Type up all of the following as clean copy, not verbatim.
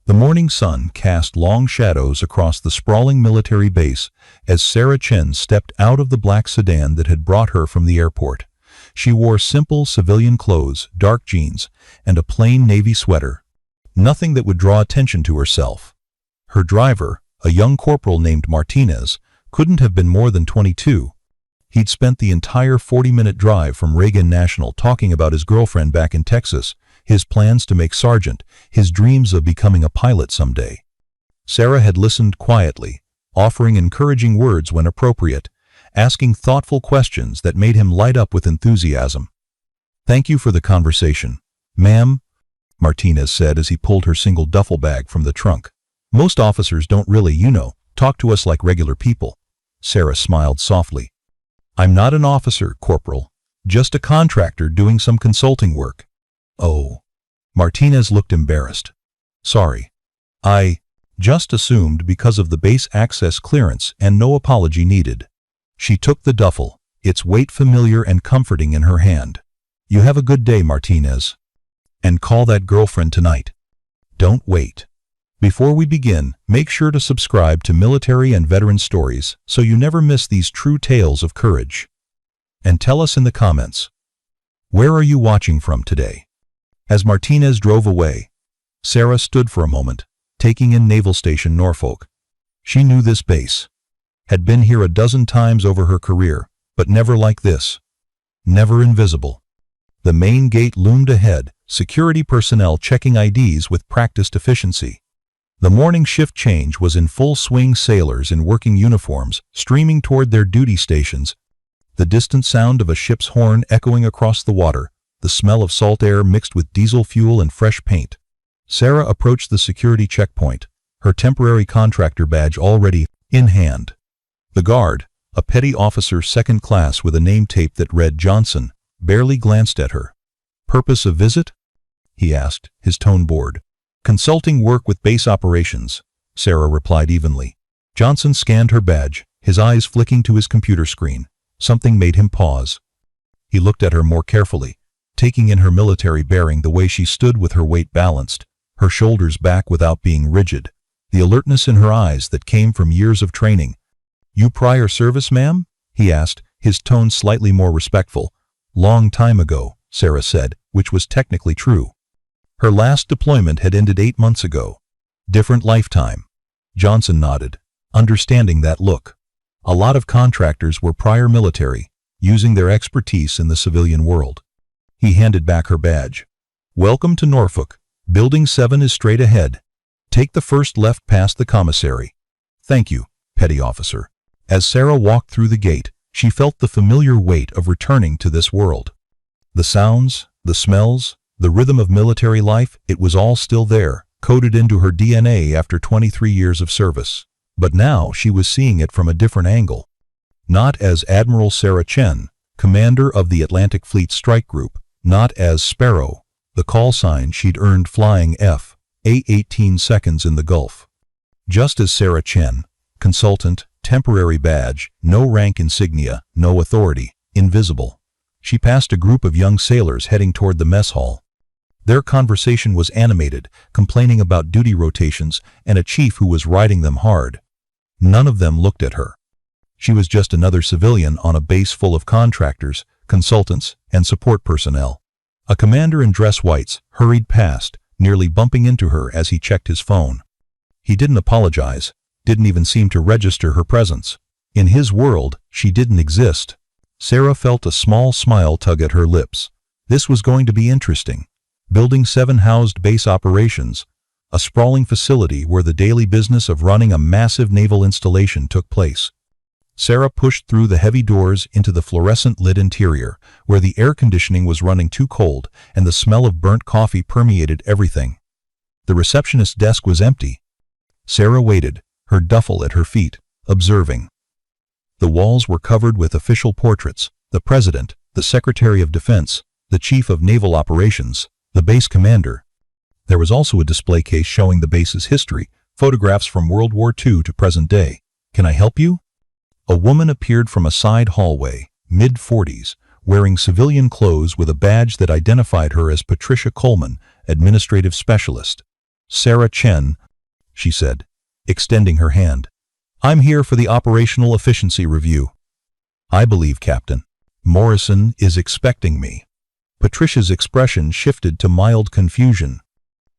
The morning sun cast long shadows across the sprawling military base as Sarah Chen stepped out of the black sedan that had brought her from the airport. She wore simple civilian clothes, dark jeans, and a plain navy sweater. Nothing that would draw attention to herself. Her driver, a young corporal named Martinez, couldn't have been more than 22. He'd spent the entire 40-minute drive from Reagan National talking about his girlfriend back in Texas, his plans to make sergeant, his dreams of becoming a pilot someday. Sarah had listened quietly, offering encouraging words when appropriate, asking thoughtful questions that made him light up with enthusiasm. "Thank you for the conversation, ma'am," Martinez said as he pulled her single duffel bag from the trunk. "Most officers don't really, talk to us like regular people." Sarah smiled softly. "I'm not an officer, Corporal. Just a contractor doing some consulting work." "Oh." Martinez looked embarrassed. "Sorry. I just assumed because of the base access clearance and no apology needed." She took the duffel, its weight familiar and comforting in her hand. "You have a good day, Martinez. And call that girlfriend tonight. Don't wait. Before we begin, make sure to subscribe to Military and Veteran Stories so you never miss these true tales of courage. And tell us in the comments, where are you watching from today?" As Martinez drove away, Sarah stood for a moment, taking in Naval Station Norfolk. She knew this base. Had been here a dozen times over her career, but never like this. Never invisible. The main gate loomed ahead, security personnel checking IDs with practiced efficiency. The morning shift change was in full swing, sailors in working uniforms streaming toward their duty stations, the distant sound of a ship's horn echoing across the water, the smell of salt air mixed with diesel fuel and fresh paint. Sarah approached the security checkpoint, her temporary contractor badge already in hand. The guard, a petty officer second class with a name tape that read Johnson, barely glanced at her. "Purpose of visit?" he asked, his tone bored. "Consulting work with base operations," Sarah replied evenly. Johnson scanned her badge, his eyes flicking to his computer screen. Something made him pause. He looked at her more carefully, taking in her military bearing, the way she stood with her weight balanced, her shoulders back without being rigid, the alertness in her eyes that came from years of training. "You prior service, ma'am?" he asked, his tone slightly more respectful. "Long time ago," Sarah said, which was technically true. Her last deployment had ended 8 months ago. Different lifetime. Johnson nodded, understanding that look. A lot of contractors were prior military, using their expertise in the civilian world. He handed back her badge. "Welcome to Norfolk. Building 7 is straight ahead. Take the first left past the commissary." "Thank you, petty officer." As Sarah walked through the gate, she felt the familiar weight of returning to this world. The sounds, the smells, the rhythm of military life, it was all still there, coded into her DNA after 23 years of service. But now she was seeing it from a different angle. Not as Admiral Sarah Chen, commander of the Atlantic Fleet Strike Group, not as Sparrow, the call sign she'd earned flying F/A-18 seconds in the Gulf. Just as Sarah Chen, consultant, temporary badge, no rank insignia, no authority, invisible. She passed a group of young sailors heading toward the mess hall. Their conversation was animated, complaining about duty rotations and a chief who was riding them hard. None of them looked at her. She was just another civilian on a base full of contractors, consultants, and support personnel. A commander in dress whites hurried past, nearly bumping into her as he checked his phone. He didn't apologize, didn't even seem to register her presence. In his world, she didn't exist. Sarah felt a small smile tug at her lips. This was going to be interesting. Building 7 housed base operations, a sprawling facility where the daily business of running a massive naval installation took place. Sarah pushed through the heavy doors into the fluorescent-lit interior, where the air conditioning was running too cold and the smell of burnt coffee permeated everything. The receptionist's desk was empty. Sarah waited, her duffel at her feet, observing. The walls were covered with official portraits: the President, the Secretary of Defense, the Chief of Naval Operations, the base commander. There was also a display case showing the base's history, photographs from World War II to present day. "Can I help you?" A woman appeared from a side hallway, mid-40s, wearing civilian clothes with a badge that identified her as Patricia Coleman, administrative specialist. Sarah Chen, she said, extending her hand. I'm here for the operational efficiency review. I believe Captain Morrison is expecting me. Patricia's expression shifted to mild confusion.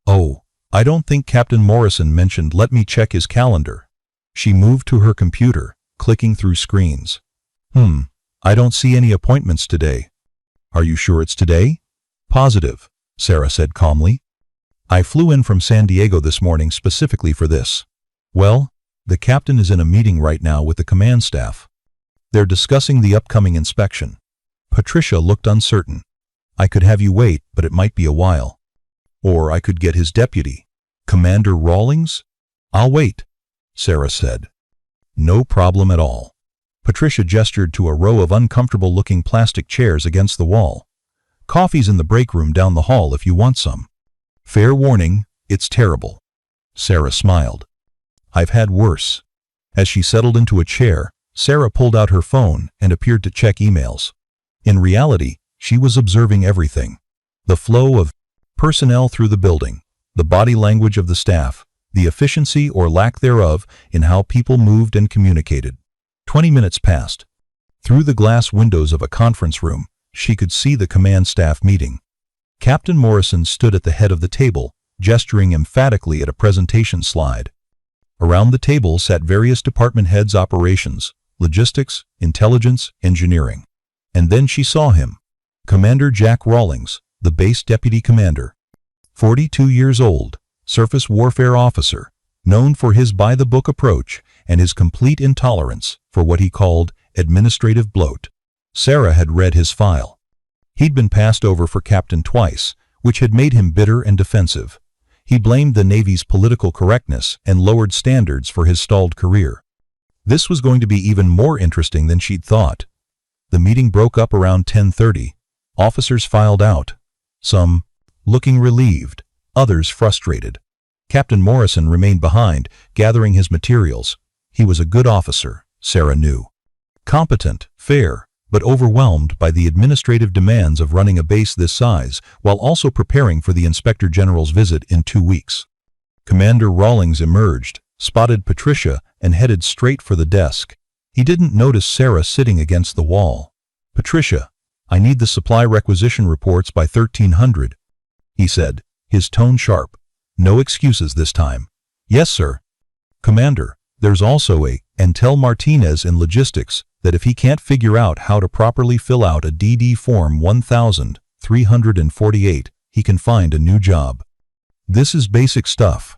Oh, I don't think Captain Morrison mentioned let me check his calendar. She moved to her computer, clicking through screens. I don't see any appointments today. Are you sure it's today? Positive, Sarah said calmly. I flew in from San Diego this morning specifically for this. Well, the captain is in a meeting right now with the command staff. They're discussing the upcoming inspection. Patricia looked uncertain. I could have you wait, but it might be a while. Or I could get his deputy. Commander Rawlings? I'll wait, Sarah said. No problem at all. Patricia gestured to a row of uncomfortable-looking plastic chairs against the wall. Coffee's in the break room down the hall if you want some. Fair warning, it's terrible. Sarah smiled. I've had worse. As she settled into a chair, Sarah pulled out her phone and appeared to check emails. In reality, she was observing everything. The flow of personnel through the building, the body language of the staff, the efficiency or lack thereof in how people moved and communicated. 20 minutes passed. Through the glass windows of a conference room, she could see the command staff meeting. Captain Morrison stood at the head of the table, gesturing emphatically at a presentation slide. Around the table sat various department heads, operations, logistics, intelligence, engineering. And then she saw him. Commander Jack Rawlings, the base deputy commander. 42 years old, surface warfare officer, known for his by-the-book approach and his complete intolerance for what he called administrative bloat. Sarah had read his file. He'd been passed over for captain twice, which had made him bitter and defensive. He blamed the Navy's political correctness and lowered standards for his stalled career. This was going to be even more interesting than she'd thought. The meeting broke up around 10:30. Officers filed out. Some looking relieved, others frustrated. Captain Morrison remained behind, gathering his materials. He was a good officer, Sarah knew. Competent, fair, but overwhelmed by the administrative demands of running a base this size, while also preparing for the Inspector General's visit in 2 weeks. Commander Rawlings emerged, spotted Patricia, and headed straight for the desk. He didn't notice Sarah sitting against the wall. Patricia, I need the supply requisition reports by 1300, he said, his tone sharp. No excuses this time. Yes, sir. Commander, there's also and tell Martinez in logistics that if he can't figure out how to properly fill out a DD Form 1348, he can find a new job. This is basic stuff.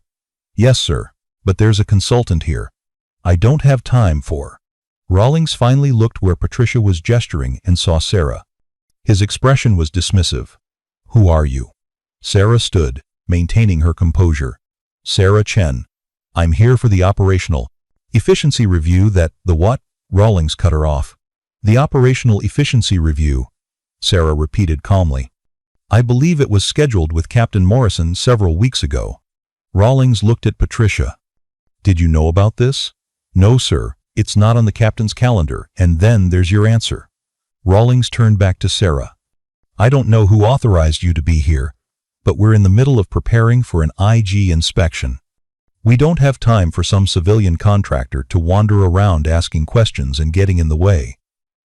Yes, sir, but there's a consultant here. I don't have time for. Rawlings finally looked where Patricia was gesturing and saw Sarah. His expression was dismissive. Who are you? Sarah stood, maintaining her composure. Sarah Chen. I'm here for the operational efficiency review that, the what? Rawlings cut her off. The operational efficiency review, Sarah repeated calmly. I believe it was scheduled with Captain Morrison several weeks ago. Rawlings looked at Patricia. Did you know about this? No, sir, it's not on the captain's calendar, and then there's your answer. Rawlings turned back to Sarah. I don't know who authorized you to be here, but we're in the middle of preparing for an IG inspection. We don't have time for some civilian contractor to wander around asking questions and getting in the way.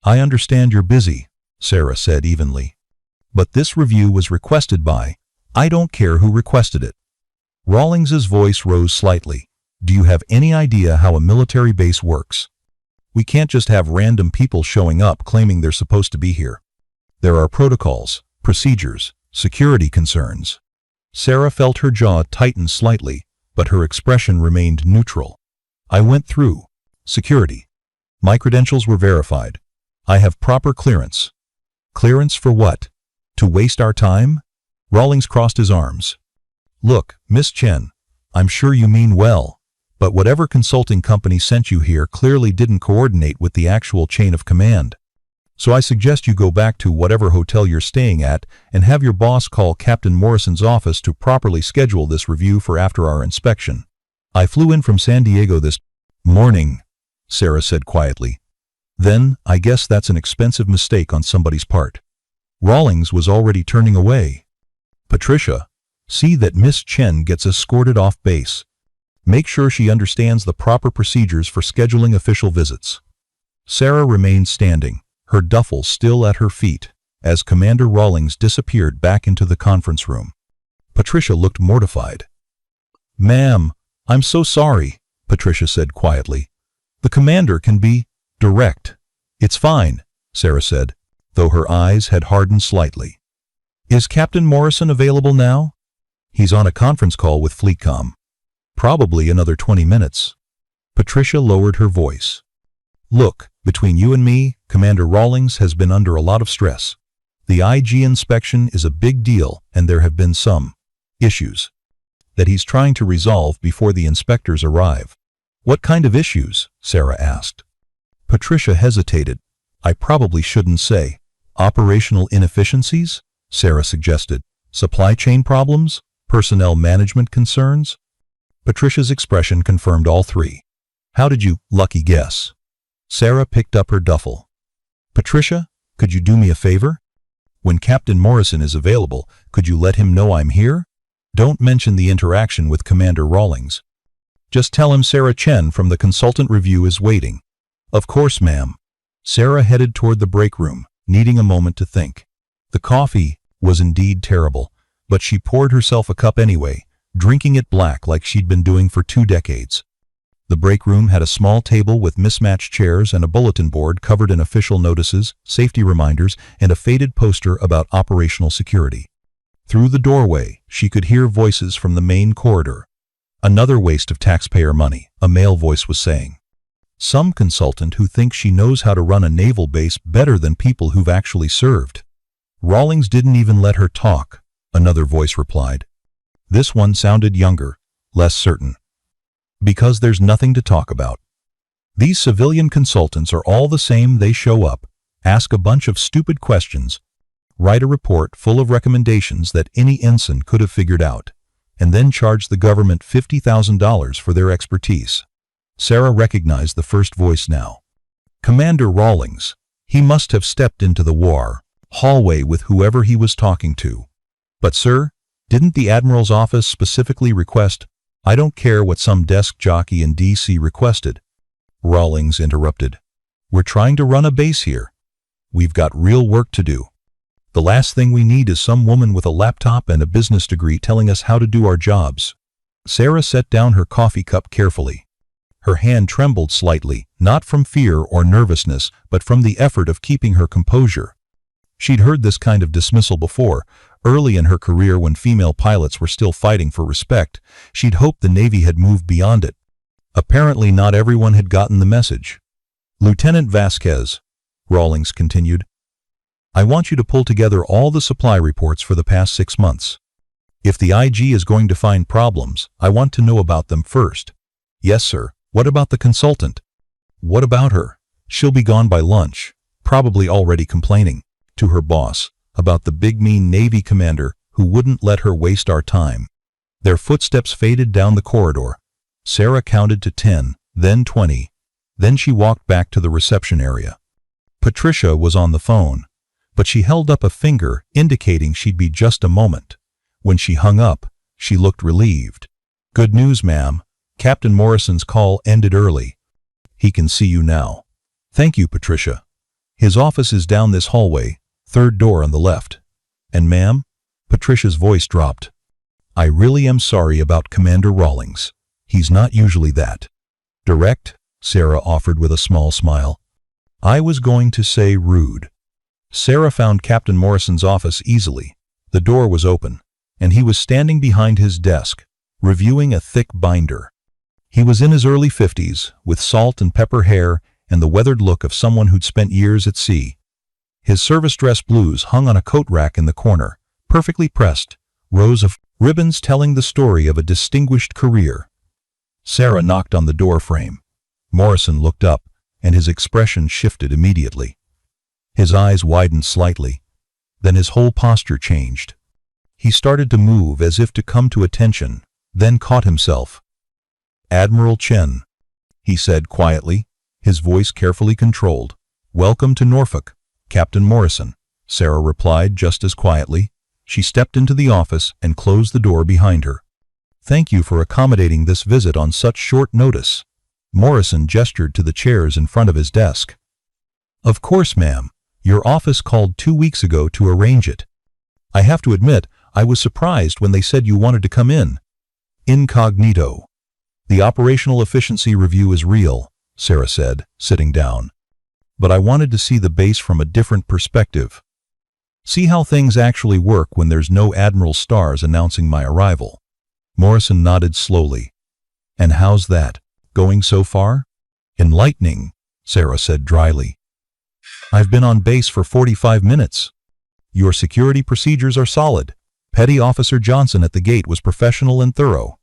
I understand you're busy, Sarah said evenly. But this review was requested by, I don't care who requested it. Rawlings's voice rose slightly. Do you have any idea how a military base works? We can't just have random people showing up claiming they're supposed to be here. There are protocols, procedures, security concerns. Sarah felt her jaw tighten slightly, but her expression remained neutral. I went through security. My credentials were verified. I have proper clearance. Clearance for what? To waste our time? Rawlings crossed his arms. Look, Miss Chen, I'm sure you mean well, but whatever consulting company sent you here clearly didn't coordinate with the actual chain of command. So I suggest you go back to whatever hotel you're staying at and have your boss call Captain Morrison's office to properly schedule this review for after our inspection. I flew in from San Diego this morning, Sarah said quietly. Then, I guess that's an expensive mistake on somebody's part. Rawlings was already turning away. Patricia, See that Miss Chen gets escorted off base. Make sure she understands the proper procedures for scheduling official visits." Sarah remained standing, her duffel still at her feet, as Commander Rawlings disappeared back into the conference room. Patricia looked mortified. "Ma'am, I'm so sorry," Patricia said quietly. "The commander can be direct." "It's fine," Sarah said, though her eyes had hardened slightly. "Is Captain Morrison available now?" "He's on a conference call with Fleetcom. Probably another 20 minutes. Patricia lowered her voice. "Look, between you and me, Commander Rawlings has been under a lot of stress. The IG inspection is a big deal, and there have been some issues that he's trying to resolve before the inspectors arrive." "What kind of issues?" Sarah asked. Patricia hesitated. "I probably shouldn't say. Operational inefficiencies?" Sarah suggested. "Supply chain problems? Personnel management concerns?" Patricia's expression confirmed all three. "How did you lucky guess?" Sarah picked up her duffel. "Patricia, could you do me a favor? When Captain Morrison is available, could you let him know I'm here? Don't mention the interaction with Commander Rawlings. Just tell him Sarah Chen from the consultant review is waiting." "Of course, ma'am." Sarah headed toward the break room, needing a moment to think. The coffee was indeed terrible, but she poured herself a cup anyway, drinking it black like she'd been doing for 2 decades. The break room had a small table with mismatched chairs and a bulletin board covered in official notices, safety reminders, and a faded poster about operational security. Through the doorway, she could hear voices from the main corridor. "Another waste of taxpayer money," a male voice was saying. "Some consultant who thinks she knows how to run a naval base better than people who've actually served." "Rawlings didn't even let her talk," another voice replied. This one sounded younger, less certain. "Because there's nothing to talk about. These civilian consultants are all the same. They show up, ask a bunch of stupid questions, write a report full of recommendations that any ensign could have figured out, and then charge the government $50,000 for their expertise." Sarah recognized the first voice now. Commander Rawlings. He must have stepped into the war hallway with whoever he was talking to. "But sir, didn't the Admiral's office specifically request—" "I don't care what some desk jockey in D.C. requested," Rawlings interrupted. "We're trying to run a base here. We've got real work to do. The last thing we need is some woman with a laptop and a business degree telling us how to do our jobs." Sarah set down her coffee cup carefully. Her hand trembled slightly, not from fear or nervousness, but from the effort of keeping her composure. She'd heard this kind of dismissal before. Early in her career, when female pilots were still fighting for respect, she'd hoped the Navy had moved beyond it. Apparently not everyone had gotten the message. "Lieutenant Vasquez," Rawlings continued, "I want you to pull together all the supply reports for the past 6 months. If the IG is going to find problems, I want to know about them first." "Yes, sir. What about the consultant?" "What about her? She'll be gone by lunch, probably already complaining to her boss about the big mean Navy commander who wouldn't let her waste our time." Their footsteps faded down the corridor. Sarah counted to 10, then 20. Then she walked back to the reception area. Patricia was on the phone, but she held up a finger indicating she'd be just a moment. When she hung up, she looked relieved. "Good news, ma'am. Captain Morrison's call ended early. He can see you now." "Thank you, Patricia. His office is down this hallway, 3rd door on the left." "And ma'am?" Patricia's voice dropped. "I really am sorry about Commander Rawlings. He's not usually that direct," Sarah offered with a small smile. "I was going to say rude." Sarah found Captain Morrison's office easily. The door was open, and he was standing behind his desk, reviewing a thick binder. He was in his early 50s, with salt and pepper hair and the weathered look of someone who'd spent years at sea. His service dress blues hung on a coat rack in the corner, perfectly pressed, rows of ribbons telling the story of a distinguished career. Sarah knocked on the door frame. Morrison looked up, and his expression shifted immediately. His eyes widened slightly. Then his whole posture changed. He started to move as if to come to attention, then caught himself. "Admiral Chen," he said quietly, his voice carefully controlled. "Welcome to Norfolk, Captain Morrison," Sarah replied just as quietly. She stepped into the office and closed the door behind her. "Thank you for accommodating this visit on such short notice." Morrison gestured to the chairs in front of his desk. "Of course, ma'am. Your office called 2 weeks ago to arrange it. I have to admit, I was surprised when they said you wanted to come in." Incognito. "The operational efficiency review is real," Sarah said, sitting down. "But I wanted to see the base from a different perspective. See how things actually work when there's no Admiral stars announcing my arrival." Morrison nodded slowly. "And how's that going so far?" "Enlightening," Sarah said dryly. "I've been on base for 45 minutes. Your security procedures are solid. Petty Officer Johnson at the gate was professional and thorough.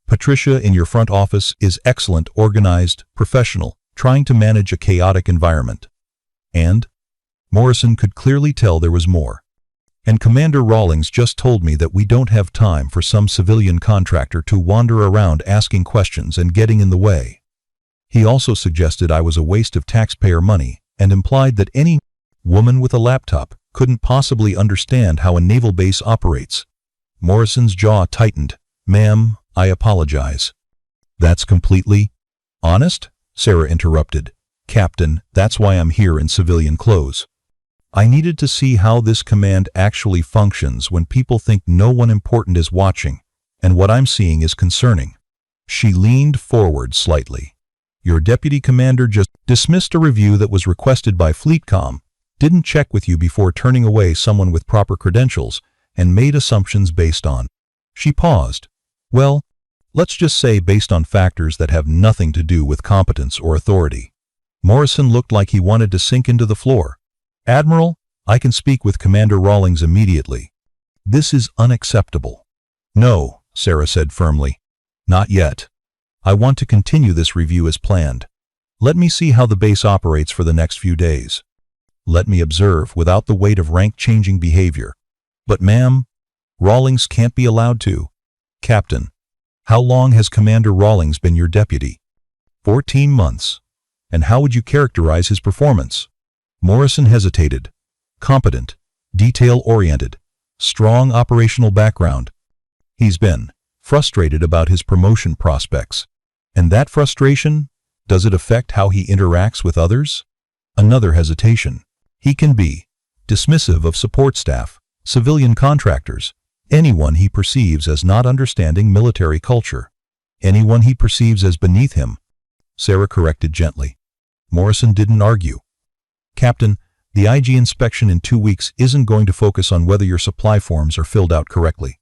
Patricia in your front office is excellent, organized, professional, trying to manage a chaotic environment. And?" Morrison could clearly tell there was more. "And Commander Rawlings just told me that we don't have time for some civilian contractor to wander around asking questions and getting in the way. He also suggested I was a waste of taxpayer money and implied that any woman with a laptop couldn't possibly understand how a naval base operates." Morrison's jaw tightened. "Ma'am, I apologize." "That's completely honest?" Sarah interrupted. "Captain, that's why I'm here in civilian clothes. I needed to see how this command actually functions when people think no one important is watching, and what I'm seeing is concerning." She leaned forward slightly. "Your deputy commander just dismissed a review that was requested by FleetCom, didn't check with you before turning away someone with proper credentials, and made assumptions based on—" She paused. "Well, let's just say based on factors that have nothing to do with competence or authority." Morrison looked like he wanted to sink into the floor. "Admiral, I can speak with Commander Rawlings immediately. This is unacceptable." "No," Sarah said firmly. "Not yet. I want to continue this review as planned. Let me see how the base operates for the next few days. Let me observe without the weight of rank-changing behavior." "But ma'am, Rawlings can't be allowed to." "Captain, how long has Commander Rawlings been your deputy?" 14 months. "And how would you characterize his performance?" Morrison hesitated. "Competent, detail-oriented, strong operational background. He's been frustrated about his promotion prospects. And that frustration, does it affect how he interacts with others?" Another hesitation. "He can be dismissive of support staff, civilian contractors, anyone he perceives as not understanding military culture, anyone he perceives as beneath him," Sarah corrected gently. Morrison didn't argue. "Captain, the IG inspection in 2 weeks isn't going to focus on whether your supply forms are filled out correctly.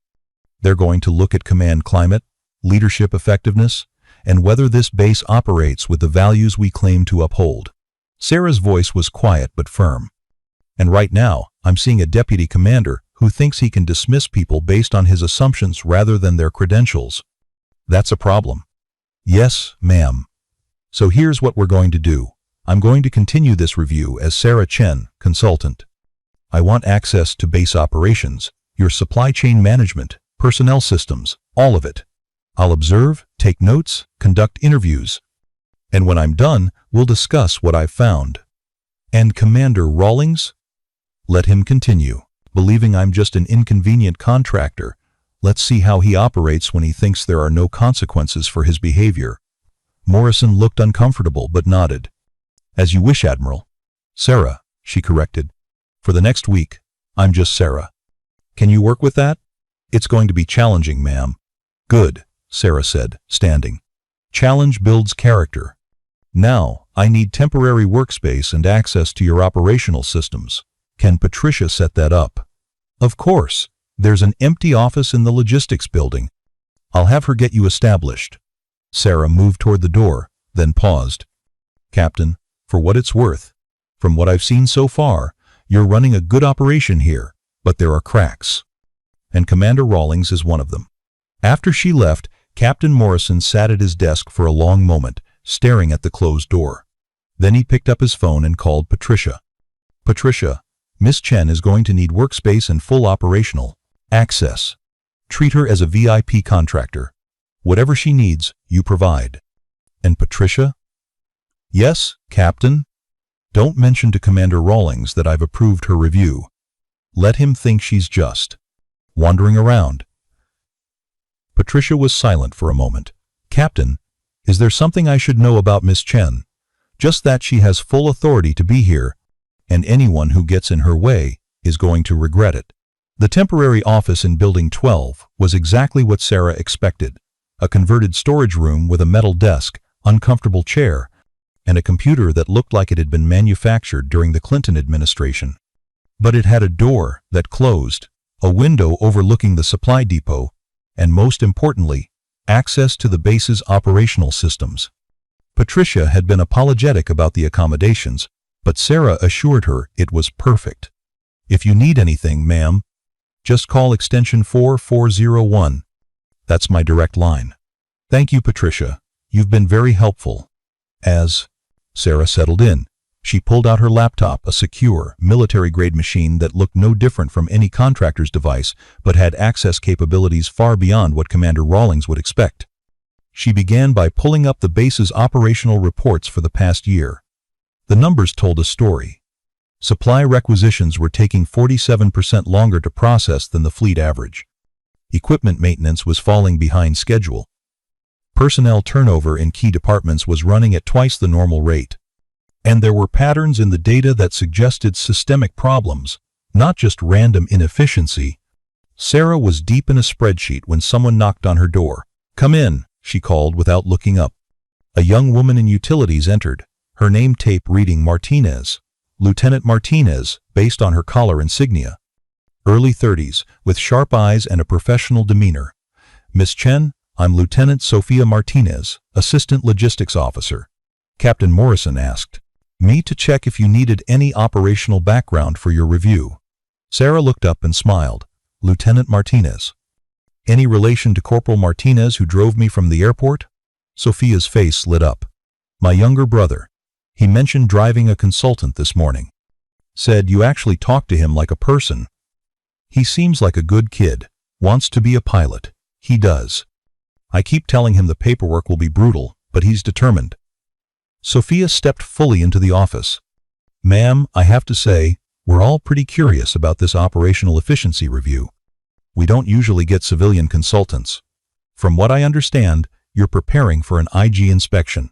They're going to look at command climate, leadership effectiveness, and whether this base operates with the values we claim to uphold." Sarah's voice was quiet but firm. "And right now, I'm seeing a deputy commander who thinks he can dismiss people based on his assumptions rather than their credentials. That's a problem." "Yes, ma'am. So here's what we're going to do. I'm going to continue this review as Sarah Chen, consultant. I want access to base operations, your supply chain management, personnel systems, all of it. I'll observe, take notes, conduct interviews. And when I'm done, we'll discuss what I've found." "And Commander Rawlings?" "Let him continue, believing I'm just an inconvenient contractor. Let's see how he operates when he thinks there are no consequences for his behavior." Morrison looked uncomfortable but nodded. "As you wish, Admiral." "Sarah," she corrected. "For the next week, I'm just Sarah. Can you work with that?" "It's going to be challenging, ma'am." "Good," Sarah said, standing. "Challenge builds character. Now, I need temporary workspace and access to your operational systems. Can Patricia set that up?" "Of course. There's an empty office in the logistics building. I'll have her get you established." Sarah moved toward the door, then paused. "Captain, for what it's worth, from what I've seen so far, you're running a good operation here, but there are cracks. And Commander Rawlings is one of them." After she left, Captain Morrison sat at his desk for a long moment, staring at the closed door. Then he picked up his phone and called Patricia. "Patricia, Miss Chen is going to need workspace and full operational access. Treat her as a VIP contractor. Whatever she needs, you provide." "And Patricia?" "Yes, Captain. Don't mention to Commander Rawlings that I've approved her review. Let him think she's just wandering around. Patricia was silent for a moment. Captain, is there something I should know about Miss Chen? Just that she has full authority to be here, and anyone who gets in her way is going to regret it. The temporary office in Building 12 was exactly what Sarah expected. A converted storage room with a metal desk, uncomfortable chair, and a computer that looked like it had been manufactured during the Clinton administration. But it had a door that closed, a window overlooking the supply depot, and most importantly, access to the base's operational systems. Patricia had been apologetic about the accommodations, but Sarah assured her it was perfect. If you need anything, ma'am, just call extension 4401. That's my direct line. Thank you, Patricia. You've been very helpful. As Sarah settled in, she pulled out her laptop, a secure, military-grade machine that looked no different from any contractor's device, but had access capabilities far beyond what Commander Rawlings would expect. She began by pulling up the base's operational reports for the past year. The numbers told a story. Supply requisitions were taking 47% longer to process than the fleet average. Equipment maintenance was falling behind schedule. Personnel turnover in key departments was running at twice the normal rate. And there were patterns in the data that suggested systemic problems, not just random inefficiency. Sarah was deep in a spreadsheet when someone knocked on her door. "Come in," she called without looking up. A young woman in utilities entered, her name tape reading Martinez, Lieutenant Martinez, based on her collar insignia. Early 30s, with sharp eyes and a professional demeanor. "Miss Chen, I'm Lieutenant Sophia Martinez, Assistant Logistics Officer." Captain Morrison asked me to check if you needed any operational background for your review. Sarah looked up and smiled. "Lieutenant Martinez. Any relation to Corporal Martinez who drove me from the airport?" Sophia's face lit up. "My younger brother. He mentioned driving a consultant this morning. Said you actually talked to him like a person. He seems like a good kid. Wants to be a pilot. He does. I keep telling him the paperwork will be brutal, but he's determined." Sophia stepped fully into the office. "Ma'am, I have to say, we're all pretty curious about this operational efficiency review. We don't usually get civilian consultants. From what I understand, you're preparing for an IG inspection.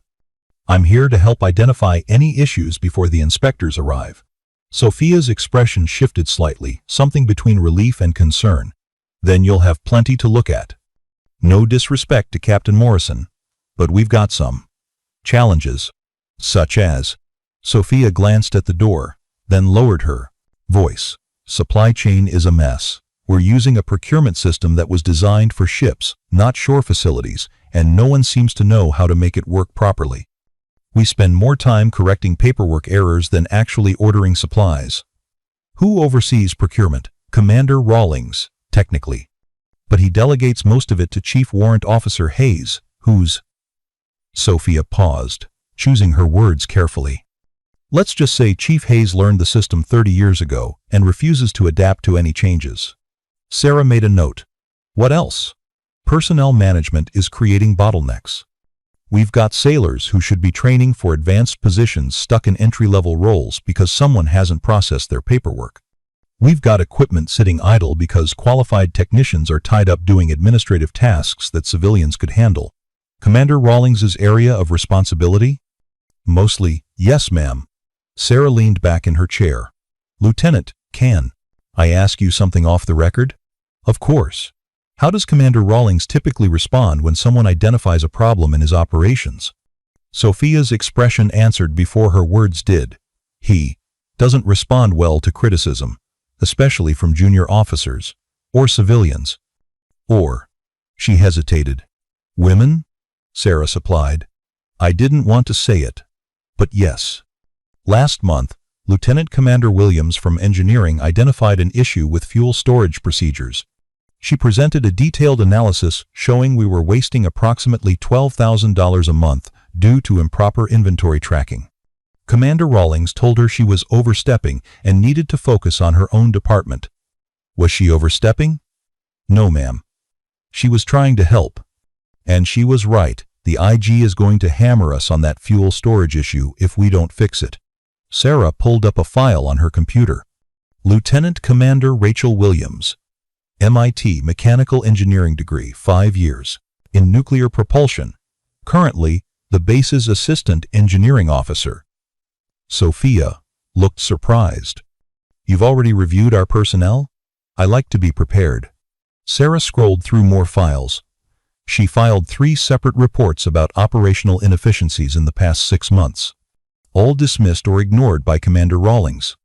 I'm here to help identify any issues before the inspectors arrive." Sophia's expression shifted slightly, something between relief and concern. "Then you'll have plenty to look at. No disrespect to Captain Morrison, but we've got some challenges, such as..." Sophia glanced at the door, then lowered her voice. "Supply chain is a mess. We're using a procurement system that was designed for ships, not shore facilities, and no one seems to know how to make it work properly. We spend more time correcting paperwork errors than actually ordering supplies." "Who oversees procurement?" "Commander Rawlings, technically. But he delegates most of it to Chief Warrant Officer Hayes, who's..." Sophia paused, choosing her words carefully. "Let's just say Chief Hayes learned the system 30 years ago and refuses to adapt to any changes." Sarah made a note. "What else?" "Personnel management is creating bottlenecks. We've got sailors who should be training for advanced positions stuck in entry-level roles because someone hasn't processed their paperwork. We've got equipment sitting idle because qualified technicians are tied up doing administrative tasks that civilians could handle." "Commander Rawlings's area of responsibility?" "Mostly, yes, ma'am." Sarah leaned back in her chair. "Lieutenant, can I ask you something off the record?" "Of course. How does Commander Rawlings typically respond when someone identifies a problem in his operations?" Sophia's expression answered before her words did. "He doesn't respond well to criticism, especially from junior officers or civilians. Or..." She hesitated. "Women?" Sarah supplied. "I didn't want to say it, but yes. Last month, Lieutenant Commander Williams from Engineering identified an issue with fuel storage procedures. She presented a detailed analysis showing we were wasting approximately $12,000 a month due to improper inventory tracking. Commander Rawlings told her she was overstepping and needed to focus on her own department. Was she overstepping? No, ma'am. She was trying to help. And she was right. The IG is going to hammer us on that fuel storage issue if we don't fix it." Sarah pulled up a file on her computer. "Lieutenant Commander Rachel Williams. MIT Mechanical Engineering degree, 5 years. In nuclear propulsion. Currently, the base's assistant engineering officer. Sophia looked surprised. You've already reviewed our personnel? I like to be prepared. Sarah scrolled through more files. She filed 3 separate reports about operational inefficiencies in the past 6 months. All dismissed or ignored by Commander Rawlings.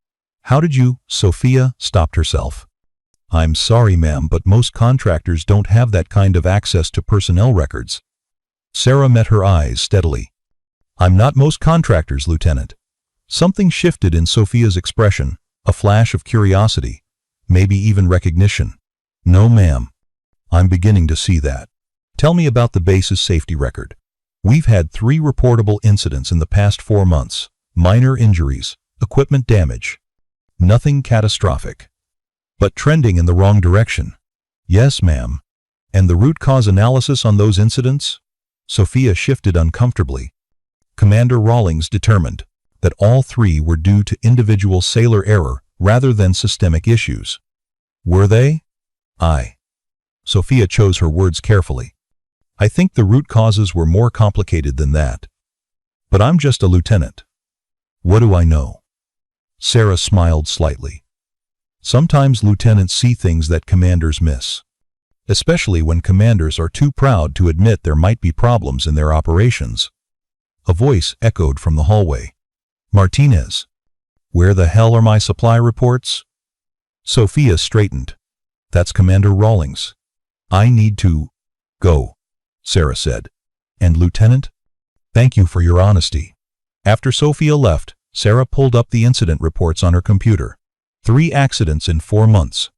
How did you? Sophia stopped herself. I'm sorry, ma'am, but most contractors don't have that kind of access to personnel records. Sarah met her eyes steadily. I'm not most contractors, Lieutenant. Something shifted in Sophia's expression, a flash of curiosity, maybe even recognition. No, ma'am. I'm beginning to see that. Tell me about the base's safety record. We've had 3 reportable incidents in the past 4 months. Minor injuries, equipment damage. Nothing catastrophic. But trending in the wrong direction. Yes, ma'am. And the root cause analysis on those incidents? Sophia shifted uncomfortably. Commander Rawlings determined that all 3 were due to individual sailor error rather than systemic issues. Were they? Sophia chose her words carefully. I think the root causes were more complicated than that. But I'm just a lieutenant. What do I know? Sarah smiled slightly. Sometimes lieutenants see things that commanders miss. Especially when commanders are too proud to admit there might be problems in their operations. A voice echoed from the hallway. Martinez. Where the hell are my supply reports? Sophia straightened. That's Commander Rawlings. I need to go, Sarah said. And Lieutenant? Thank you for your honesty. After Sophia left, Sarah pulled up the incident reports on her computer. 3 accidents in 4 months.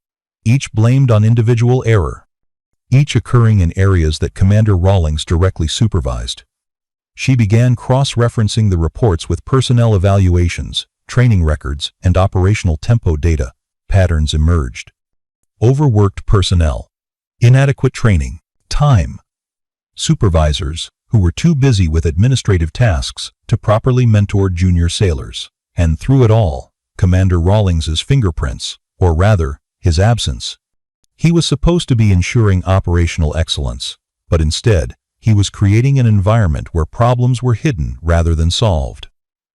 Each blamed on individual error. Each occurring in areas that Commander Rawlings directly supervised. She began cross-referencing the reports with personnel evaluations, training records, and operational tempo data. Patterns emerged. Overworked personnel. Inadequate training. Time. Supervisors who were too busy with administrative tasks to properly mentor junior sailors. And through it all, Commander Rawlings's fingerprints, or rather, his absence. He was supposed to be ensuring operational excellence, but instead, he was creating an environment where problems were hidden rather than solved.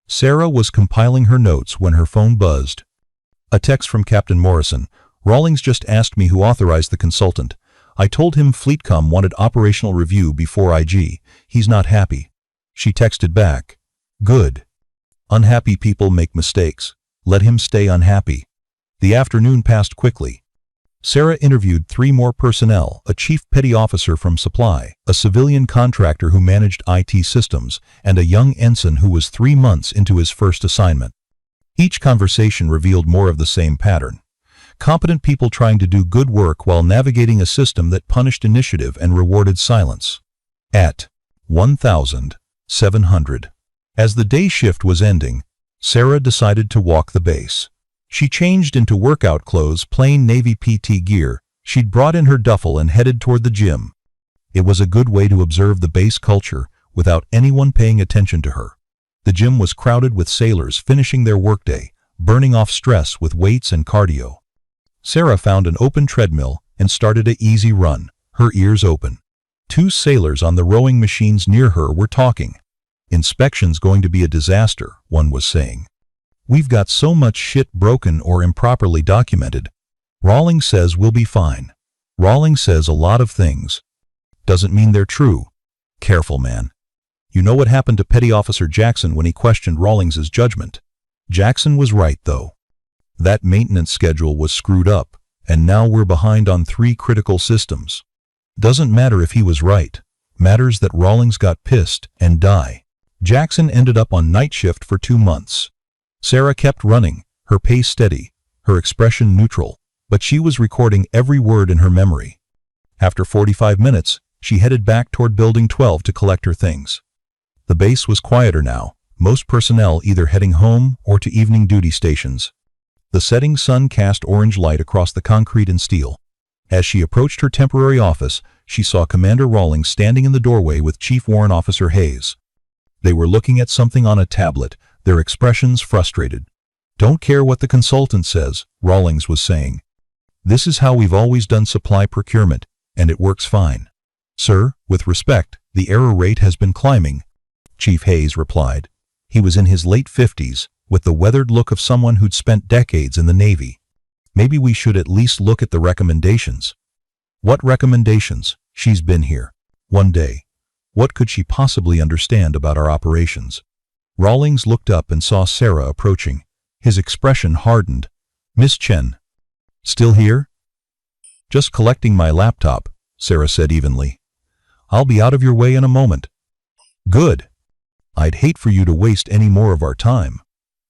Sarah was compiling her notes when her phone buzzed. A text from Captain Morrison. Rawlings just asked me who authorized the consultant. I told him Fleetcom wanted operational review before IG. He's not happy. She texted back. Good. Unhappy people make mistakes. Let him stay unhappy. The afternoon passed quickly. Sarah interviewed 3 more personnel, a chief petty officer from supply, a civilian contractor who managed IT systems, and a young ensign who was 3 months into his first assignment. Each conversation revealed more of the same pattern. Competent people trying to do good work while navigating a system that punished initiative and rewarded silence. At 1,700. As the day shift was ending, Sarah decided to walk the base. She changed into workout clothes, plain Navy PT gear. She'd brought in her duffel and headed toward the gym. It was a good way to observe the base culture without anyone paying attention to her. The gym was crowded with sailors finishing their workday, burning off stress with weights and cardio. Sarah found an open treadmill and started an easy run, her ears open. 2 sailors on the rowing machines near her were talking. Inspection's going to be a disaster, one was saying. We've got so much shit broken or improperly documented. Rawlings says we'll be fine. Rawlings says a lot of things. Doesn't mean they're true. Careful, man. You know what happened to Petty Officer Jackson when he questioned Rawlings's judgment. Jackson was right, though. That maintenance schedule was screwed up, and now we're behind on 3 critical systems. Doesn't matter if he was right. Matters that Rawlings got pissed and die. Jackson ended up on night shift for 2 months. Sarah kept running, her pace steady, her expression neutral, but she was recording every word in her memory. After 45 minutes, she headed back toward Building 12 to collect her things. The base was quieter now, most personnel either heading home or to evening duty stations. The setting sun cast orange light across the concrete and steel. As she approached her temporary office, she saw Commander Rawlings standing in the doorway with Chief Warrant Officer Hayes. They were looking at something on a tablet, their expressions frustrated. Don't care what the consultant says, Rawlings was saying. This is how we've always done supply procurement, and it works fine. Sir, with respect, the error rate has been climbing, Chief Hayes replied. He was in his late 50s, with the weathered look of someone who'd spent decades in the Navy. Maybe we should at least look at the recommendations. What recommendations? She's been here. One day. What could she possibly understand about our operations? Rawlings looked up and saw Sarah approaching. His expression hardened. Miss Chen. Still here? Just collecting my laptop, Sarah said evenly. I'll be out of your way in a moment. Good. I'd hate for you to waste any more of our time.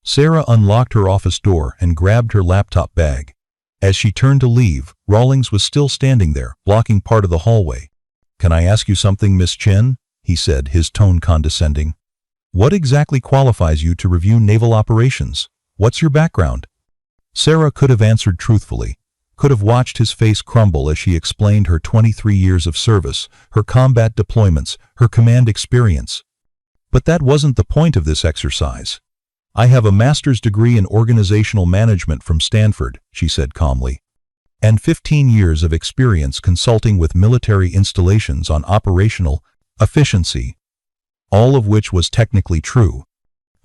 Sarah unlocked her office door and grabbed her laptop bag. As she turned to leave, Rawlings was still standing there, blocking part of the hallway. Can I ask you something, Miss Chen? He said, his tone condescending. What exactly qualifies you to review naval operations? What's your background? Sarah could have answered truthfully, could have watched his face crumble as she explained her 23 years of service, her combat deployments, her command experience. But that wasn't the point of this exercise. I have a master's degree in organizational management from Stanford, she said calmly, and 15 years of experience consulting with military installations on operational efficiency, all of which was technically true.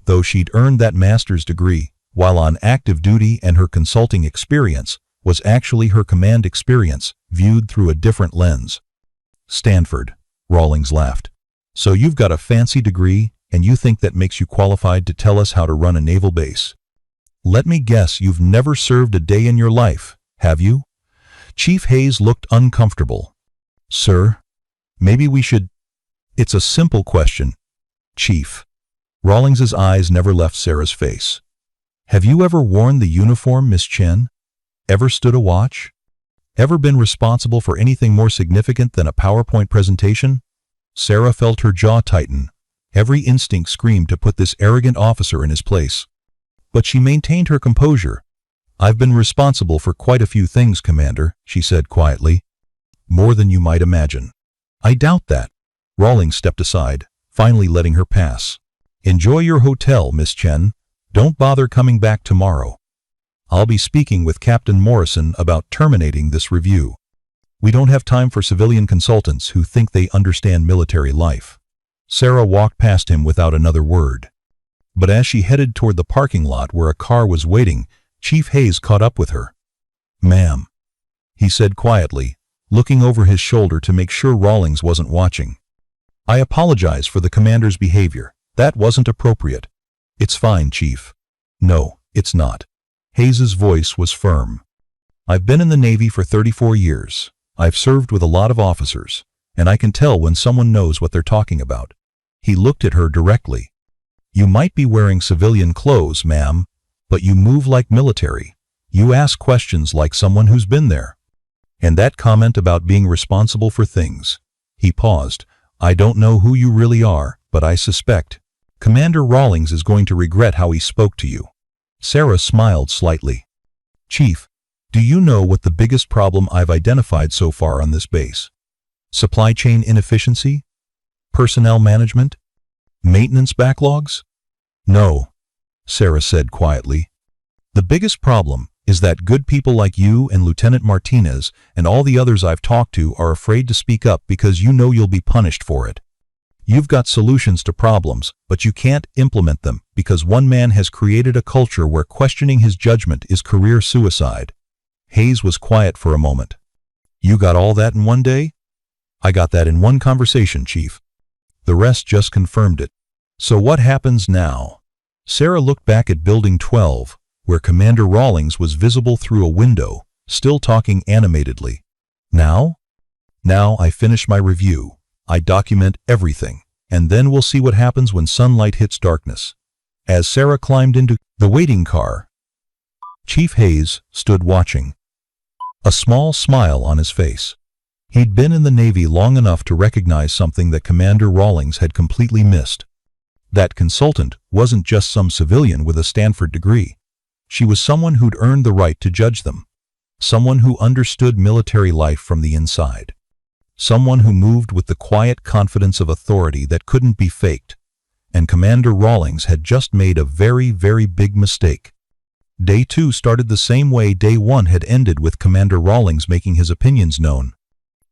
Though she'd earned that master's degree while on active duty, and her consulting experience was actually her command experience viewed through a different lens. Stanford, Rawlings laughed. So you've got a fancy degree, and you think that makes you qualified to tell us how to run a naval base? Let me guess you've never served a day in your life, have you? Chief Hayes looked uncomfortable. Sir, maybe we should... It's a simple question, Chief. Rawlings's eyes never left Sarah's face. Have you ever worn the uniform, Miss Chen? Ever stood a watch? Ever been responsible for anything more significant than a PowerPoint presentation? Sarah felt her jaw tighten. Every instinct screamed to put this arrogant officer in his place. But she maintained her composure. I've been responsible for quite a few things, Commander, she said quietly. More than you might imagine. I doubt that. Rawlings stepped aside, finally letting her pass. Enjoy your hotel, Miss Chen. Don't bother coming back tomorrow. I'll be speaking with Captain Morrison about terminating this review. We don't have time for civilian consultants who think they understand military life. Sarah walked past him without another word. But as she headed toward the parking lot where a car was waiting, Chief Hayes caught up with her. Ma'am, he said quietly, looking over his shoulder to make sure Rawlings wasn't watching. I apologize for the commander's behavior. That wasn't appropriate. It's fine, Chief. No, it's not. Hayes's voice was firm. I've been in the Navy for 34 years. I've served with a lot of officers, and I can tell when someone knows what they're talking about. He looked at her directly. You might be wearing civilian clothes, ma'am, but you move like military. You ask questions like someone who's been there. And that comment about being responsible for things. He paused. I don't know who you really are, but I suspect Commander Rawlings is going to regret how he spoke to you. Sarah smiled slightly. Chief, do you know what the biggest problem I've identified so far on this base? Supply chain inefficiency? Personnel management? Maintenance backlogs? No, Sarah said quietly. The biggest problem is that good people like you and Lieutenant Martinez and all the others I've talked to are afraid to speak up because you know you'll be punished for it. You've got solutions to problems, but you can't implement them because one man has created a culture where questioning his judgment is career suicide. Hayes was quiet for a moment. You got all that in one day? I got that in one conversation, Chief. The rest just confirmed it. So what happens now? Sarah looked back at Building 12, where Commander Rawlings was visible through a window, still talking animatedly. Now? Now I finish my review. I document everything, and then we'll see what happens when sunlight hits darkness. As Sarah climbed into the waiting car, Chief Hayes stood watching, a small smile on his face. He'd been in the Navy long enough to recognize something that Commander Rawlings had completely missed. That consultant wasn't just some civilian with a Stanford degree. She was someone who'd earned the right to judge them. Someone who understood military life from the inside. Someone who moved with the quiet confidence of authority that couldn't be faked. And Commander Rawlings had just made a very, very big mistake. Day 2 started the same way Day 1 had ended, with Commander Rawlings making his opinions known.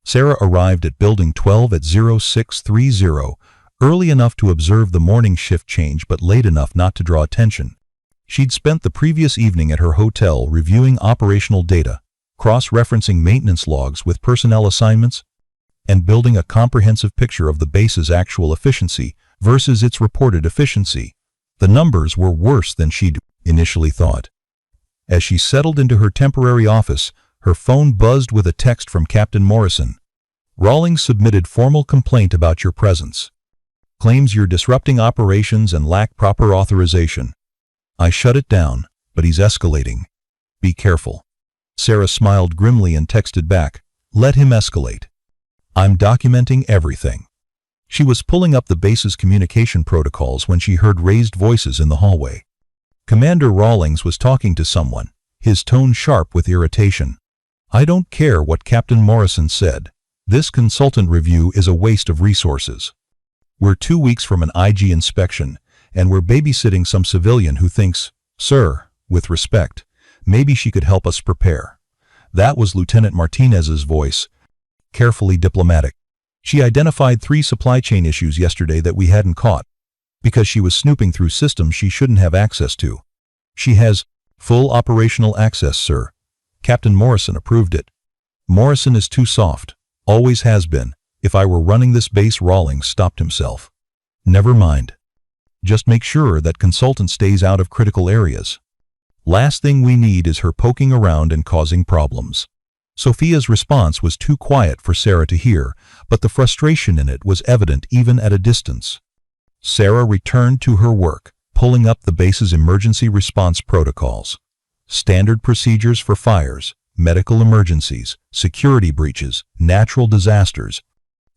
Sarah arrived at Building 12 at 0630, early enough to observe the morning shift change but late enough not to draw attention. She'd spent the previous evening at her hotel reviewing operational data, cross-referencing maintenance logs with personnel assignments, and building a comprehensive picture of the base's actual efficiency versus its reported efficiency. The numbers were worse than she'd initially thought. As she settled into her temporary office, her phone buzzed with a text from Captain Morrison. Rawlings submitted formal complaint about your presence. Claims you're disrupting operations and lack proper authorization. I shut it down, but he's escalating. Be careful. Sarah smiled grimly and texted back, let him escalate. I'm documenting everything. She was pulling up the base's communication protocols when she heard raised voices in the hallway. Commander Rawlings was talking to someone, his tone sharp with irritation. I don't care what Captain Morrison said. This consultant review is a waste of resources. We're 2 weeks from an IG inspection, and we're babysitting some civilian who thinks, sir, with respect, maybe she could help us prepare. That was Lieutenant Martinez's voice, carefully diplomatic. She identified 3 supply chain issues yesterday that we hadn't caught, because she was snooping through systems she shouldn't have access to. She has full operational access, sir. Captain Morrison approved it. Morrison is too soft. Always has been. If I were running this base, Rawlings stopped himself. Never mind. Just make sure that consultant stays out of critical areas. Last thing we need is her poking around and causing problems. Sophia's response was too quiet for Sarah to hear, but the frustration in it was evident even at a distance. Sarah returned to her work, pulling up the base's emergency response protocols. Standard procedures for fires, medical emergencies, security breaches, natural disasters.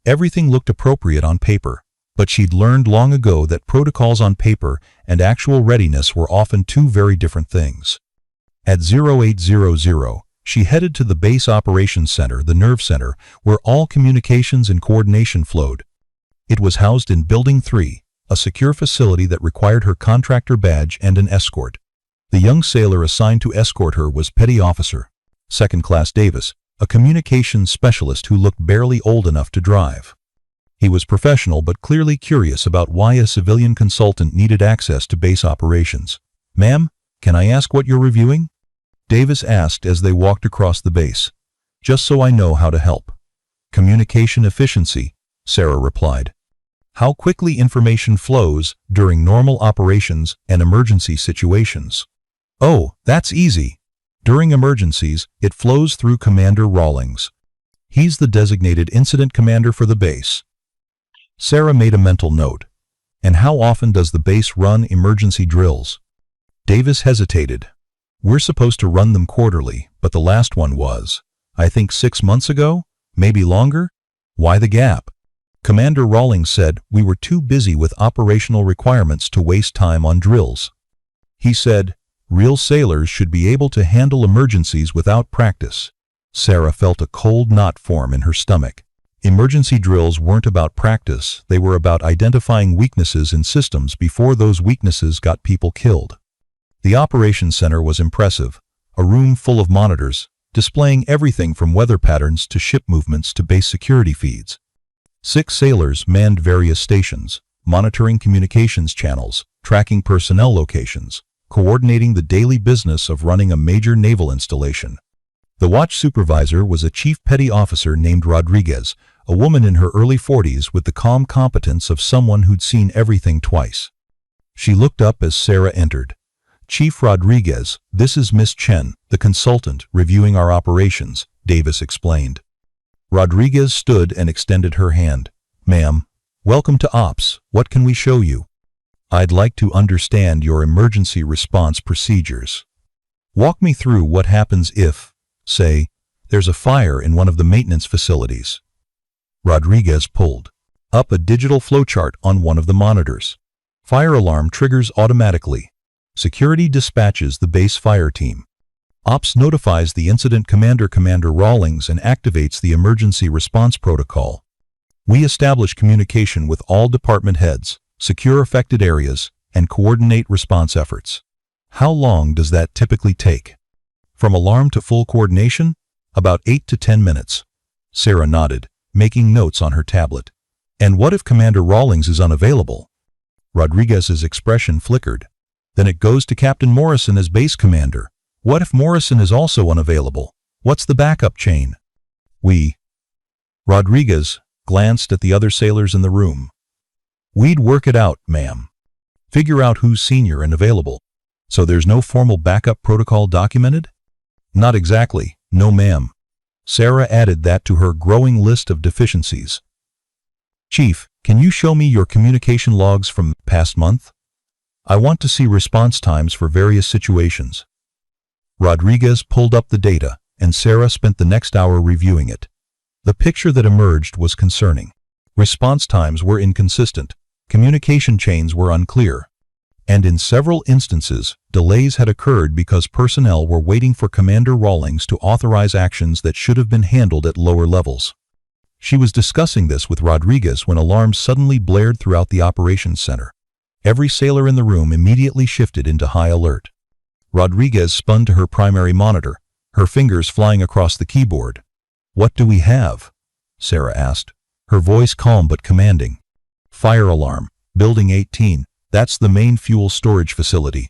Everything looked appropriate on paper, but she'd learned long ago that protocols on paper and actual readiness were often 2 very different things. At 0800, she headed to the Base Operations Center, the nerve center, where all communications and coordination flowed. It was housed in Building 3, a secure facility that required her contractor badge and an escort. The young sailor assigned to escort her was Petty Officer, 2nd Class Davis, a communications specialist who looked barely old enough to drive. He was professional but clearly curious about why a civilian consultant needed access to base operations. Ma'am, can I ask what you're reviewing? Davis asked as they walked across the base. Just so I know how to help. Communication efficiency, Sarah replied. How quickly information flows during normal operations and emergency situations. Oh, that's easy. During emergencies, it flows through Commander Rawlings. He's the designated incident commander for the base. Sarah made a mental note. And how often does the base run emergency drills? Davis hesitated. We're supposed to run them quarterly, but the last one was, I think 6 months ago? Maybe longer? Why the gap? Commander Rawlings said we were too busy with operational requirements to waste time on drills. He said, real sailors should be able to handle emergencies without practice. Sarah felt a cold knot form in her stomach. Emergency drills weren't about practice, they were about identifying weaknesses in systems before those weaknesses got people killed. The operations center was impressive, a room full of monitors, displaying everything from weather patterns to ship movements to base security feeds. 6 sailors manned various stations, monitoring communications channels, tracking personnel locations, coordinating the daily business of running a major naval installation. The watch supervisor was a chief petty officer named Rodriguez, a woman in her early 40s with the calm competence of someone who'd seen everything twice. She looked up as Sarah entered. Chief Rodriguez, this is Miss Chen, the consultant, reviewing our operations, Davis explained. Rodriguez stood and extended her hand. Ma'am, welcome to Ops. What can we show you? I'd like to understand your emergency response procedures. Walk me through what happens if, say, there's a fire in one of the maintenance facilities. Rodriguez pulled up a digital flowchart on one of the monitors. Fire alarm triggers automatically. Security dispatches the base fire team. Ops notifies the incident commander, Commander Rawlings, and activates the emergency response protocol. We establish communication with all department heads, secure affected areas, and coordinate response efforts. How long does that typically take? From alarm to full coordination? About 8 to 10 minutes. Sarah nodded, making notes on her tablet. And what if Commander Rawlings is unavailable? Rodriguez's expression flickered. Then it goes to Captain Morrison as base commander. What if Morrison is also unavailable? What's the backup chain? Rodriguez glanced at the other sailors in the room. We'd work it out, ma'am. Figure out who's senior and available. So there's no formal backup protocol documented? Not exactly, no ma'am. Sarah added that to her growing list of deficiencies. Chief, can you show me your communication logs from past month? I want to see response times for various situations. Rodriguez pulled up the data, and Sarah spent the next hour reviewing it. The picture that emerged was concerning. Response times were inconsistent, communication chains were unclear, and in several instances, delays had occurred because personnel were waiting for Commander Rawlings to authorize actions that should have been handled at lower levels. She was discussing this with Rodriguez when alarms suddenly blared throughout the operations center. Every sailor in the room immediately shifted into high alert. Rodriguez spun to her primary monitor, her fingers flying across the keyboard. What do we have? Sarah asked, her voice calm but commanding. Fire alarm, Building 18, that's the main fuel storage facility.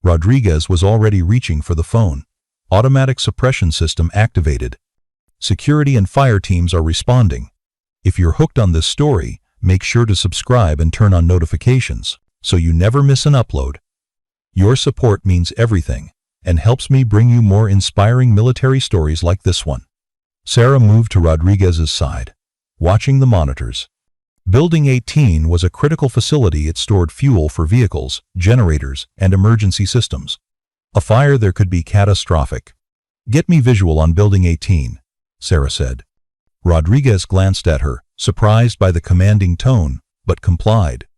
Rodriguez was already reaching for the phone. Automatic suppression system activated. Security and fire teams are responding. If you're hooked on this story, make sure to subscribe and turn on notifications, so you never miss an upload. Your support means everything, and helps me bring you more inspiring military stories like this one. Sarah moved to Rodriguez's side, watching the monitors. Building 18 was a critical facility. It stored fuel for vehicles, generators, and emergency systems. A fire there could be catastrophic. Get me visual on Building 18, Sarah said. Rodriguez glanced at her, surprised by the commanding tone, but complied.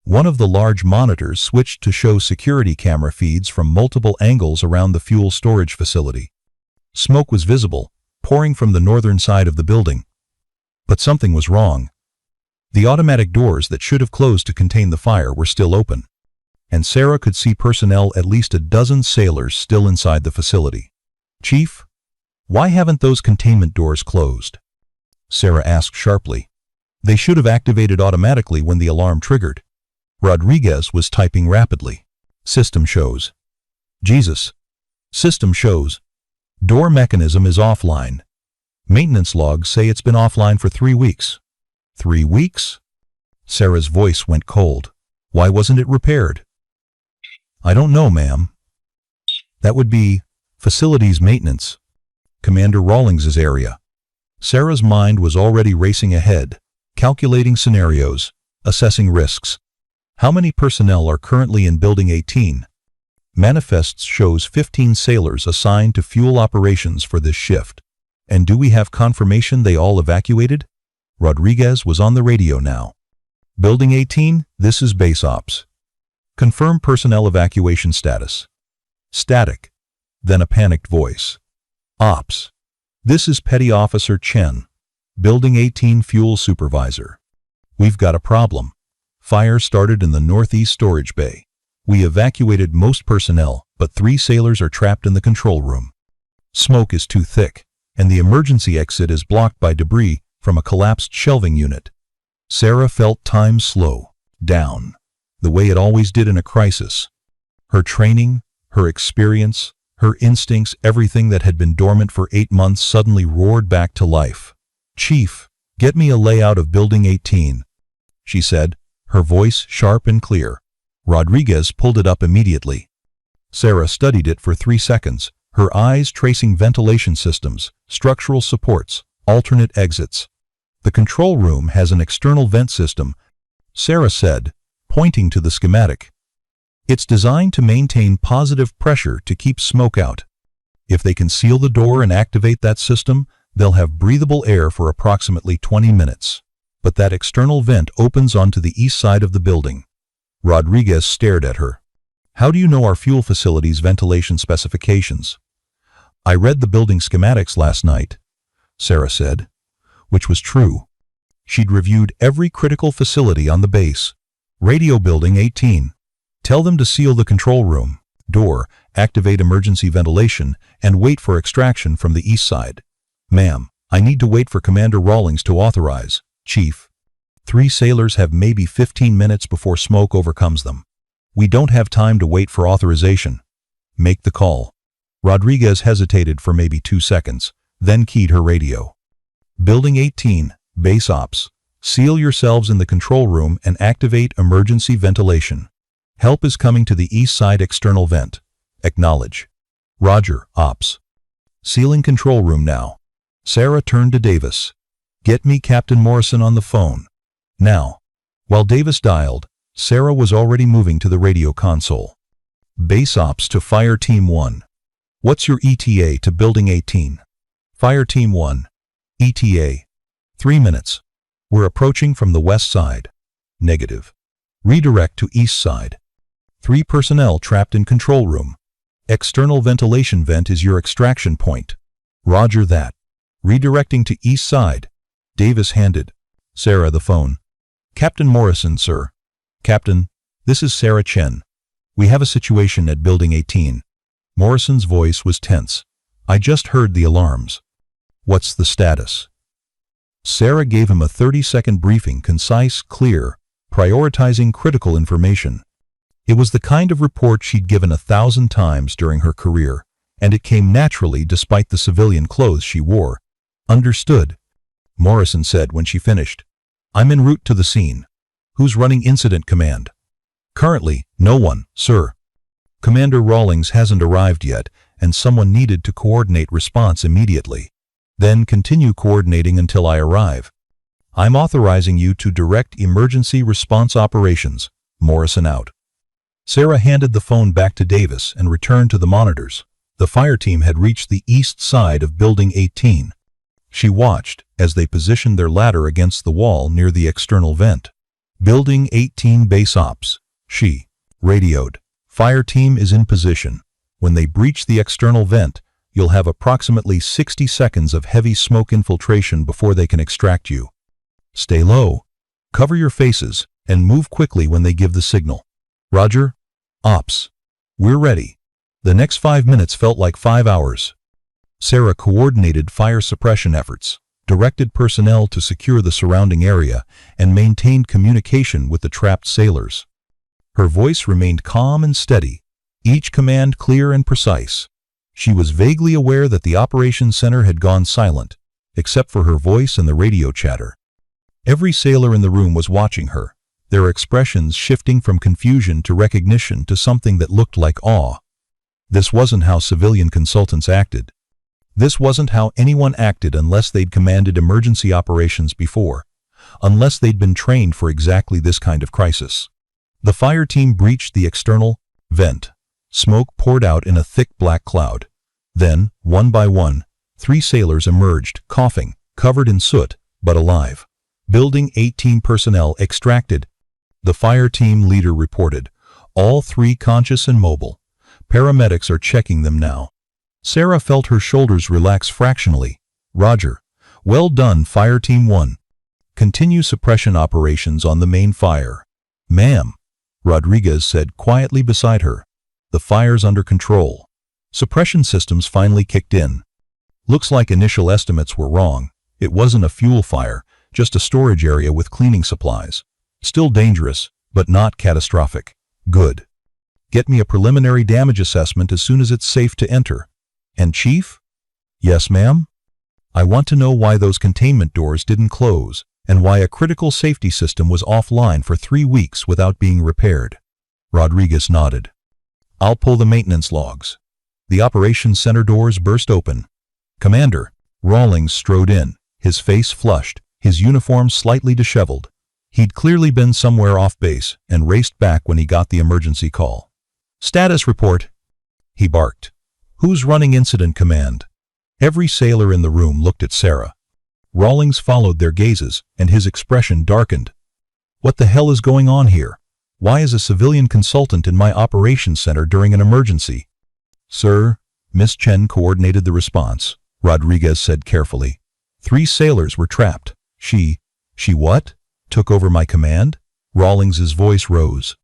One of the large monitors switched to show security camera feeds from multiple angles around the fuel storage facility. Smoke was visible, pouring from the northern side of the building. But something was wrong. The automatic doors that should have closed to contain the fire were still open, and Sarah could see personnel, at least a dozen sailors, still inside the facility. Chief, why haven't those containment doors closed? Sarah asked sharply. They should have activated automatically when the alarm triggered. Rodriguez was typing rapidly. System shows. Jesus. System shows. Door mechanism is offline. Maintenance logs say it's been offline for 3 weeks. 3 weeks? Sarah's voice went cold. Why wasn't it repaired? I don't know, ma'am. That would be facilities maintenance. Commander Rawlings's area. Sarah's mind was already racing ahead, calculating scenarios, assessing risks. How many personnel are currently in Building 18? Manifests shows 15 sailors assigned to fuel operations for this shift. And do we have confirmation they all evacuated? Rodriguez was on the radio now. Building 18, this is base ops. Confirm personnel evacuation status. Static. Then a panicked voice. Ops. This is Petty Officer Chen, Building 18 fuel supervisor. We've got a problem. Fire started in the northeast storage bay. We evacuated most personnel, but 3 sailors are trapped in the control room. Smoke is too thick, and the emergency exit is blocked by debris from a collapsed shelving unit. Sarah felt time slow down, the way it always did in a crisis. Her training, her experience, her instincts, everything that had been dormant for 8 months suddenly roared back to life. Chief, get me a layout of Building 18, she said, her voice sharp and clear. Rodriguez pulled it up immediately. Sarah studied it for 3 seconds, her eyes tracing ventilation systems, structural supports, alternate exits. The control room has an external vent system, Sarah said, pointing to the schematic. It's designed to maintain positive pressure to keep smoke out. If they can seal the door and activate that system, they'll have breathable air for approximately 20 minutes. But that external vent opens onto the east side of the building. Rodriguez stared at her. How do you know our fuel facility's ventilation specifications? I read the building schematics last night, Sarah said, which was true. She'd reviewed every critical facility on the base. Radio Building 18. Tell them to seal the control room. Door, activate emergency ventilation, and wait for extraction from the east side. Ma'am, I need to wait for Commander Rawlings to authorize. Chief. 3 sailors have maybe 15 minutes before smoke overcomes them. We don't have time to wait for authorization. Make the call. Rodriguez hesitated for maybe 2 seconds, then keyed her radio. Building 18, Base Ops. Seal yourselves in the control room and activate emergency ventilation. Help is coming to the east side external vent. Acknowledge. Roger, Ops. Sealing control room now. Sarah turned to Davis. Get me Captain Morrison on the phone. Now. While Davis dialed, Sarah was already moving to the radio console. Base Ops to Fire Team 1. What's your ETA to Building 18? Fire Team 1. ETA. 3 minutes. We're approaching from the west side. Negative. Redirect to east side. 3 personnel trapped in control room. External ventilation vent is your extraction point. Roger that. Redirecting to east side. Davis handed Sarah the phone. Captain Morrison, sir. Captain, this is Sarah Chen. We have a situation at Building 18. Morrison's voice was tense. I just heard the alarms. What's the status? Sarah gave him a 30-second briefing, concise, clear, prioritizing critical information. It was the kind of report she'd given 1,000 times during her career, and it came naturally despite the civilian clothes she wore. Understood, Morrison said when she finished. I'm en route to the scene. Who's running incident command? Currently, no one, sir. Commander Rawlings hasn't arrived yet, and someone needed to coordinate response immediately. Then continue coordinating until I arrive. I'm authorizing you to direct emergency response operations. Morrison out. Sarah handed the phone back to Davis and returned to the monitors. The fire team had reached the east side of Building 18. She watched as they positioned their ladder against the wall near the external vent. Building 18 Base Ops. She radioed. Fire team is in position. When they breach the external vent, you'll have approximately 60 seconds of heavy smoke infiltration before they can extract you. Stay low, cover your faces, and move quickly when they give the signal. Roger. Ops. We're ready. The next 5 minutes felt like 5 hours. Sarah coordinated fire suppression efforts, directed personnel to secure the surrounding area, and maintained communication with the trapped sailors. Her voice remained calm and steady, each command clear and precise. She was vaguely aware that the operations center had gone silent, except for her voice and the radio chatter. Every sailor in the room was watching her, their expressions shifting from confusion to recognition to something that looked like awe. This wasn't how civilian consultants acted. This wasn't how anyone acted unless they'd commanded emergency operations before, unless they'd been trained for exactly this kind of crisis. The fire team breached the external vent. Smoke poured out in a thick black cloud. Then, one by one, 3 sailors emerged, coughing, covered in soot, but alive. Building 18 personnel extracted. The fire team leader reported, all 3 conscious and mobile. Paramedics are checking them now. Sarah felt her shoulders relax fractionally. Roger. Well done, Fire Team 1. Continue suppression operations on the main fire. Ma'am, Rodriguez said quietly beside her. The fire's under control. Suppression systems finally kicked in. Looks like initial estimates were wrong. It wasn't a fuel fire, just a storage area with cleaning supplies. Still dangerous, but not catastrophic. Good. Get me a preliminary damage assessment as soon as it's safe to enter. And Chief? Yes, ma'am? I want to know why those containment doors didn't close, and why a critical safety system was offline for 3 weeks without being repaired. Rodriguez nodded. I'll pull the maintenance logs. The operations center doors burst open. Commander, Rawlings strode in, his face flushed, his uniform slightly disheveled. He'd clearly been somewhere off base and raced back when he got the emergency call. Status report, he barked. Who's running incident command? Every sailor in the room looked at Sarah. Rawlings followed their gazes, and his expression darkened. What the hell is going on here? Why is a civilian consultant in my operations center during an emergency? Sir, Miss Chen coordinated the response, Rodriguez said carefully. 3 sailors were trapped. She what? Took over my command? Rawlings's voice rose.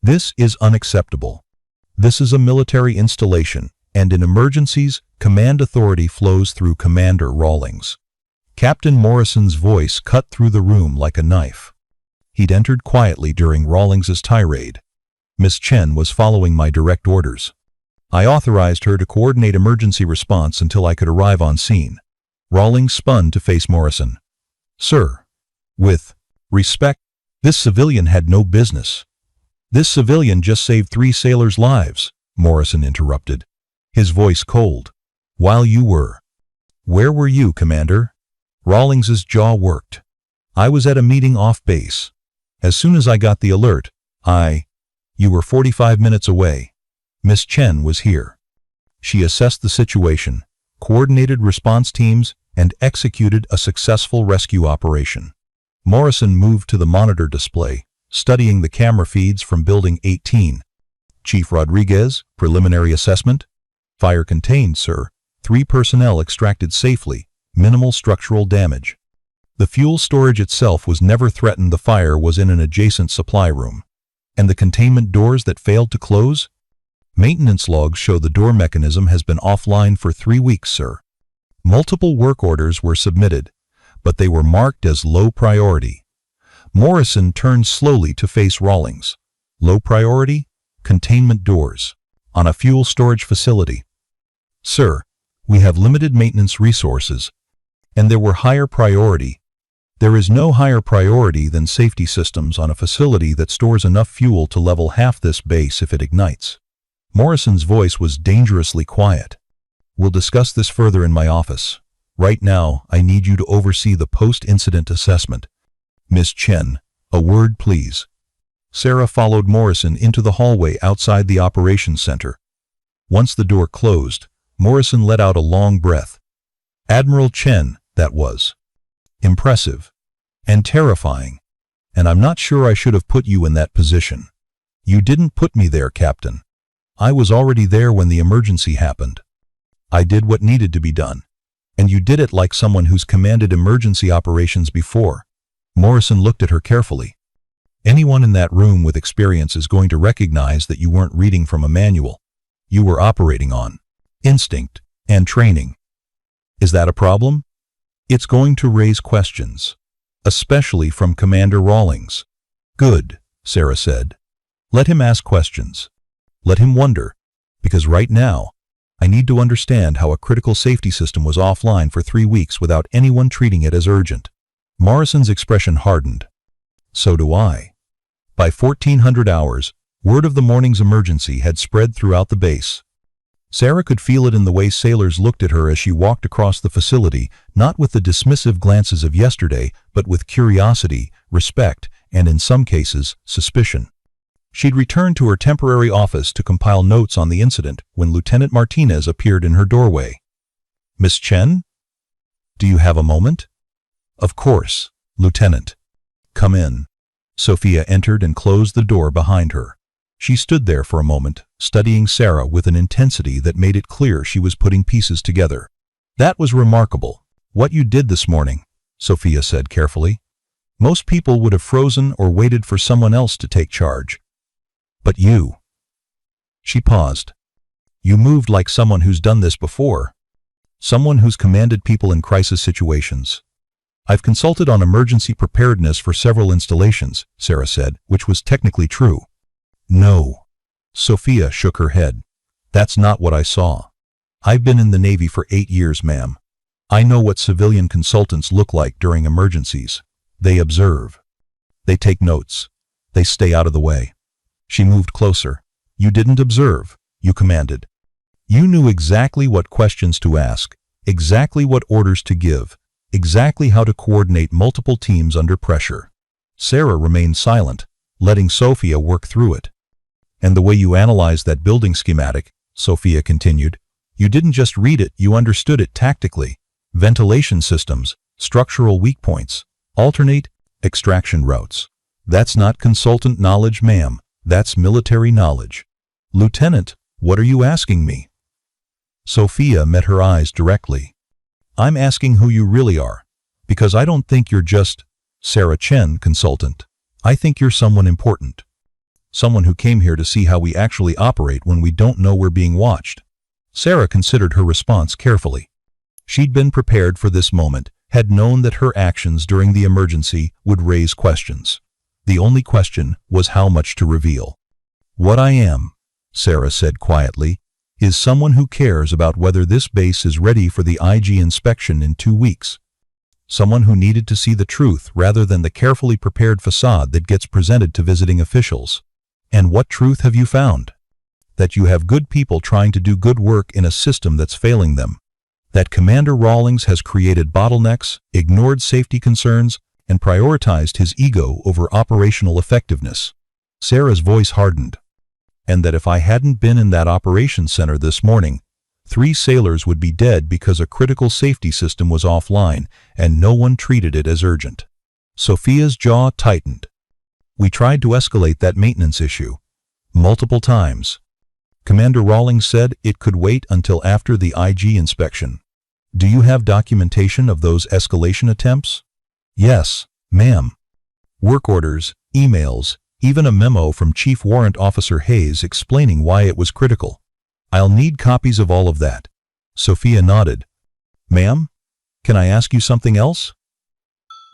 This is unacceptable. This is a military installation, and in emergencies, command authority flows through Commander Rawlings. Captain Morrison's voice cut through the room like a knife. He'd entered quietly during Rawlings's tirade. Miss Chen was following my direct orders. I authorized her to coordinate emergency response until I could arrive on scene. Rawlings spun to face Morrison. Sir, with respect, this civilian had no business. This civilian just saved 3 sailors' lives, Morrison interrupted, his voice cold. While you were. Where were you, Commander? Rawlings's jaw worked. I was at a meeting off base. As soon as I got the alert, You were 45 minutes away. Miss Chen was here. She assessed the situation, coordinated response teams, and executed a successful rescue operation. Morrison moved to the monitor display, studying the camera feeds from Building 18. Chief Rodriguez, preliminary assessment? Fire contained, sir. 3 personnel extracted safely, minimal structural damage. The fuel storage itself was never threatened. The fire was in an adjacent supply room. And the containment doors that failed to close? Maintenance logs show the door mechanism has been offline for 3 weeks, sir. Multiple work orders were submitted, but they were marked as low priority. Morrison turned slowly to face Rawlings. Low priority? Containment doors. On a fuel storage facility. Sir, we have limited maintenance resources, and there were higher priority. There is no higher priority than safety systems on a facility that stores enough fuel to level half this base if it ignites. Morrison's voice was dangerously quiet. We'll discuss this further in my office. Right now, I need you to oversee the post-incident assessment. Miss Chen, a word please. Sarah followed Morrison into the hallway outside the operations center. Once the door closed, Morrison let out a long breath. Admiral Chen, that was. Impressive. And terrifying. And I'm not sure I should have put you in that position. You didn't put me there, Captain. I was already there when the emergency happened. I did what needed to be done. And you did it like someone who's commanded emergency operations before. Morrison looked at her carefully. Anyone in that room with experience is going to recognize that you weren't reading from a manual. You were operating on instinct and training. Is that a problem? It's going to raise questions, especially from Commander Rawlings. Good, Sarah said. Let him ask questions. Let him wonder, because right now, I need to understand how a critical safety system was offline for 3 weeks without anyone treating it as urgent. Morrison's expression hardened. So do I. By 1400 hours, word of the morning's emergency had spread throughout the base. Sarah could feel it in the way sailors looked at her as she walked across the facility, not with the dismissive glances of yesterday, but with curiosity, respect, and in some cases, suspicion. She'd returned to her temporary office to compile notes on the incident when Lieutenant Martinez appeared in her doorway. Miss Chen? Do you have a moment? Of course, Lieutenant. Come in. Sophia entered and closed the door behind her. She stood there for a moment, studying Sarah with an intensity that made it clear she was putting pieces together. That was remarkable. What you did this morning, Sophia said carefully. Most people would have frozen or waited for someone else to take charge. But you. She paused. You moved like someone who's done this before. Someone who's commanded people in crisis situations. I've consulted on emergency preparedness for several installations, Sarah said, which was technically true. No. Sophia shook her head. That's not what I saw. I've been in the Navy for 8 years, ma'am. I know what civilian consultants look like during emergencies. They observe. They take notes. They stay out of the way. She moved closer. You didn't observe. You commanded. You knew exactly what questions to ask, exactly what orders to give, exactly how to coordinate multiple teams under pressure. Sarah remained silent, letting Sophia work through it. And the way you analyzed that building schematic, Sophia continued, you didn't just read it, you understood it tactically. Ventilation systems, structural weak points, alternate extraction routes. That's not consultant knowledge, ma'am. That's military knowledge. Lieutenant, what are you asking me? Sophia met her eyes directly. I'm asking who you really are, because I don't think you're just Sarah Chen consultant. I think you're someone important. Someone who came here to see how we actually operate when we don't know we're being watched. Sarah considered her response carefully. She'd been prepared for this moment, had known that her actions during the emergency would raise questions. The only question was how much to reveal. "What I am," Sarah said quietly, "is someone who cares about whether this base is ready for the IG inspection in 2 weeks. Someone who needed to see the truth rather than the carefully prepared facade that gets presented to visiting officials. And what truth have you found? That you have good people trying to do good work in a system that's failing them. That Commander Rawlings has created bottlenecks, ignored safety concerns, and prioritized his ego over operational effectiveness." Sarah's voice hardened. "And that if I hadn't been in that operations center this morning, 3 sailors would be dead because a critical safety system was offline and no one treated it as urgent." Sophia's jaw tightened. "We tried to escalate that maintenance issue. Multiple times. Commander Rawlings said it could wait until after the IG inspection. Do you have documentation of those escalation attempts?" "Yes, ma'am. Work orders, emails, even a memo from Chief Warrant Officer Hayes explaining why it was critical." "I'll need copies of all of that." Sophia nodded. "Ma'am, can I ask you something else?"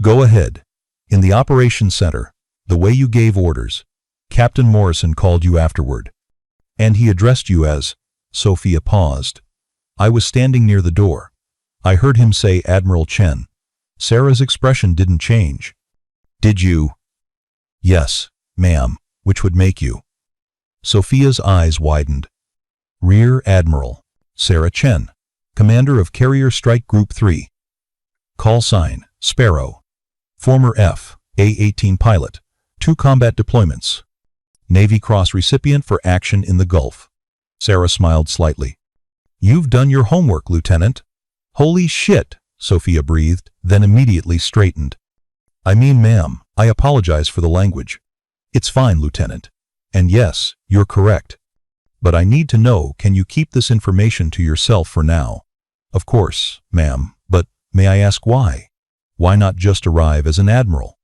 "Go ahead. In the operations center, the way you gave orders, Captain Morrison called you afterward. And he addressed you as—" Sophia paused. "I was standing near the door. I heard him say Admiral Chen." Sarah's expression didn't change. "Did you?" "Yes, ma'am, which would make you." Sophia's eyes widened. "Rear Admiral Sarah Chen, Commander of Carrier Strike Group 3. Call sign, Sparrow. Former F/A-18 pilot. 2 combat deployments. Navy Cross recipient for action in the Gulf." Sarah smiled slightly. "You've done your homework, Lieutenant." "Holy shit," Sophia breathed, then immediately straightened. "I mean, ma'am, I apologize for the language." "It's fine, Lieutenant. And yes, you're correct. But I need to know, can you keep this information to yourself for now?" "Of course, ma'am, but may I ask why? Why not just arrive as an admiral?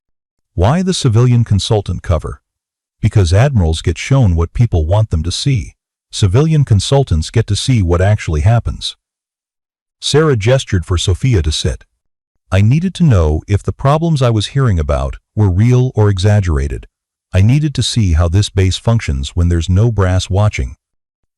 Why the civilian consultant cover?" "Because admirals get shown what people want them to see. Civilian consultants get to see what actually happens." Sarah gestured for Sophia to sit. "I needed to know if the problems I was hearing about were real or exaggerated. I needed to see how this base functions when there's no brass watching.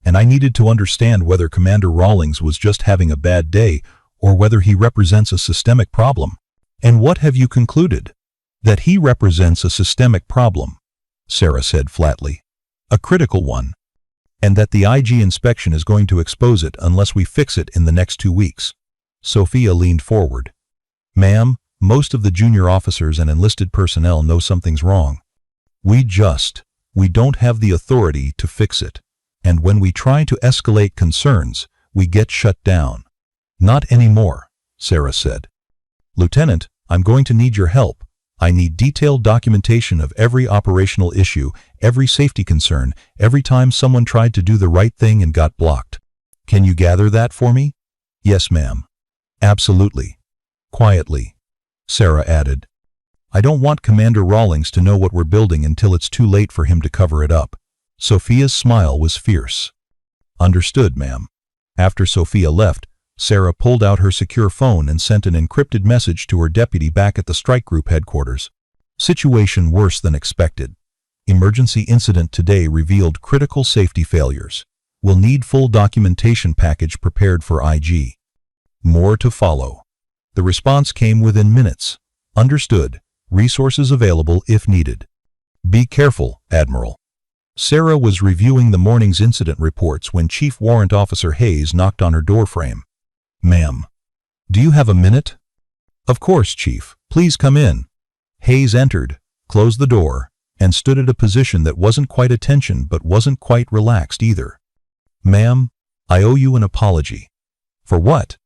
And I needed to understand whether Commander Rawlings was just having a bad day or whether he represents a systemic problem." "And what have you concluded?" "That he represents a systemic problem," Sarah said flatly. "A critical one. And that the IG inspection is going to expose it unless we fix it in the next 2 weeks. Sophia leaned forward. "Ma'am, most of the junior officers and enlisted personnel know something's wrong. We don't have the authority to fix it. And when we try to escalate concerns, we get shut down." "Not anymore," Sarah said. "Lieutenant, I'm going to need your help. I need detailed documentation of every operational issue, every safety concern, every time someone tried to do the right thing and got blocked. Can you gather that for me?" "Yes, ma'am." "Absolutely." Quietly, Sarah added. "I don't want Commander Rawlings to know what we're building until it's too late for him to cover it up." Sophia's smile was fierce. "Understood, ma'am." After Sophia left, Sarah pulled out her secure phone and sent an encrypted message to her deputy back at the strike group headquarters. "Situation worse than expected. Emergency incident today revealed critical safety failures. Will need full documentation package prepared for IG. More to follow." The response came within minutes. "Understood. Resources available if needed." "Be careful, Admiral." Sarah was reviewing the morning's incident reports when Chief Warrant Officer Hayes knocked on her doorframe. "Ma'am, do you have a minute?" "Of course, Chief. Please come in." Hayes entered, closed the door, and stood at a position that wasn't quite attention but wasn't quite relaxed either. "Ma'am, I owe you an apology." "For what?"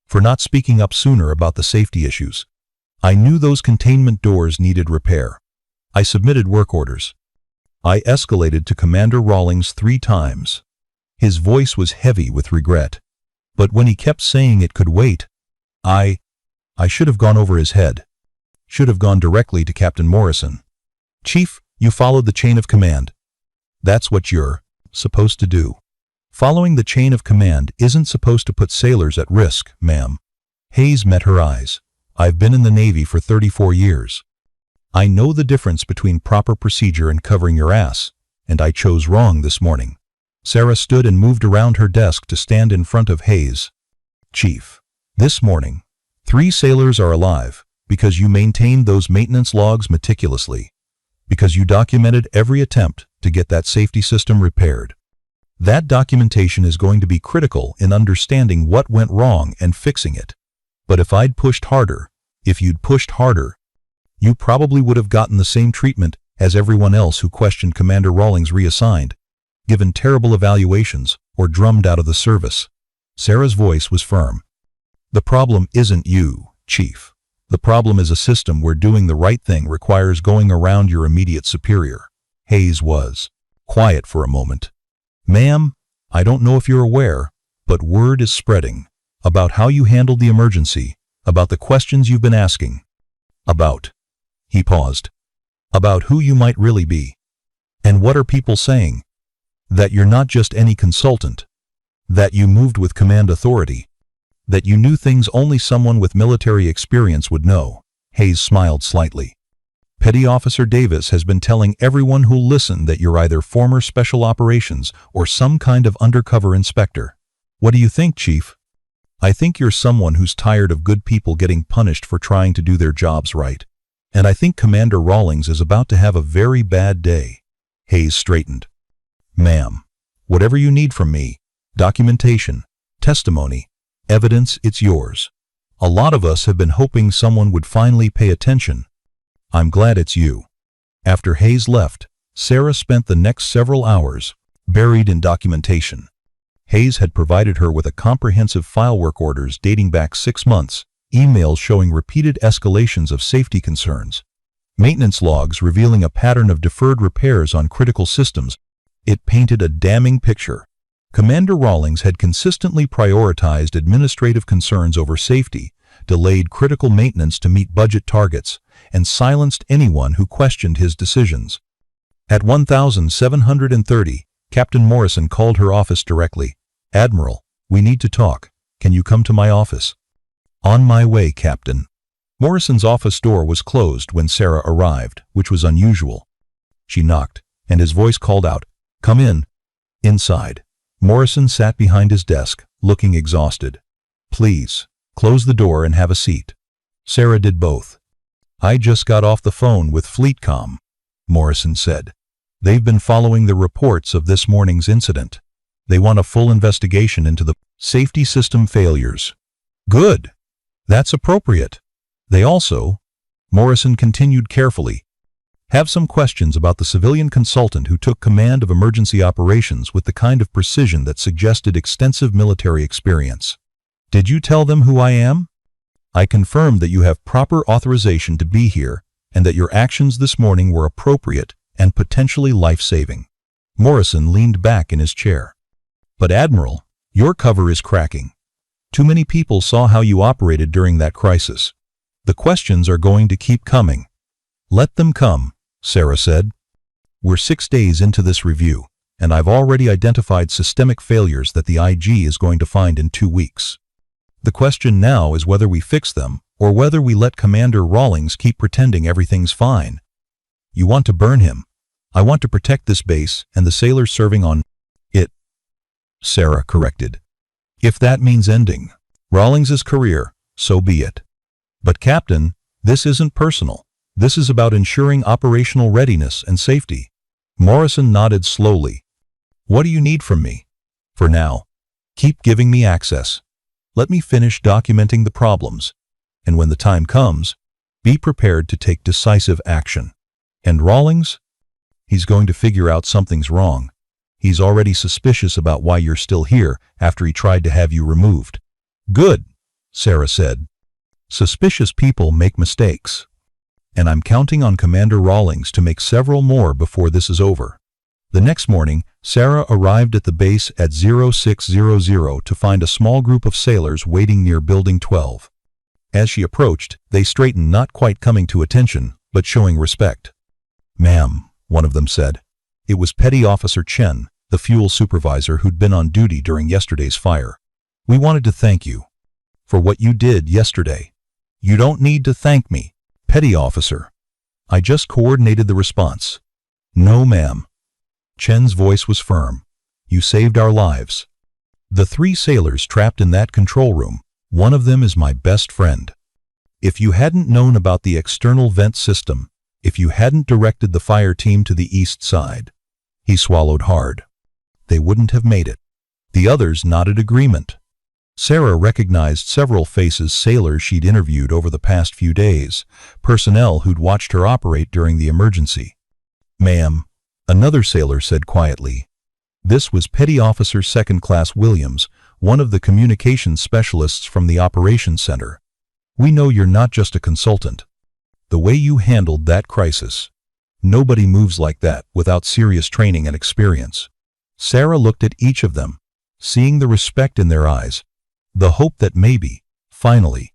"For not speaking up sooner about the safety issues. I knew those containment doors needed repair. I submitted work orders. I escalated to Commander Rawlings 3 times. His voice was heavy with regret. But when he kept saying it could wait, I should have gone over his head. Should have gone directly to Captain Morrison. Chief, you followed the chain of command. That's what you're supposed to do. Following the chain of command isn't supposed to put sailors at risk, ma'am. Hayes met her eyes. I've been in the Navy for 34 years. I know the difference between proper procedure and covering your ass, and I chose wrong this morning. Sarah stood and moved around her desk to stand in front of Hayes. Chief, this morning, 3 sailors are alive because you maintained those maintenance logs meticulously, because you documented every attempt to get that safety system repaired. That documentation is going to be critical in understanding what went wrong and fixing it. But if you'd pushed harder, you probably would have gotten the same treatment as everyone else who questioned Commander Rawlings reassigned, given terrible evaluations, or drummed out of the service. Sarah's voice was firm. The problem isn't you, Chief. The problem is a system where doing the right thing requires going around your immediate superior. Hayes was quiet for a moment. Ma'am, I don't know if you're aware, but word is spreading about how you handled the emergency, about the questions you've been asking, about, he paused, about who you might really be. And what are people saying? That you're not just any consultant, that you moved with command authority, that you knew things only someone with military experience would know. Hayes smiled slightly. Petty Officer Davis has been telling everyone who'll listen that you're either former special operations or some kind of undercover inspector. What do you think, Chief? I think you're someone who's tired of good people getting punished for trying to do their jobs right. And I think Commander Rawlings is about to have a very bad day. Hayes straightened. Ma'am, whatever you need from me, documentation, testimony, evidence, it's yours. A lot of us have been hoping someone would finally pay attention. I'm glad it's you. After Hayes left, Sarah spent the next several hours buried in documentation. Hayes had provided her with a comprehensive file work orders dating back 6 months, emails showing repeated escalations of safety concerns, maintenance logs revealing a pattern of deferred repairs on critical systems. It painted a damning picture. Commander Rawlings had consistently prioritized administrative concerns over safety, delayed critical maintenance to meet budget targets, and silenced anyone who questioned his decisions. At 1730, Captain Morrison called her office directly. Admiral, we need to talk. Can you come to my office? On my way, Captain. Morrison's office door was closed when Sarah arrived, which was unusual. She knocked, and his voice called out, "Come in." Inside, Morrison sat behind his desk, looking exhausted. "Please, close the door and have a seat." Sarah did both. "I just got off the phone with Fleetcom," Morrison said. "They've been following the reports of this morning's incident. They want a full investigation into the safety system failures." "Good. That's appropriate. They also," Morrison continued carefully, "have some questions about the civilian consultant who took command of emergency operations with the kind of precision that suggested extensive military experience. Did you tell them who I am? I confirmed that you have proper authorization to be here and that your actions this morning were appropriate and potentially life-saving." Morrison leaned back in his chair. "But Admiral, your cover is cracking. Too many people saw how you operated during that crisis. The questions are going to keep coming." "Let them come," Sarah said. "We're 6 days into this review, and I've already identified systemic failures that the IG is going to find in 2 weeks. The question now is whether we fix them or whether we let Commander Rawlings keep pretending everything's fine. You want to burn him. I want to protect this base and the sailors serving on it," Sarah corrected. "If that means ending Rawlings's career, so be it. But Captain, this isn't personal. This is about ensuring operational readiness and safety." Morrison nodded slowly. "What do you need from me? For now, keep giving me access. Let me finish documenting the problems. And when the time comes, be prepared to take decisive action. And Rawlings? He's going to figure out something's wrong. He's already suspicious about why you're still here after he tried to have you removed." "Good," Sarah said. "Suspicious people make mistakes. And I'm counting on Commander Rawlings to make several more before this is over." The next morning, Sarah arrived at the base at 0600 to find a small group of sailors waiting near Building 12. As she approached, they straightened, not quite coming to attention, but showing respect. "Ma'am," one of them said, It was Petty Officer Chen, the fuel supervisor who'd been on duty during yesterday's fire. "We wanted to thank you for what you did yesterday." "You don't need to thank me, Petty Officer. I just coordinated the response." "No, ma'am." Chen's voice was firm. "You saved our lives." "The 3 sailors trapped in that control room, one of them is my best friend. If you hadn't known about the external vent system, if you hadn't directed the fire team to the east side," he swallowed hard, "they wouldn't have made it." The others nodded agreement. Sarah recognized several faces, sailors she'd interviewed over the past few days, personnel who'd watched her operate during the emergency. "Ma'am," another sailor said quietly. This was Petty Officer Second Class Williams, one of the communications specialists from the operations center. "We know you're not just a consultant. The way you handled that crisis. Nobody moves like that without serious training and experience." Sarah looked at each of them, seeing the respect in their eyes, the hope that maybe, finally,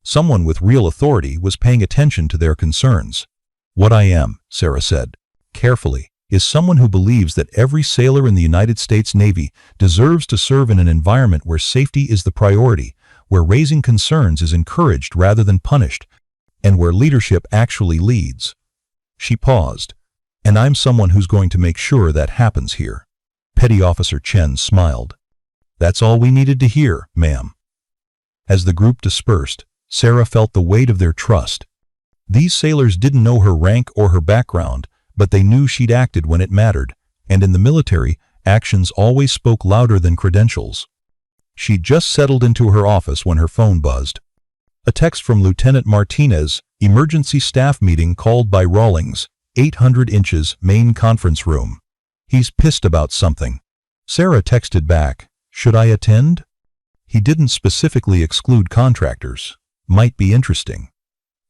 someone with real authority was paying attention to their concerns. "What I am," Sarah said, carefully, "is someone who believes that every sailor in the United States Navy deserves to serve in an environment where safety is the priority, where raising concerns is encouraged rather than punished, and where leadership actually leads." She paused. "And I'm someone who's going to make sure that happens here." Petty Officer Chen smiled. "That's all we needed to hear, ma'am." As the group dispersed, Sarah felt the weight of their trust. These sailors didn't know her rank or her background, but they knew she'd acted when it mattered, and in the military, actions always spoke louder than credentials. She'd just settled into her office when her phone buzzed. A text from Lieutenant Martinez, "Emergency staff meeting called by Rawlings, 800 inches, main conference room. He's pissed about something." Sarah texted back, "Should I attend?" He didn't specifically exclude contractors. Might be interesting.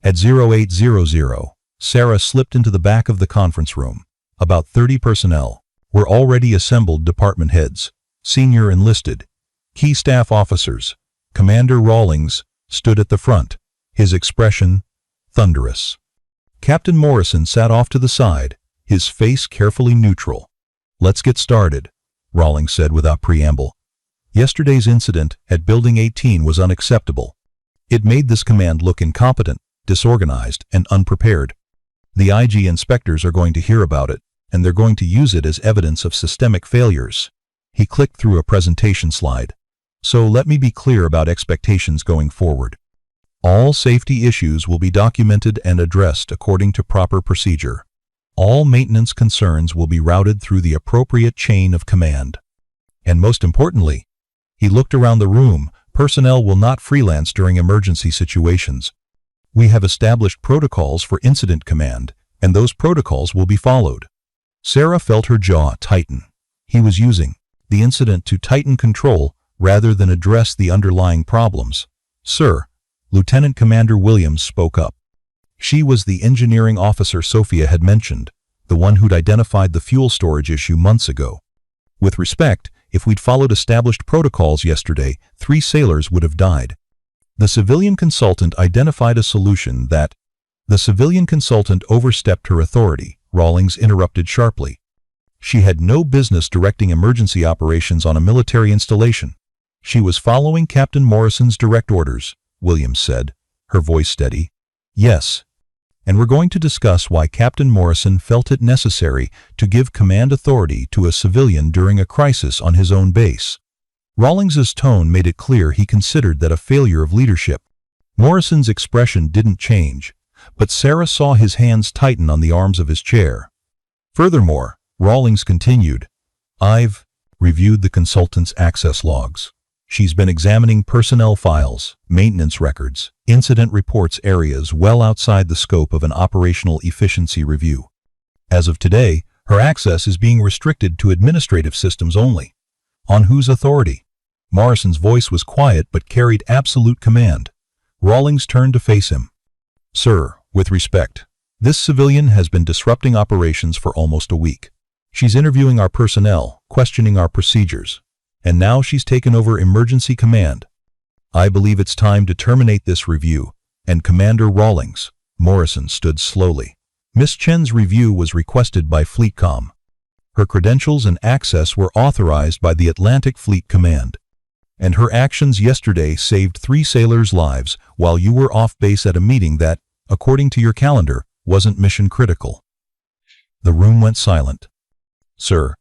At 0800, Sarah slipped into the back of the conference room. About 30 personnel were already assembled, department heads, senior enlisted, key staff officers. Commander Rawlings stood at the front, his expression thunderous. Captain Morrison sat off to the side, his face carefully neutral. "Let's get started," Rawlings said without preamble. Yesterday's incident at Building 18 was unacceptable. It made this command look incompetent, disorganized, and unprepared. The IG inspectors are going to hear about it, and they're going to use it as evidence of systemic failures. He clicked through a presentation slide. "So let me be clear about expectations going forward. All safety issues will be documented and addressed according to proper procedure. All maintenance concerns will be routed through the appropriate chain of command. And most importantly," he looked around the room, "personnel will not freelance during emergency situations. We have established protocols for incident command, and those protocols will be followed." Sarah felt her jaw tighten. He was using the incident to tighten control rather than address the underlying problems. "Sir," Lieutenant Commander Williams spoke up. She was the engineering officer Sophia had mentioned, the one who'd identified the fuel storage issue months ago. "With respect, if we'd followed established protocols yesterday, 3 sailors would have died." The civilian consultant identified a solution that... The civilian consultant overstepped her authority, Rawlings interrupted sharply. She had no business directing emergency operations on a military installation. She was following Captain Morrison's direct orders, Williams said, her voice steady. "Yes. And we're going to discuss why Captain Morrison felt it necessary to give command authority to a civilian during a crisis on his own base." Rawlings's tone made it clear he considered that a failure of leadership. Morrison's expression didn't change, but Sarah saw his hands tighten on the arms of his chair. "Furthermore," Rawlings continued, "I've reviewed the consultant's access logs. She's been examining personnel files, maintenance records, incident reports, areas well outside the scope of an operational efficiency review. As of today, her access is being restricted to administrative systems only." "On whose authority?" Morrison's voice was quiet but carried absolute command. Rawlings turned to face him. "Sir, with respect, this civilian has been disrupting operations for almost a week. She's interviewing our personnel, questioning our procedures, and now she's taken over emergency command. I believe it's time to terminate this review." And Commander Rawlings, Morrison stood slowly. "Miss Chen's review was requested by FleetCom. Her credentials and access were authorized by the Atlantic Fleet Command. And her actions yesterday saved 3 sailors' lives while you were off base at a meeting that, according to your calendar, wasn't mission critical. The room went silent. Sir,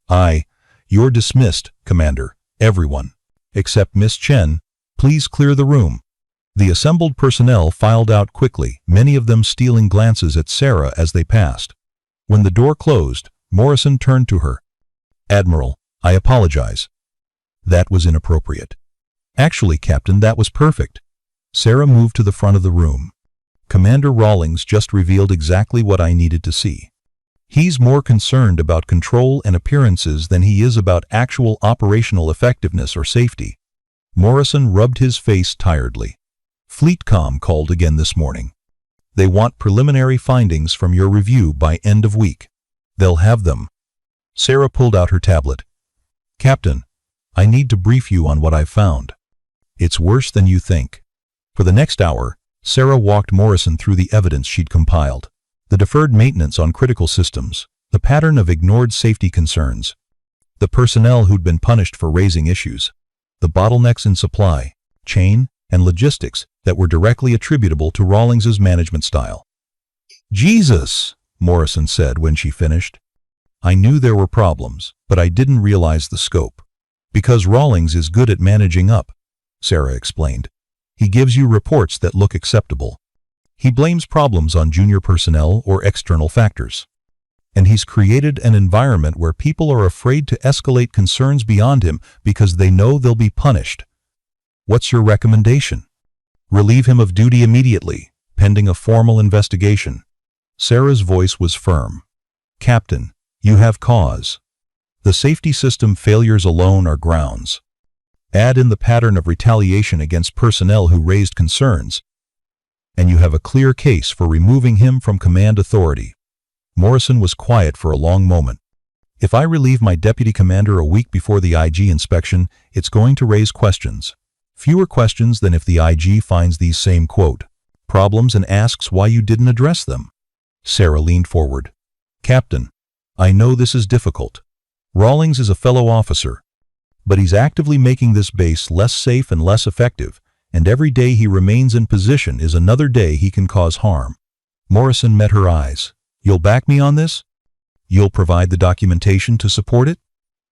you're dismissed, Commander. Everyone, except Miss Chen, please clear the room. The assembled personnel filed out quickly, many of them stealing glances at Sarah as they passed. When the door closed, Morrison turned to her. Admiral, I apologize. That was inappropriate. Actually, Captain, that was perfect. Sarah moved to the front of the room. Commander Rawlings just revealed exactly what I needed to see. He's more concerned about control and appearances than he is about actual operational effectiveness or safety. Morrison rubbed his face tiredly. Fleetcom called again this morning. They want preliminary findings from your review by end of week. They'll have them. Sarah pulled out her tablet. Captain, I need to brief you on what I've found. It's worse than you think. For the next hour, Sarah walked Morrison through the evidence she'd compiled. The deferred maintenance on critical systems, the pattern of ignored safety concerns, the personnel who'd been punished for raising issues, the bottlenecks in supply, chain, and logistics that were directly attributable to Rawlings's management style. Jesus, Morrison said when she finished. I knew there were problems, but I didn't realize the scope. Because Rawlings is good at managing up, Sarah explained. He gives you reports that look acceptable. He blames problems on junior personnel or external factors. And he's created an environment where people are afraid to escalate concerns beyond him because they know they'll be punished. What's your recommendation? Relieve him of duty immediately, pending a formal investigation. Sarah's voice was firm. Captain, you have cause. The safety system failures alone are grounds. Add in the pattern of retaliation against personnel who raised concerns, and you have a clear case for removing him from command authority. Morrison was quiet for a long moment. If I relieve my deputy commander a week before the IG inspection, it's going to raise questions. Fewer questions than if the IG finds these same, quote, problems and asks why you didn't address them. Sarah leaned forward. Captain, I know this is difficult. Rawlings is a fellow officer, but he's actively making this base less safe and less effective, and every day he remains in position is another day he can cause harm. Morrison met her eyes. You'll back me on this? You'll provide the documentation to support it?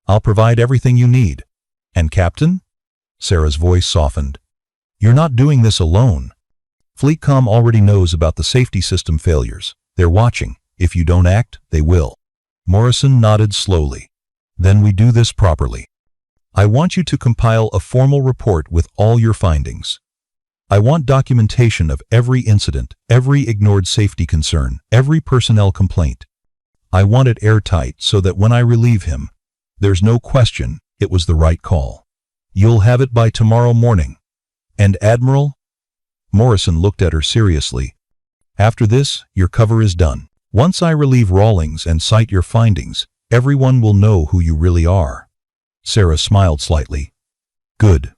I'll provide everything you need. And Captain? Sarah's voice softened. You're not doing this alone. Fleetcom already knows about the safety system failures. They're watching. If you don't act, they will. Morrison nodded slowly. Then we do this properly. I want you to compile a formal report with all your findings. I want documentation of every incident, every ignored safety concern, every personnel complaint. I want it airtight so that when I relieve him, there's no question it was the right call. You'll have it by tomorrow morning. And Admiral? Morrison looked at her seriously. After this, your cover is done. Once I relieve Rawlings and cite your findings, everyone will know who you really are. Sarah smiled slightly. Good.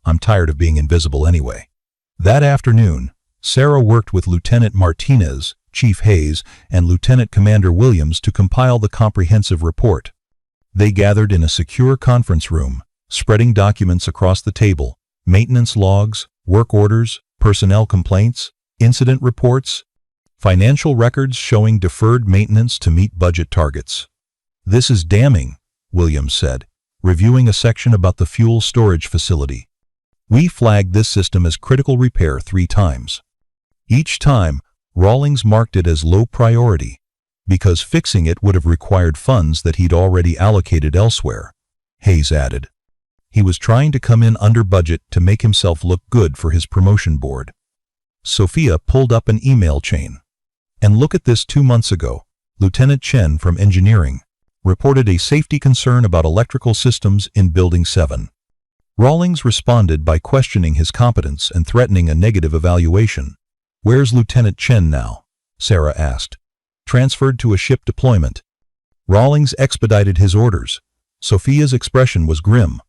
I'm tired of being invisible anyway. That afternoon, Sarah worked with Lieutenant Martinez, Chief Hayes, and Lieutenant Commander Williams to compile the comprehensive report. They gathered in a secure conference room, spreading documents across the table, maintenance logs, work orders, personnel complaints, incident reports, financial records showing deferred maintenance to meet budget targets. This is damning, Williams said, reviewing a section about the fuel storage facility. We flagged this system as critical repair 3 times. Each time, Rawlings marked it as low priority, because fixing it would have required funds that he'd already allocated elsewhere, Hayes added. He was trying to come in under budget to make himself look good for his promotion board. Sophia pulled up an email chain. And look at this 2 months ago. Lieutenant Chen from Engineering reported a safety concern about electrical systems in Building 7. Rawlings responded by questioning his competence and threatening a negative evaluation. Where's Lieutenant Chen now? Sarah asked. Transferred to a ship deployment. Rawlings expedited his orders. Sophia's expression was grim.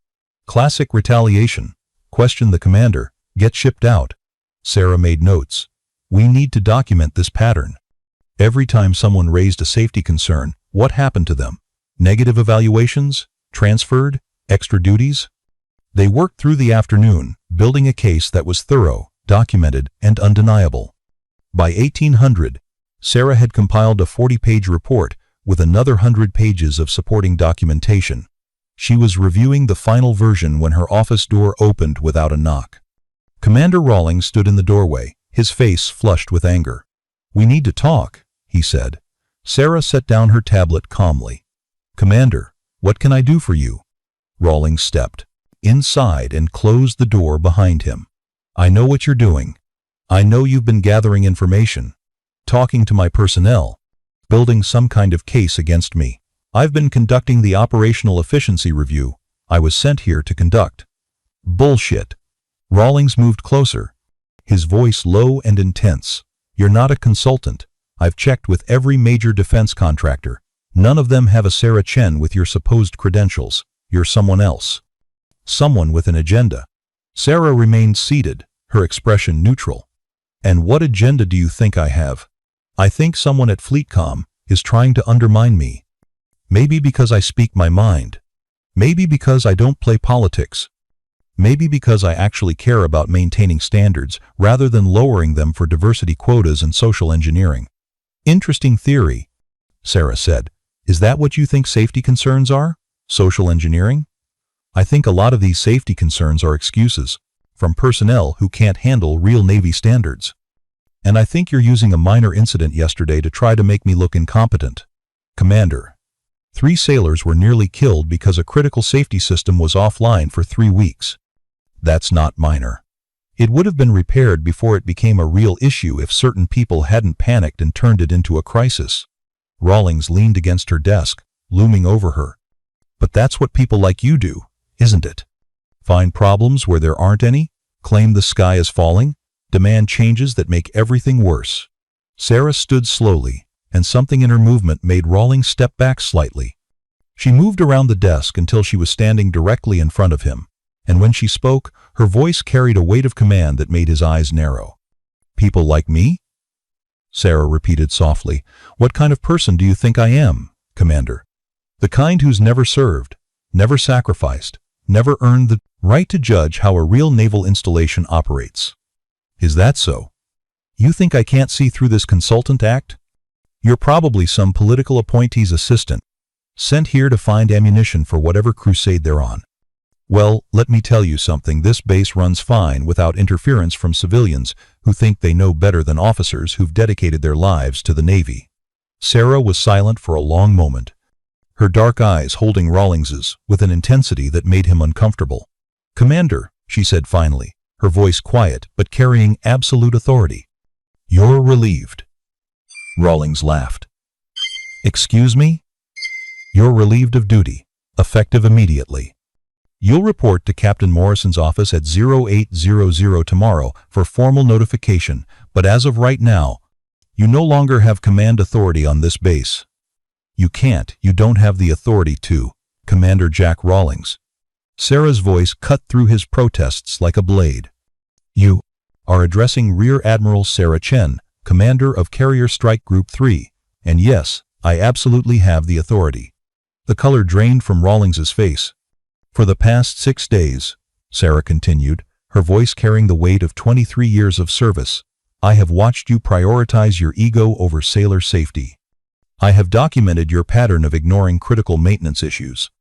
Classic retaliation. Question the commander. Get shipped out. Sarah made notes. We need to document this pattern. Every time someone raised a safety concern, what happened to them? Negative evaluations? Transferred? Extra duties? They worked through the afternoon, building a case that was thorough, documented, and undeniable. By 1800, Sarah had compiled a 40-page report with another 100 pages of supporting documentation. She was reviewing the final version when her office door opened without a knock. Commander Rawlings stood in the doorway, his face flushed with anger. "We need to talk," he said. Sarah set down her tablet calmly. "Commander, what can I do for you?" Rawlings stepped inside and closed the door behind him. "I know what you're doing. I know you've been gathering information, talking to my personnel, building some kind of case against me. I've been conducting the operational efficiency review I was sent here to conduct." "Bullshit." Rawlings moved closer, his voice low and intense. "You're not a consultant. I've checked with every major defense contractor. None of them have a Sarah Chen with your supposed credentials. You're someone else. Someone with an agenda." Sarah remained seated, her expression neutral. "And what agenda do you think I have?" "I think someone at FleetCom is trying to undermine me. Maybe because I speak my mind. Maybe because I don't play politics. Maybe because I actually care about maintaining standards rather than lowering them for diversity quotas and social engineering." "Interesting theory," Sarah said. "Is that what you think safety concerns are? Social engineering?" "I think a lot of these safety concerns are excuses from personnel who can't handle real Navy standards. And I think you're using a minor incident yesterday to try to make me look incompetent." "Commander, 3 sailors were nearly killed because a critical safety system was offline for 3 weeks. That's not minor. It would have been repaired before it became a real issue if certain people hadn't panicked and turned it into a crisis." Rawlings leaned against her desk, looming over her. "But that's what people like you do, isn't it? Find problems where there aren't any, claim the sky is falling, demand changes that make everything worse." Sarah stood slowly, and something in her movement made Rawlings step back slightly. She moved around the desk until she was standing directly in front of him, and when she spoke, her voice carried a weight of command that made his eyes narrow. "People like me?" Sarah repeated softly. "What kind of person do you think I am, Commander? The kind who's never served, never sacrificed, never earned the right to judge how a real naval installation operates." "Is that so? You think I can't see through this consultant act? You're probably some political appointee's assistant, sent here to find ammunition for whatever crusade they're on. Well, let me tell you something. This base runs fine without interference from civilians who think they know better than officers who've dedicated their lives to the Navy." Sarah was silent for a long moment, her dark eyes holding Rawlings's with an intensity that made him uncomfortable. "Commander," she said finally, her voice quiet but carrying absolute authority. "You're relieved." Rawlings laughed. "Excuse me?" "You're relieved of duty, effective immediately. You'll report to Captain Morrison's office at 0800 tomorrow for formal notification, but as of right now, you no longer have command authority on this base. You don't have the authority to, Commander Jack Rawlings." Sarah's voice cut through his protests like a blade. "You are addressing Rear Admiral Sarah Chen, Commander of Carrier Strike Group 3, and yes, I absolutely have the authority." The color drained from Rawlings's face. "For the past 6 days," Sarah continued, her voice carrying the weight of 23 years of service, "I have watched you prioritize your ego over sailor safety. I have documented your pattern of ignoring critical maintenance issues.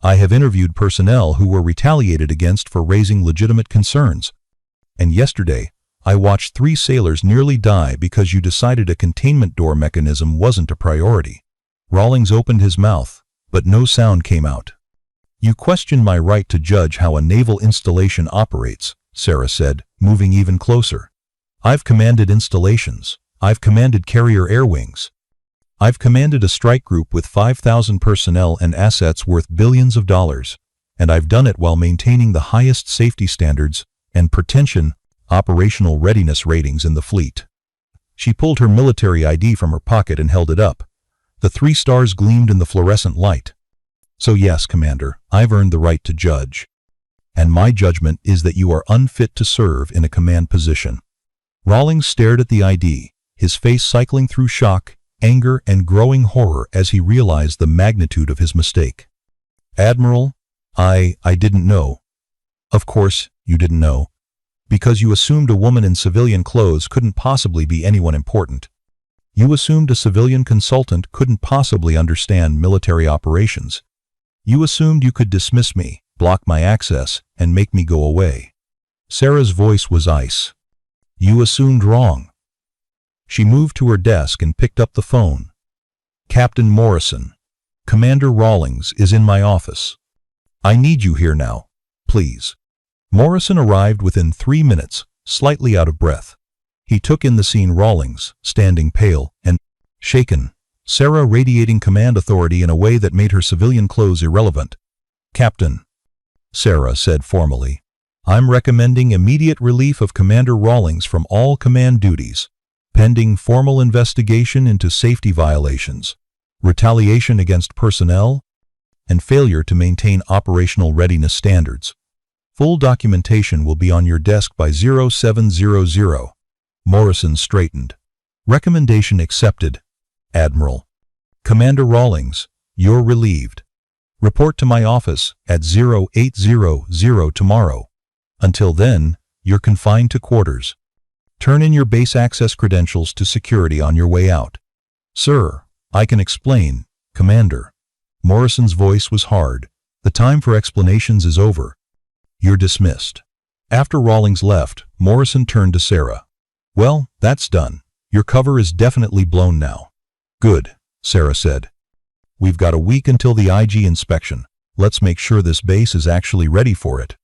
I have interviewed personnel who were retaliated against for raising legitimate concerns. And yesterday, I watched 3 sailors nearly die because you decided a containment door mechanism wasn't a priority." Rawlings opened his mouth, but no sound came out. "You question my right to judge how a naval installation operates," Sarah said, moving even closer. "I've commanded installations. I've commanded carrier air wings. I've commanded a strike group with 5,000 personnel and assets worth billions of dollars, and I've done it while maintaining the highest safety standards and pretension operational readiness ratings in the fleet." She pulled her military ID from her pocket and held it up. The 3 stars gleamed in the fluorescent light. "So yes, Commander, I've earned the right to judge. And my judgment is that you are unfit to serve in a command position." Rawlings stared at the ID, his face cycling through shock, anger and growing horror as he realized the magnitude of his mistake. "Admiral, I didn't know." "Of course you didn't know. Because you assumed a woman in civilian clothes couldn't possibly be anyone important. You assumed a civilian consultant couldn't possibly understand military operations. You assumed you could dismiss me, block my access, and make me go away." Sarah's voice was ice. "You assumed wrong." She moved to her desk and picked up the phone. "Captain Morrison, Commander Rawlings is in my office. I need you here now, please." Morrison arrived within 3 minutes, slightly out of breath. He took in the scene. Rawlings, standing pale and shaken, Sarah radiating command authority in a way that made her civilian clothes irrelevant. "Captain," Sarah said formally, "I'm recommending immediate relief of Commander Rawlings from all command duties, pending formal investigation into safety violations, retaliation against personnel, and failure to maintain operational readiness standards. Full documentation will be on your desk by 0700. Morrison straightened. "Recommendation accepted, Admiral. Commander Rawlings, you're relieved. Report to my office at 0800 tomorrow. Until then, you're confined to quarters. Turn in your base access credentials to security on your way out." "Sir, I can explain, Commander." Morrison's voice was hard. "The time for explanations is over. You're dismissed." After Rawlings left, Morrison turned to Sarah. "Well, that's done. Your cover is definitely blown now." "Good," Sarah said. "We've got a week until the IG inspection. Let's make sure this base is actually ready for it."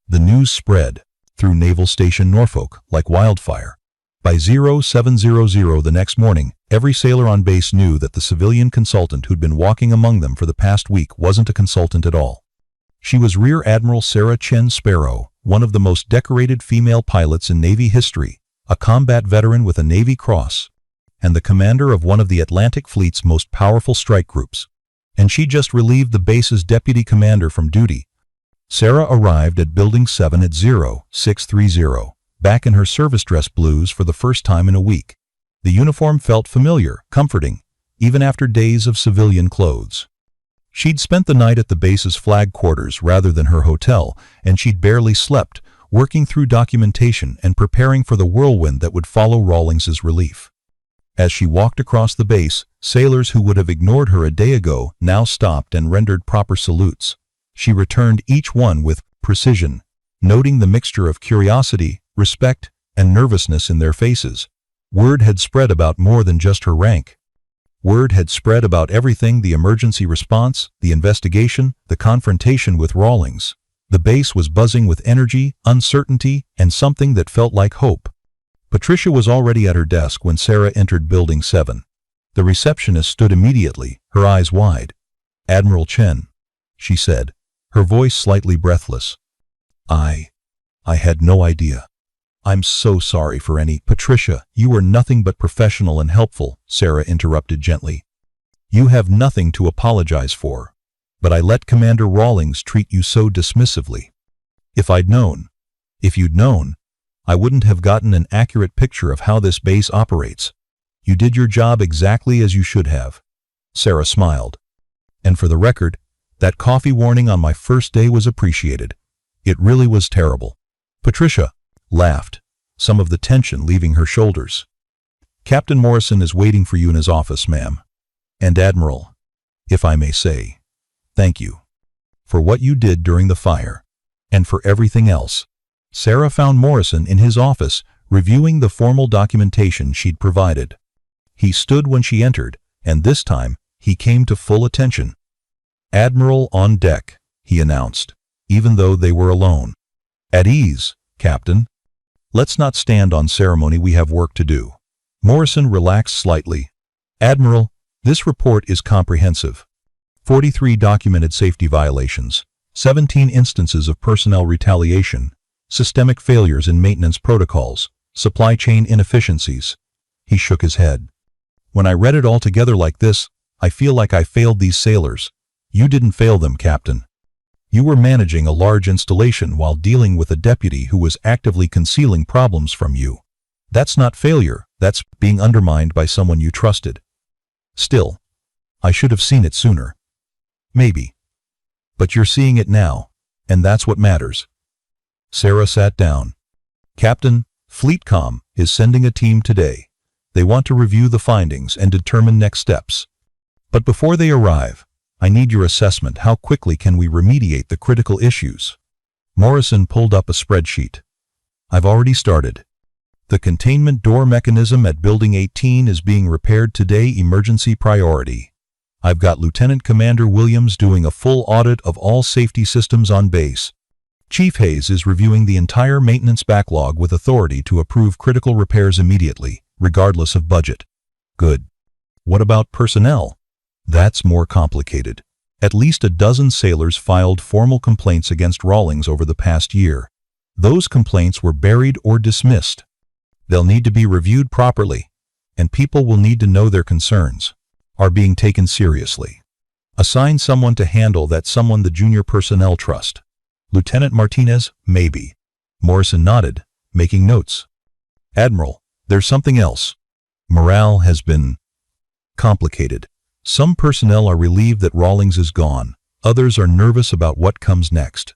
The news spread through Naval Station Norfolk like wildfire. By 0700 the next morning, every sailor on base knew that the civilian consultant who'd been walking among them for the past week wasn't a consultant at all. She was Rear Admiral Sarah Chen Sparrow, one of the most decorated female pilots in Navy history, a combat veteran with a Navy Cross, and the commander of one of the Atlantic Fleet's most powerful strike groups. And she just relieved the base's deputy commander from duty. Sarah arrived at Building 7 at 0630, back in her service dress blues for the first time in a week. The uniform felt familiar, comforting, even after days of civilian clothes. She'd spent the night at the base's flag quarters rather than her hotel, and she'd barely slept, working through documentation and preparing for the whirlwind that would follow Rawlings's relief. As she walked across the base, sailors who would have ignored her a day ago now stopped and rendered proper salutes. She returned each one with precision, noting the mixture of curiosity, respect, and nervousness in their faces. Word had spread about more than just her rank. Word had spread about everything: the emergency response, the investigation, the confrontation with Rawlings. The base was buzzing with energy, uncertainty, and something that felt like hope. Patricia was already at her desk when Sarah entered Building 7. The receptionist stood immediately, her eyes wide. "Admiral Chen," she said, her voice slightly breathless. I had no idea. I'm so sorry for any—" "Patricia, you were nothing but professional and helpful," Sarah interrupted gently. "You have nothing to apologize for. But I let Commander Rawlings treat you so dismissively. If you'd known, I wouldn't have gotten an accurate picture of how this base operates. You did your job exactly as you should have." Sarah smiled. "And for the record, that coffee warning on my first day was appreciated. It really was terrible." Patricia laughed, some of the tension leaving her shoulders. "Captain Morrison is waiting for you in his office, ma'am. And Admiral, if I may say, thank you for what you did during the fire, and for everything else." Sarah found Morrison in his office, reviewing the formal documentation she'd provided. He stood when she entered, and this time, he came to full attention. "Admiral on deck," he announced, even though they were alone. "At ease, Captain. Let's not stand on ceremony, we have work to do." Morrison relaxed slightly. "Admiral, this report is comprehensive. 43 documented safety violations, 17 instances of personnel retaliation, systemic failures in maintenance protocols, supply chain inefficiencies." He shook his head. "When I read it all together like this, I feel like I failed these sailors." "You didn't fail them, Captain. You were managing a large installation while dealing with a deputy who was actively concealing problems from you. That's not failure, that's being undermined by someone you trusted." Still, I should have seen it sooner. Maybe. But you're seeing it now, and that's what matters. Sarah sat down. Captain, FleetCom is sending a team today. They want to review the findings and determine next steps. But before they arrive, I need your assessment. How quickly can we remediate the critical issues? Morrison pulled up a spreadsheet. I've already started. The containment door mechanism at Building 18 is being repaired today, emergency priority. I've got Lieutenant Commander Williams doing a full audit of all safety systems on base. Chief Hayes is reviewing the entire maintenance backlog with authority to approve critical repairs immediately, regardless of budget. Good. What about personnel? That's more complicated. At least a dozen sailors filed formal complaints against Rawlings over the past year. Those complaints were buried or dismissed. They'll need to be reviewed properly, and people will need to know their concerns are being taken seriously. Assign someone to handle that, someone the junior personnel trust. Lieutenant Martinez, maybe. Morrison nodded, making notes. Admiral, there's something else. Morale has been complicated. Some personnel are relieved that Rawlings is gone. Others are nervous about what comes next.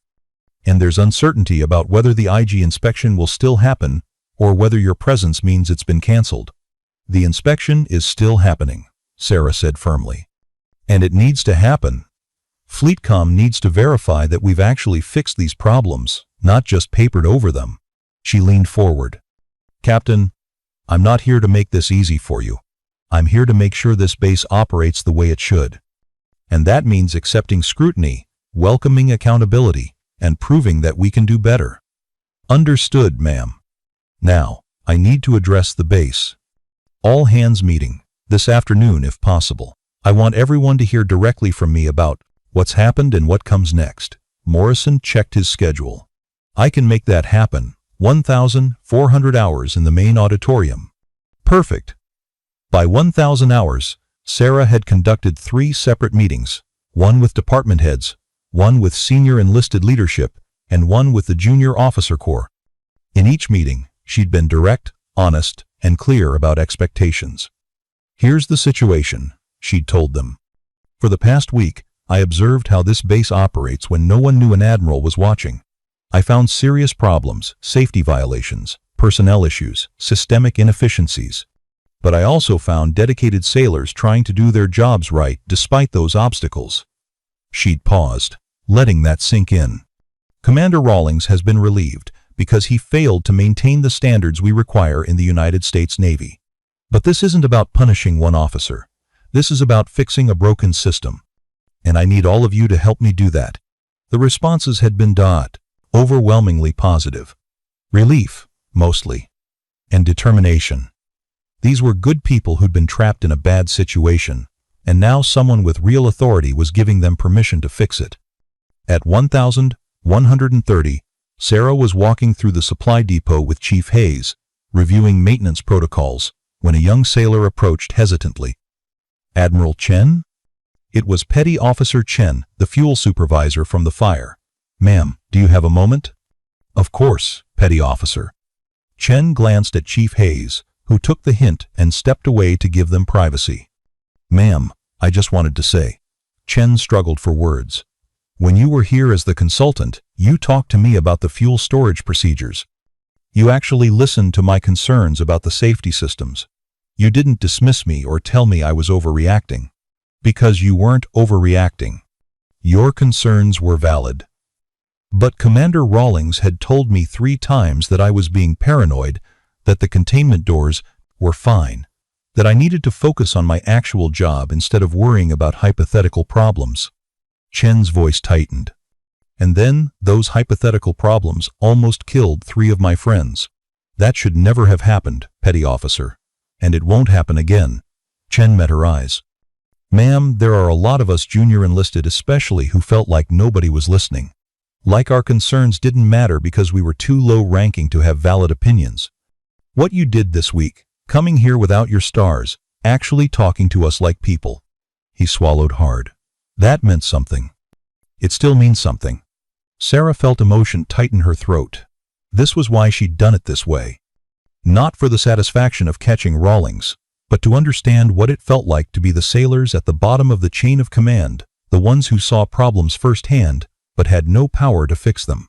And there's uncertainty about whether the IG inspection will still happen or whether your presence means it's been canceled. The inspection is still happening, Sarah said firmly. And it needs to happen. FleetCom needs to verify that we've actually fixed these problems, not just papered over them. She leaned forward. Captain, I'm not here to make this easy for you. I'm here to make sure this base operates the way it should. And that means accepting scrutiny, welcoming accountability, and proving that we can do better. Understood, ma'am. Now, I need to address the base. All hands meeting, this afternoon if possible. I want everyone to hear directly from me about what's happened and what comes next. Morrison checked his schedule. I can make that happen. 1,400 hours in the main auditorium. Perfect. By 1,000 hours, Sarah had conducted 3 separate meetings, one with department heads, one with senior enlisted leadership, and one with the junior officer corps. In each meeting, she'd been direct, honest, and clear about expectations. Here's the situation, she'd told them. For the past week, I observed how this base operates when no one knew an admiral was watching. I found serious problems, safety violations, personnel issues, systemic inefficiencies. But I also found dedicated sailors trying to do their jobs right despite those obstacles. She'd paused, letting that sink in. Commander Rawlings has been relieved because he failed to maintain the standards we require in the United States Navy. But this isn't about punishing one officer. This is about fixing a broken system. And I need all of you to help me do that. The responses had been overwhelmingly positive. Relief, mostly. And determination. These were good people who'd been trapped in a bad situation, and now someone with real authority was giving them permission to fix it. At 1,130, Sarah was walking through the supply depot with Chief Hayes, reviewing maintenance protocols, when a young sailor approached hesitantly. Admiral Chen? It was Petty Officer Chen, the fuel supervisor from the fire. Ma'am, do you have a moment? Of course, Petty Officer. Chen glanced at Chief Hayes, who took the hint and stepped away to give them privacy. Ma'am, I just wanted to say. Chen struggled for words. When you were here as the consultant, you talked to me about the fuel storage procedures. You actually listened to my concerns about the safety systems. You didn't dismiss me or tell me I was overreacting. Because you weren't overreacting. Your concerns were valid. But Commander Rawlings had told me 3 times that I was being paranoid, that the containment doors were fine, that I needed to focus on my actual job instead of worrying about hypothetical problems. Chen's voice tightened. And then, those hypothetical problems almost killed 3 of my friends. That should never have happened, Petty Officer. And it won't happen again. Chen met her eyes. Ma'am, there are a lot of us junior enlisted especially who felt like nobody was listening. Like our concerns didn't matter because we were too low-ranking to have valid opinions. What you did this week, coming here without your stars, actually talking to us like people. He swallowed hard. That meant something. It still means something. Sarah felt emotion tighten her throat. This was why she'd done it this way. Not for the satisfaction of catching Rawlings, but to understand what it felt like to be the sailors at the bottom of the chain of command, the ones who saw problems firsthand, but had no power to fix them.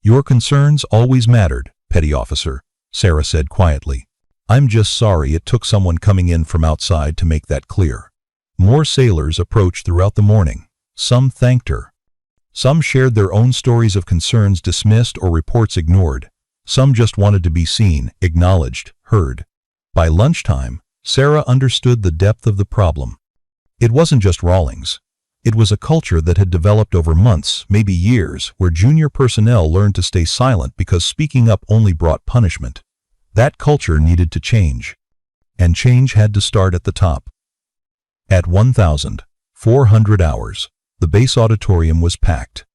"Your concerns always mattered, petty officer," Sarah said quietly. "I'm just sorry it took someone coming in from outside to make that clear." More sailors approached throughout the morning. Some thanked her. Some shared their own stories of concerns dismissed or reports ignored. Some just wanted to be seen, acknowledged, heard. By lunchtime, Sarah understood the depth of the problem. It wasn't just Rawlings. It was a culture that had developed over months, maybe years, where junior personnel learned to stay silent because speaking up only brought punishment. That culture needed to change. And change had to start at the top. At 1,400 hours, the base auditorium was packed.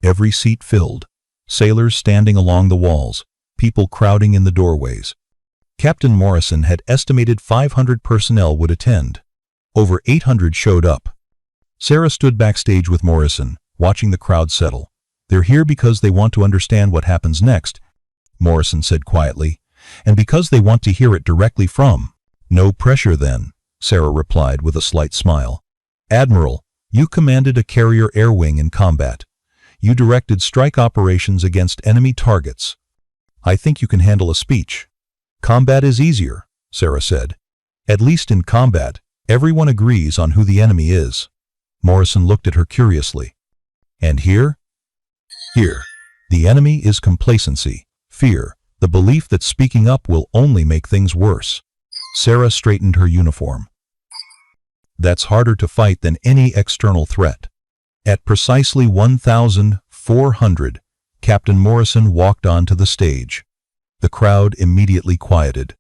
Every seat filled. Sailors standing along the walls, people crowding in the doorways. Captain Morrison had estimated 500 personnel would attend. Over 800 showed up. Sarah stood backstage with Morrison, watching the crowd settle. "They're here because they want to understand what happens next," Morrison said quietly, "and because they want to hear it directly from." "No pressure then," Sarah replied with a slight smile. "Admiral, you commanded a carrier air wing in combat. You directed strike operations against enemy targets. I think you can handle a speech." "Combat is easier," Sarah said. "At least in combat, everyone agrees on who the enemy is." Morrison looked at her curiously. "And here?" "Here, the enemy is complacency, fear, the belief that speaking up will only make things worse." Sarah straightened her uniform. "That's harder to fight than any external threat." At precisely 1,400, Captain Morrison walked onto the stage. The crowd immediately quieted.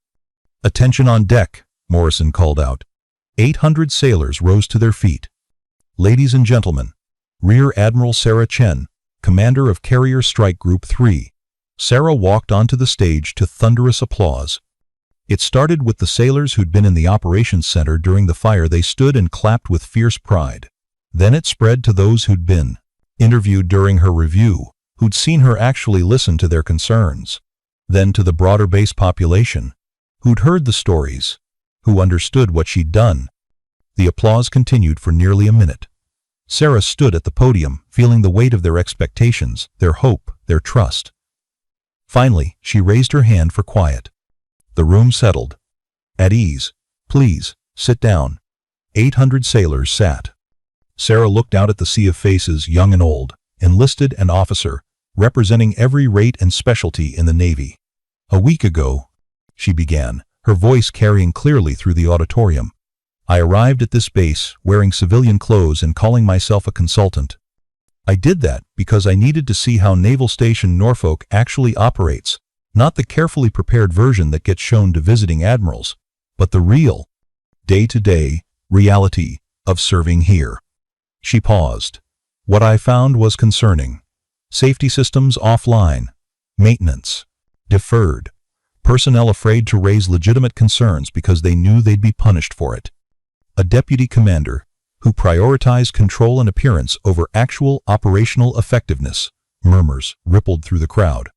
"Attention on deck," Morrison called out. 800 sailors rose to their feet. "Ladies and gentlemen, Rear Admiral Sarah Chen, commander of Carrier Strike Group 3. Sarah walked onto the stage to thunderous applause. It started with the sailors who'd been in the operations center during the fire. They stood and clapped with fierce pride. Then it spread to those who'd been interviewed during her review, who'd seen her actually listen to their concerns. Then to the broader base population, who'd heard the stories, who understood what she'd done. The applause continued for nearly a minute. Sarah stood at the podium, feeling the weight of their expectations, their hope, their trust. Finally, she raised her hand for quiet. The room settled. "At ease. Please, sit down." 800 sailors sat. Sarah looked out at the sea of faces, young and old, enlisted and officer, representing every rate and specialty in the Navy. "A week ago," she began, her voice carrying clearly through the auditorium, "I arrived at this base wearing civilian clothes and calling myself a consultant. I did that because I needed to see how Naval Station Norfolk actually operates, not the carefully prepared version that gets shown to visiting admirals, but the real, day-to-day reality of serving here." She paused. "What I found was concerning. Safety systems offline, maintenance deferred, personnel afraid to raise legitimate concerns because they knew they'd be punished for it. A deputy commander who prioritized control and appearance over actual operational effectiveness." Murmurs rippled through the crowd.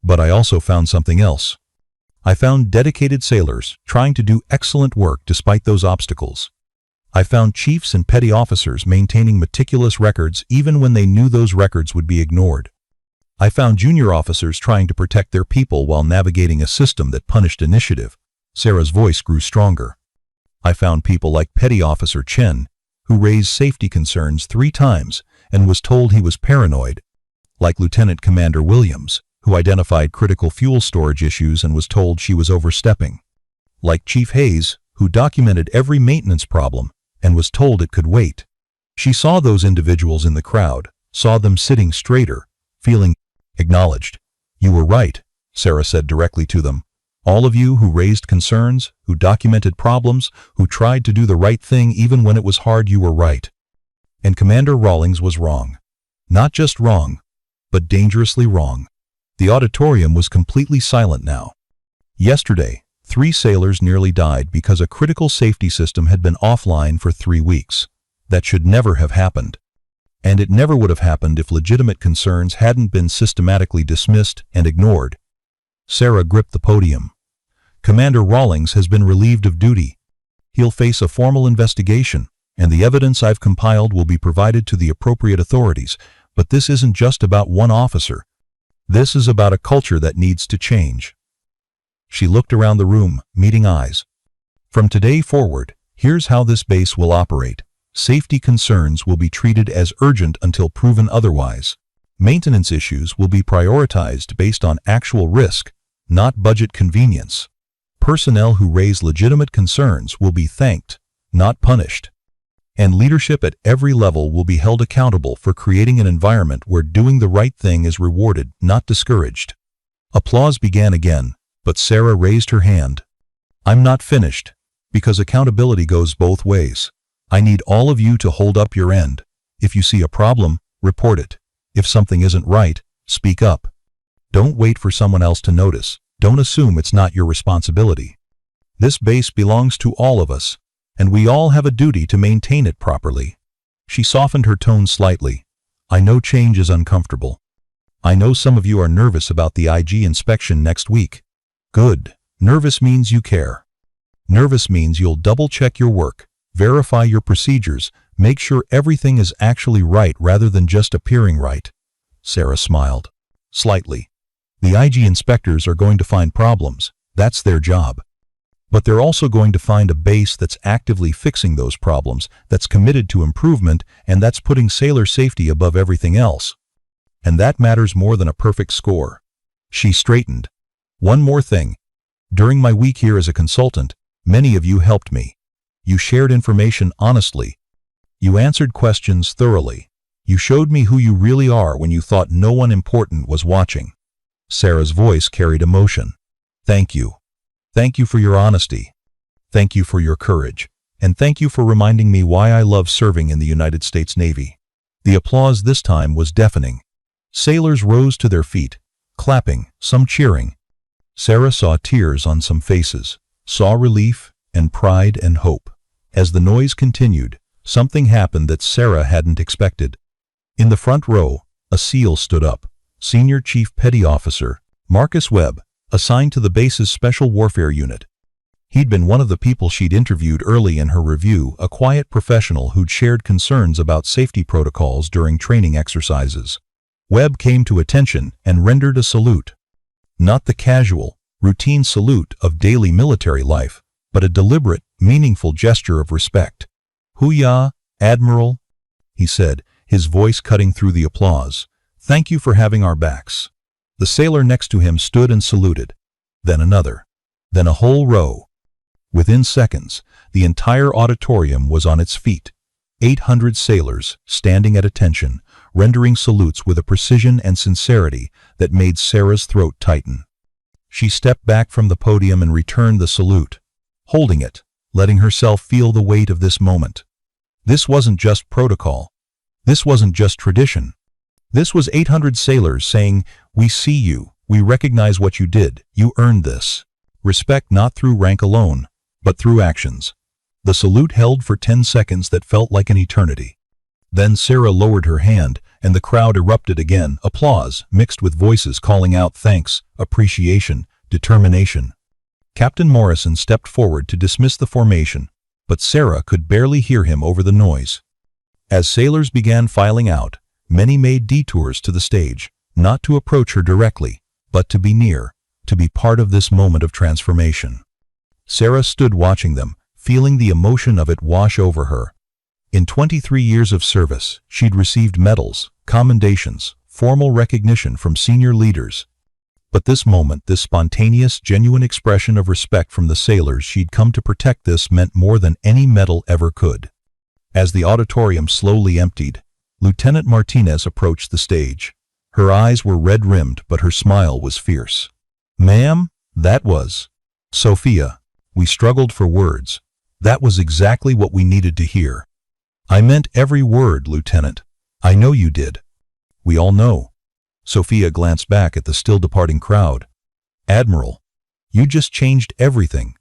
"But I also found something else. I found dedicated sailors trying to do excellent work despite those obstacles. I found chiefs and petty officers maintaining meticulous records even when they knew those records would be ignored. I found junior officers trying to protect their people while navigating a system that punished initiative." Sarah's voice grew stronger. "I found people like Petty Officer Chen, who raised safety concerns 3 times and was told he was paranoid, like Lieutenant Commander Williams, who identified critical fuel storage issues and was told she was overstepping, like Chief Hayes, who documented every maintenance problem and was told it could wait. She saw those individuals in the crowd, saw them sitting straighter, feeling acknowledged. "You were right," Sarah said directly to them. "All of you who raised concerns, who documented problems, who tried to do the right thing even when it was hard, you were right. And Commander Rawlings was wrong. Not just wrong, but dangerously wrong." The auditorium was completely silent now. Yesterday, 3 sailors nearly died because a critical safety system had been offline for 3 weeks. That should never have happened. And it never would have happened if legitimate concerns hadn't been systematically dismissed and ignored. Sarah gripped the podium. "Commander Rawlings has been relieved of duty. He'll face a formal investigation, and the evidence I've compiled will be provided to the appropriate authorities. But this isn't just about one officer. This is about a culture that needs to change. She looked around the room, meeting eyes. From today forward, here's how this base will operate. Safety concerns will be treated as urgent until proven otherwise. Maintenance issues will be prioritized based on actual risk, not budget convenience. Personnel who raise legitimate concerns will be thanked, not punished. And leadership at every level will be held accountable for creating an environment where doing the right thing is rewarded, not discouraged. Applause began again, but Sarah raised her hand. I'm not finished, because accountability goes both ways. I need all of you to hold up your end. If you see a problem, report it. If something isn't right, speak up. Don't wait for someone else to notice. Don't assume it's not your responsibility. This base belongs to all of us, and we all have a duty to maintain it properly. She softened her tone slightly. I know change is uncomfortable. I know some of you are nervous about the IG inspection next week. Good. Nervous means you care. Nervous means you'll double-check your work, verify your procedures, make sure everything is actually right rather than just appearing right. Sarah smiled. Slightly. The IG inspectors are going to find problems. That's their job. But they're also going to find a base that's actively fixing those problems, that's committed to improvement, and that's putting sailor safety above everything else. And that matters more than a perfect score. She straightened. One more thing. During my week here as a consultant, many of you helped me. You shared information honestly. You answered questions thoroughly. You showed me who you really are when you thought no one important was watching. Sarah's voice carried emotion. Thank you. Thank you for your honesty. Thank you for your courage. And thank you for reminding me why I love serving in the United States Navy. The applause this time was deafening. Sailors rose to their feet, clapping, some cheering. Sarah saw tears on some faces, saw relief and pride and hope. As the noise continued, something happened that Sarah hadn't expected. In the front row, a SEAL stood up, Senior Chief Petty Officer Marcus Webb, assigned to the base's Special Warfare Unit. He'd been one of the people she'd interviewed early in her review, a quiet professional who'd shared concerns about safety protocols during training exercises. Webb came to attention and rendered a salute. Not the casual, routine salute of daily military life, but a deliberate, meaningful gesture of respect. "Hoo-yah, Admiral," he said, his voice cutting through the applause. "Thank you for having our backs." The sailor next to him stood and saluted. Then another. Then a whole row. Within seconds, the entire auditorium was on its feet. 800 sailors, standing at attention, rendering salutes with a precision and sincerity that made Sarah's throat tighten. She stepped back from the podium and returned the salute, holding it, letting herself feel the weight of this moment. This wasn't just protocol. This wasn't just tradition. This was 800 sailors saying, "We see you, we recognize what you did, you earned this." Respect not through rank alone, but through actions. The salute held for 10 seconds that felt like an eternity. Then Sarah lowered her hand, and the crowd erupted again, applause, mixed with voices calling out thanks, appreciation, determination. Captain Morrison stepped forward to dismiss the formation, but Sarah could barely hear him over the noise. As sailors began filing out, many made detours to the stage, not to approach her directly, but to be near, to be part of this moment of transformation. Sarah stood watching them, feeling the emotion of it wash over her. In 23 years of service, she'd received medals, commendations, formal recognition from senior leaders. But this moment, this spontaneous, genuine expression of respect from the sailors she'd come to protect, this meant more than any medal ever could. As the auditorium slowly emptied, Lieutenant Martinez approached the stage. Her eyes were red-rimmed, but her smile was fierce. "Ma'am, that was..." "Sophia, we struggled for words. That was exactly what we needed to hear." "I meant every word, Lieutenant. I know you did." "We all know." Sophia glanced back at the still departing crowd. "Admiral, you just changed everything.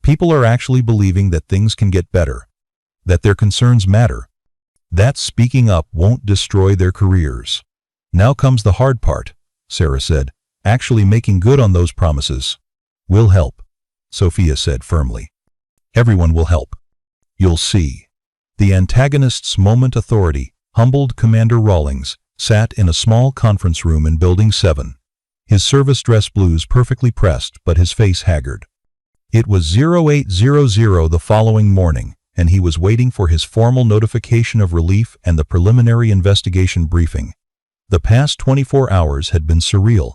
People are actually believing that things can get better, that their concerns matter, that speaking up won't destroy their careers. Now comes the hard part," Sarah said, "actually making good on those promises." "We'll help," Sophia said firmly. Everyone will help. You'll see. The antagonist's moment authority, humbled Commander Rawlings, sat in a small conference room in Building 7. His service dress blues perfectly pressed, but his face haggard. It was 0800 the following morning, and he was waiting for his formal notification of relief and the preliminary investigation briefing. The past 24 hours had been surreal.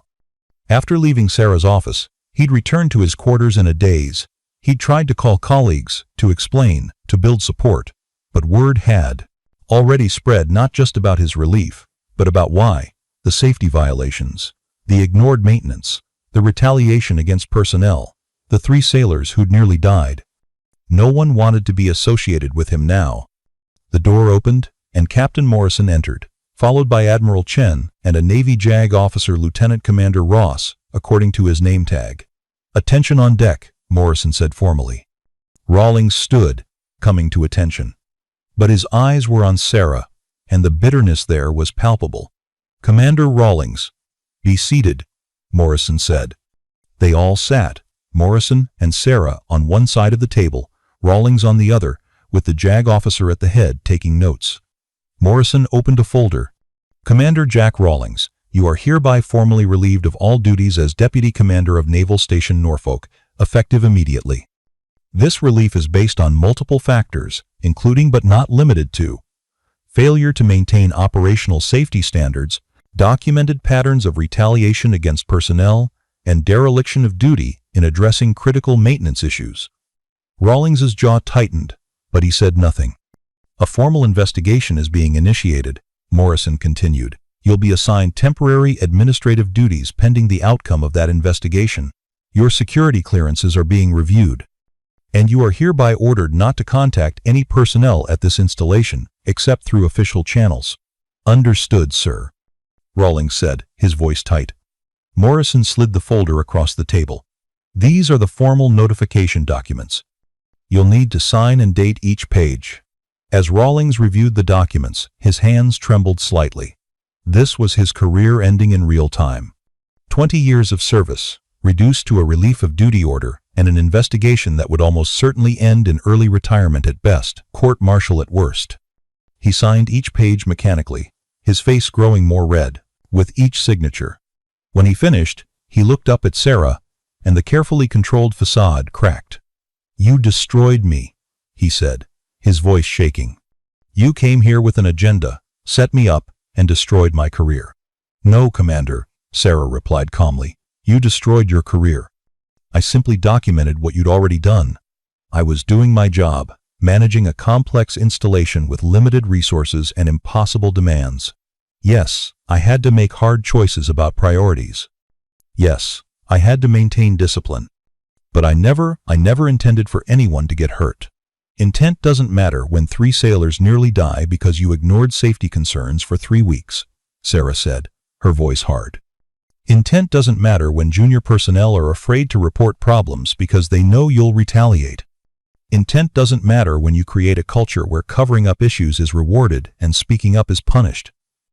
After leaving Sarah's office, he'd returned to his quarters in a daze. He'd tried to call colleagues, to explain, to build support, but word had already spread not just about his relief, but about why, the safety violations, the ignored maintenance, the retaliation against personnel, the 3 sailors who'd nearly died. No one wanted to be associated with him now. The door opened, and Captain Morrison entered, followed by Admiral Chen and a Navy JAG officer, Lieutenant Commander Ross, according to his name tag. "Attention on deck," Morrison said formally. Rawlings stood, coming to attention. But his eyes were on Sarah, and the bitterness there was palpable. "Commander Rawlings, be seated," Morrison said. They all sat, Morrison and Sarah on one side of the table, Rawlings on the other, with the JAG officer at the head taking notes. Morrison opened a folder. "Commander Jack Rawlings, you are hereby formally relieved of all duties as Deputy Commander of Naval Station Norfolk, effective immediately. This relief is based on multiple factors, including but not limited to failure to maintain operational safety standards, documented patterns of retaliation against personnel, and dereliction of duty in addressing critical maintenance issues." Rawlings's jaw tightened, but he said nothing. "A formal investigation is being initiated," Morrison continued. "You'll be assigned temporary administrative duties pending the outcome of that investigation. Your security clearances are being reviewed. And you are hereby ordered not to contact any personnel at this installation, except through official channels." "Understood, sir," Rawlings said, his voice tight. Morrison slid the folder across the table. "These are the formal notification documents. You'll need to sign and date each page." As Rawlings reviewed the documents, his hands trembled slightly. This was his career ending in real time. 20 years of service, reduced to a relief of duty order, and an investigation that would almost certainly end in early retirement at best, court-martial at worst. He signed each page mechanically, his face growing more red, with each signature. When he finished, he looked up at Sarah, and the carefully controlled facade cracked. "You destroyed me," he said, his voice shaking. "You came here with an agenda, set me up, and destroyed my career." "No, Commander," Sarah replied calmly. "You destroyed your career. I simply documented what you'd already done. I was doing my job, managing a complex installation with limited resources and impossible demands. Yes, I had to make hard choices about priorities. Yes, I had to maintain discipline. But I never intended for anyone to get hurt. Intent doesn't matter when 3 sailors nearly die because you ignored safety concerns for 3 weeks, Sarah said, her voice hard. Intent doesn't matter when junior personnel are afraid to report problems because they know you'll retaliate. Intent doesn't matter when you create a culture where covering up issues is rewarded and speaking up is punished.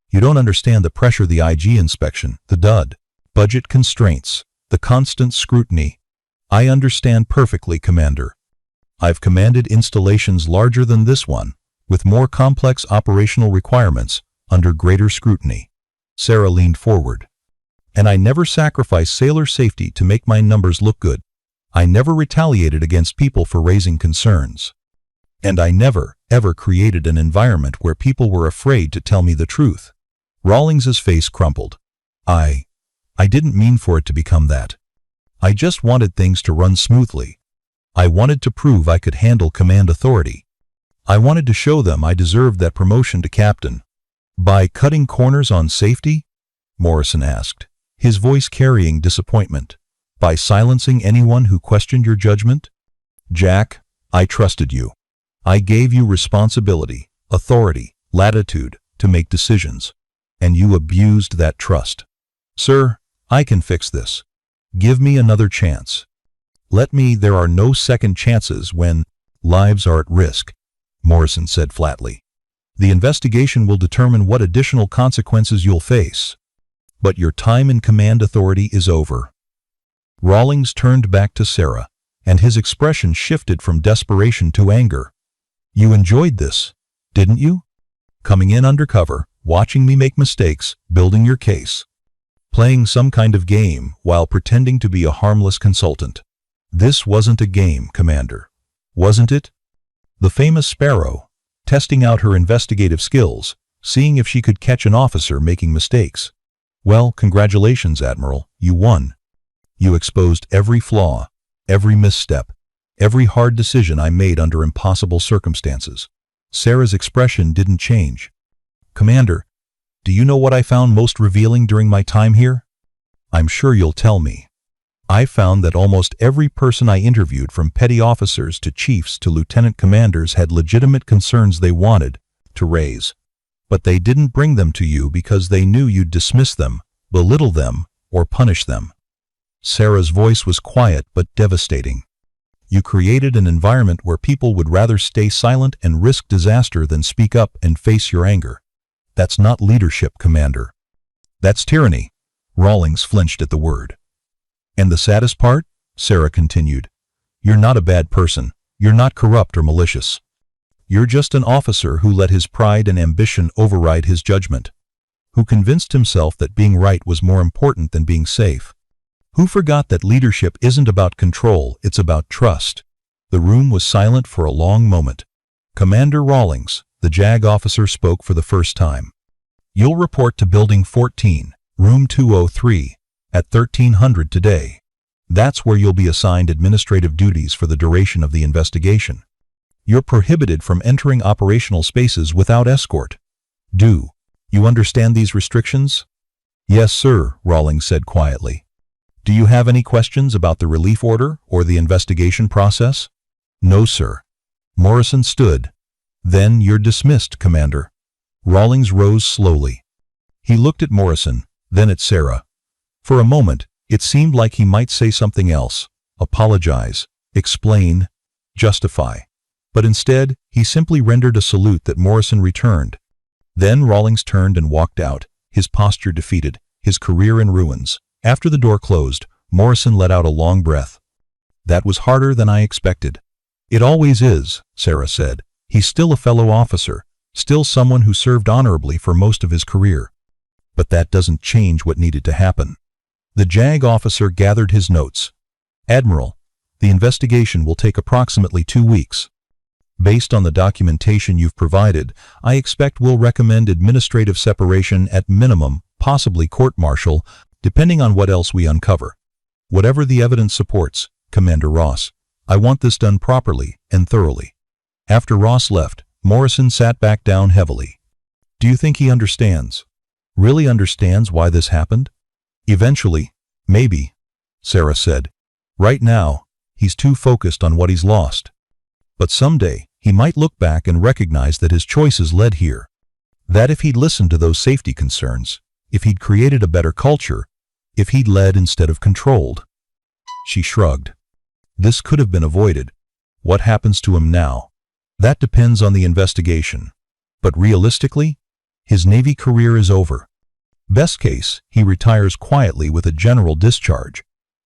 You don't understand the pressure, the IG inspection, the DUD, budget constraints, the constant scrutiny. I understand perfectly, Commander. I've commanded installations larger than this one, with more complex operational requirements, under greater scrutiny. Sarah leaned forward. And I never sacrificed sailor safety to make my numbers look good. I never retaliated against people for raising concerns. And I never, ever created an environment where people were afraid to tell me the truth. Rawlings's face crumpled. I didn't mean for it to become that. I just wanted things to run smoothly. I wanted to prove I could handle command authority. I wanted to show them I deserved that promotion to captain. By cutting corners on safety? Morrison asked, his voice carrying disappointment. By silencing anyone who questioned your judgment? Jack, I trusted you. I gave you responsibility, authority, latitude to make decisions. And you abused that trust. Sir, I can fix this. Give me another chance. There are no second chances when lives are at risk, Morrison said flatly. The investigation will determine what additional consequences you'll face. But your time in command authority is over. Rawlings turned back to Sarah, and his expression shifted from desperation to anger. "You enjoyed this, didn't you? Coming in undercover, watching me make mistakes, building your case. Playing some kind of game while pretending to be a harmless consultant. This wasn't a game, Commander. Wasn't it? The famous Sparrow, testing out her investigative skills, seeing if she could catch an officer making mistakes. Well, congratulations, Admiral, you won. You exposed every flaw, every misstep, every hard decision I made under impossible circumstances." Sarah's expression didn't change. "Commander, do you know what I found most revealing during my time here? I'm sure you'll tell me. I found that almost every person I interviewed, from petty officers to chiefs to lieutenant commanders, had legitimate concerns they wanted to raise. But they didn't bring them to you because they knew you'd dismiss them, belittle them, or punish them." Sarah's voice was quiet but devastating. "You created an environment where people would rather stay silent and risk disaster than speak up and face your anger. That's not leadership, Commander. That's tyranny." Rawlings flinched at the word. "And the saddest part?" Sarah continued. "You're not a bad person. You're not corrupt or malicious. You're just an officer who let his pride and ambition override his judgment. Who convinced himself that being right was more important than being safe. Who forgot that leadership isn't about control, it's about trust." The room was silent for a long moment. "Commander Rawlings," the JAG officer spoke for the first time. "You'll report to Building 14, Room 203, at 1300 today. That's where you'll be assigned administrative duties for the duration of the investigation. You're prohibited from entering operational spaces without escort. Do you understand these restrictions?" "Yes, sir," Rawlings said quietly. "Do you have any questions about the relief order or the investigation process?" "No, sir." Morrison stood. "Then you're dismissed, Commander." Rawlings rose slowly. He looked at Morrison, then at Sarah. For a moment, it seemed like he might say something else, apologize, explain, justify. But instead, he simply rendered a salute that Morrison returned. Then Rawlings turned and walked out, his posture defeated, his career in ruins. After the door closed, Morrison let out a long breath. "That was harder than I expected." "It always is," Sarah said. "He's still a fellow officer, still someone who served honorably for most of his career. But that doesn't change what needed to happen." The JAG officer gathered his notes. "Admiral, the investigation will take approximately 2 weeks. Based on the documentation you've provided, I expect we'll recommend administrative separation at minimum, possibly court-martial, depending on what else we uncover. Whatever the evidence supports, Commander Ross, I want this done properly and thoroughly." After Ross left, Morrison sat back down heavily. "Do you think he understands? Really understands why this happened?" "Eventually, maybe," Sarah said. "Right now, he's too focused on what he's lost. But someday, he might look back and recognize that his choices led here. That if he'd listened to those safety concerns, if he'd created a better culture, if he'd led instead of controlled." She shrugged. "This could have been avoided. What happens to him now? That depends on the investigation. But realistically, his Navy career is over. Best case, he retires quietly with a general discharge.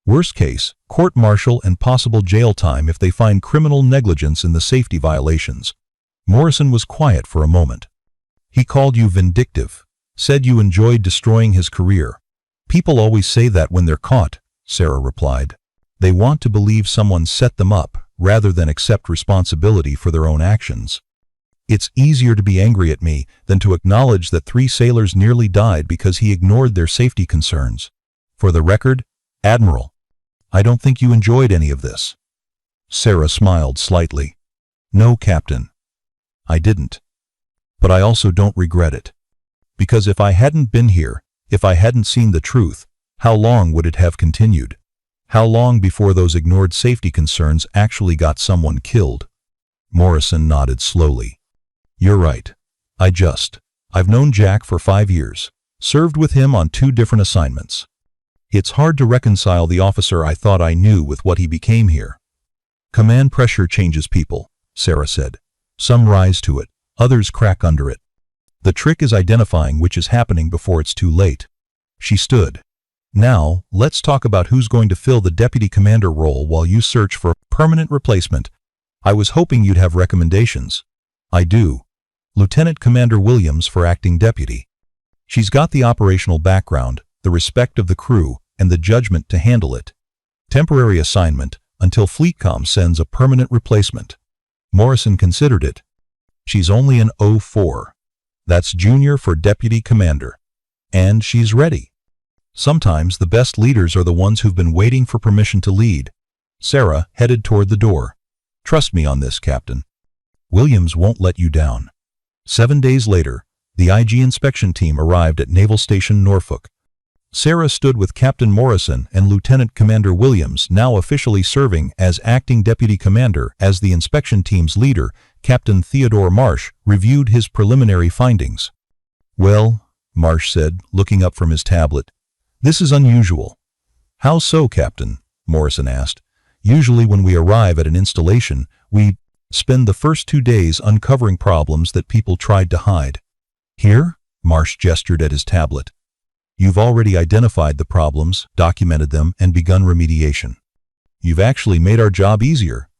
Worst case, court-martial and possible jail time if they find criminal negligence in the safety violations." Morrison was quiet for a moment. "He called you vindictive, said you enjoyed destroying his career." "People always say that when they're caught," Sarah replied. "They want to believe someone set them up, rather than accept responsibility for their own actions. It's easier to be angry at me than to acknowledge that 3 sailors nearly died because he ignored their safety concerns. For the record, Admiral, I don't think you enjoyed any of this." Sarah smiled slightly. "No, Captain. I didn't. But I also don't regret it. Because if I hadn't been here, if I hadn't seen the truth, how long would it have continued? How long before those ignored safety concerns actually got someone killed?" Morrison nodded slowly. "You're right. I've known Jack for 5 years, served with him on 2 different assignments. It's hard to reconcile the officer I thought I knew with what he became here." "Command pressure changes people," Sarah said. "Some rise to it, others crack under it. The trick is identifying which is happening before it's too late." She stood. Now, let's talk about who's going to fill the deputy commander role while you search for a permanent replacement. I was hoping you'd have recommendations. I do. Lieutenant Commander Williams for acting deputy. She's got the operational background, the respect of the crew, and the judgment to handle it. Temporary assignment until FleetCom sends a permanent replacement. Morrison considered it. She's only an 04. That's junior for deputy commander. And she's ready. Sometimes the best leaders are the ones who've been waiting for permission to lead. Sarah headed toward the door. Trust me on this, Captain. Williams won't let you down. 7 days later, the IG inspection team arrived at Naval Station Norfolk. Sarah stood with Captain Morrison and Lieutenant Commander Williams, now officially serving as acting deputy commander. As the inspection team's leader, Captain Theodore Marsh reviewed his preliminary findings. Well, Marsh said, looking up from his tablet, this is unusual. How so, Captain? Morrison asked. Usually when we arrive at an installation, we spend the first 2 days uncovering problems that people tried to hide. Here? Marsh gestured at his tablet. You've already identified the problems, documented them, and begun remediation. You've actually made our job easier.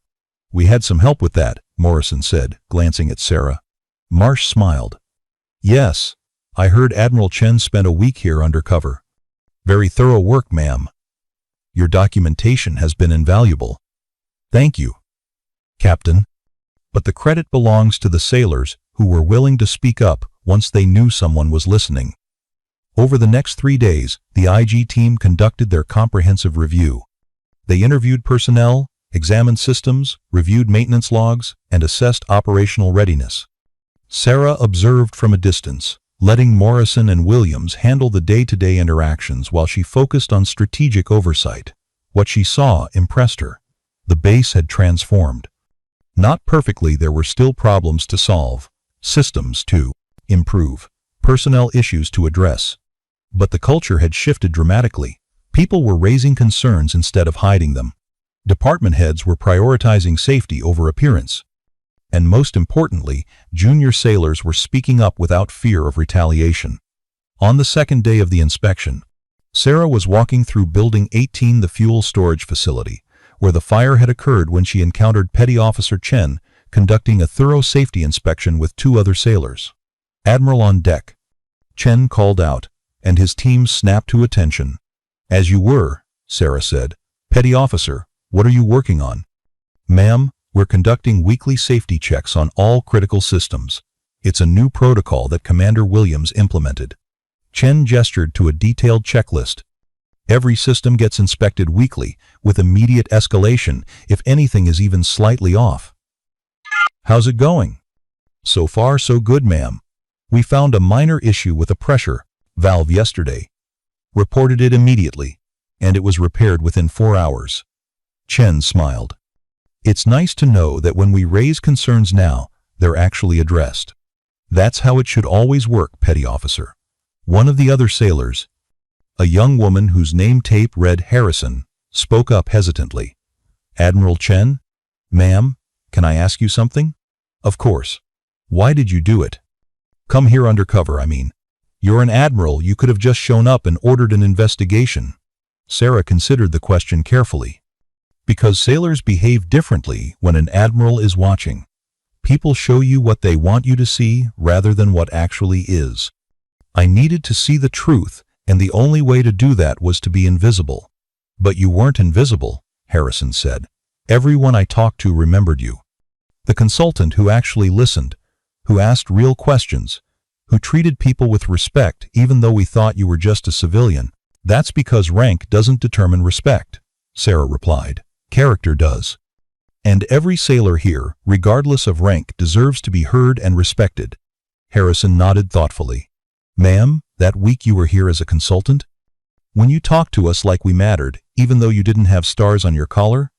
We had some help with that, Morrison said, glancing at Sarah. Marsh smiled. Yes, I heard Admiral Chen spent a week here undercover. Very thorough work, ma'am. Your documentation has been invaluable. Thank you, Captain. But the credit belongs to the sailors who were willing to speak up once they knew someone was listening. Over the next 3 days, the IG team conducted their comprehensive review. They interviewed personnel, examined systems, reviewed maintenance logs, and assessed operational readiness. Sarah observed from a distance, letting Morrison and Williams handle the day-to-day interactions while she focused on strategic oversight. What she saw impressed her. The base had transformed. Not perfectly, there were still problems to solve, systems to improve, personnel issues to address. But the culture had shifted dramatically. People were raising concerns instead of hiding them. Department heads were prioritizing safety over appearance. And most importantly, junior sailors were speaking up without fear of retaliation. On the second day of the inspection, Sarah was walking through Building 18, the fuel storage facility, where the fire had occurred when she encountered Petty Officer Chen conducting a thorough safety inspection with 2 other sailors. Admiral on deck. Chen called out, and his team snapped to attention. As you were, Sarah said. Petty Officer, what are you working on? Ma'am, we're conducting weekly safety checks on all critical systems. It's a new protocol that Commander Williams implemented. Chen gestured to a detailed checklist. Every system gets inspected weekly, with immediate escalation if anything is even slightly off. How's it going? So far so good, ma'am. We found a minor issue with a pressure valve yesterday. Reported it immediately, and it was repaired within 4 hours. Chen smiled. It's nice to know that when we raise concerns now, they're actually addressed. That's how it should always work, Petty Officer. One of the other sailors, a young woman whose name tape read Harrison, spoke up hesitantly. Admiral Chen? Ma'am, can I ask you something? Of course. Why did you do it? Come here undercover, I mean. You're an admiral, you could have just shown up and ordered an investigation. Sarah considered the question carefully. Because sailors behave differently when an admiral is watching. People show you what they want you to see rather than what actually is. I needed to see the truth, and the only way to do that was to be invisible. But you weren't invisible, Harrison said. Everyone I talked to remembered you. The consultant who actually listened, who asked real questions, who treated people with respect even though we thought you were just a civilian. That's because rank doesn't determine respect, Sarah replied. Character does. And every sailor here, regardless of rank, deserves to be heard and respected. Harrison nodded thoughtfully. Ma'am, that week you were here as a consultant? When you talked to us like we mattered, even though you didn't have stars on your collar?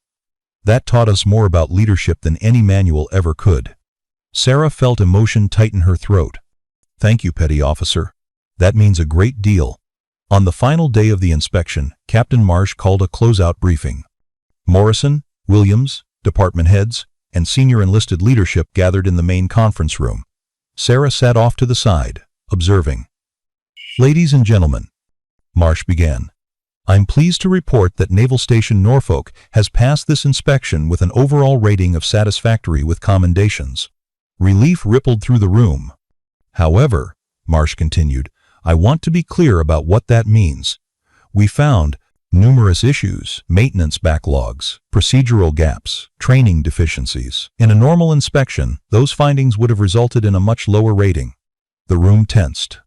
That taught us more about leadership than any manual ever could. Sarah felt emotion tighten her throat. Thank you, Petty Officer. That means a great deal. On the final day of the inspection, Captain Marsh called a closeout briefing. Morrison, Williams, department heads, and senior enlisted leadership gathered in the main conference room. Sarah sat off to the side, observing. Ladies and gentlemen, Marsh began, I'm pleased to report that Naval Station Norfolk has passed this inspection with an overall rating of satisfactory with commendations. Relief rippled through the room. However, Marsh continued, I want to be clear about what that means. We found numerous issues, maintenance backlogs, procedural gaps, training deficiencies. In a normal inspection, those findings would have resulted in a much lower rating. The room tensed.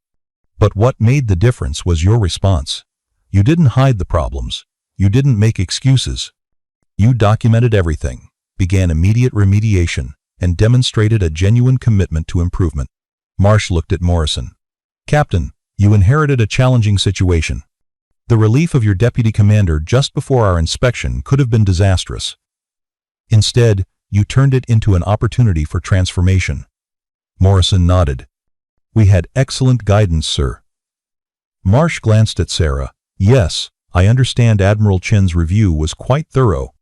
But what made the difference was your response. You didn't hide the problems. You didn't make excuses. You documented everything, began immediate remediation, and demonstrated a genuine commitment to improvement. Marsh looked at Morrison. Captain, you inherited a challenging situation. The relief of your deputy commander just before our inspection could have been disastrous. Instead, you turned it into an opportunity for transformation. Morrison nodded. We had excellent guidance, sir. Marsh glanced at Sarah. Yes, I understand Admiral Chen's review was quite thorough.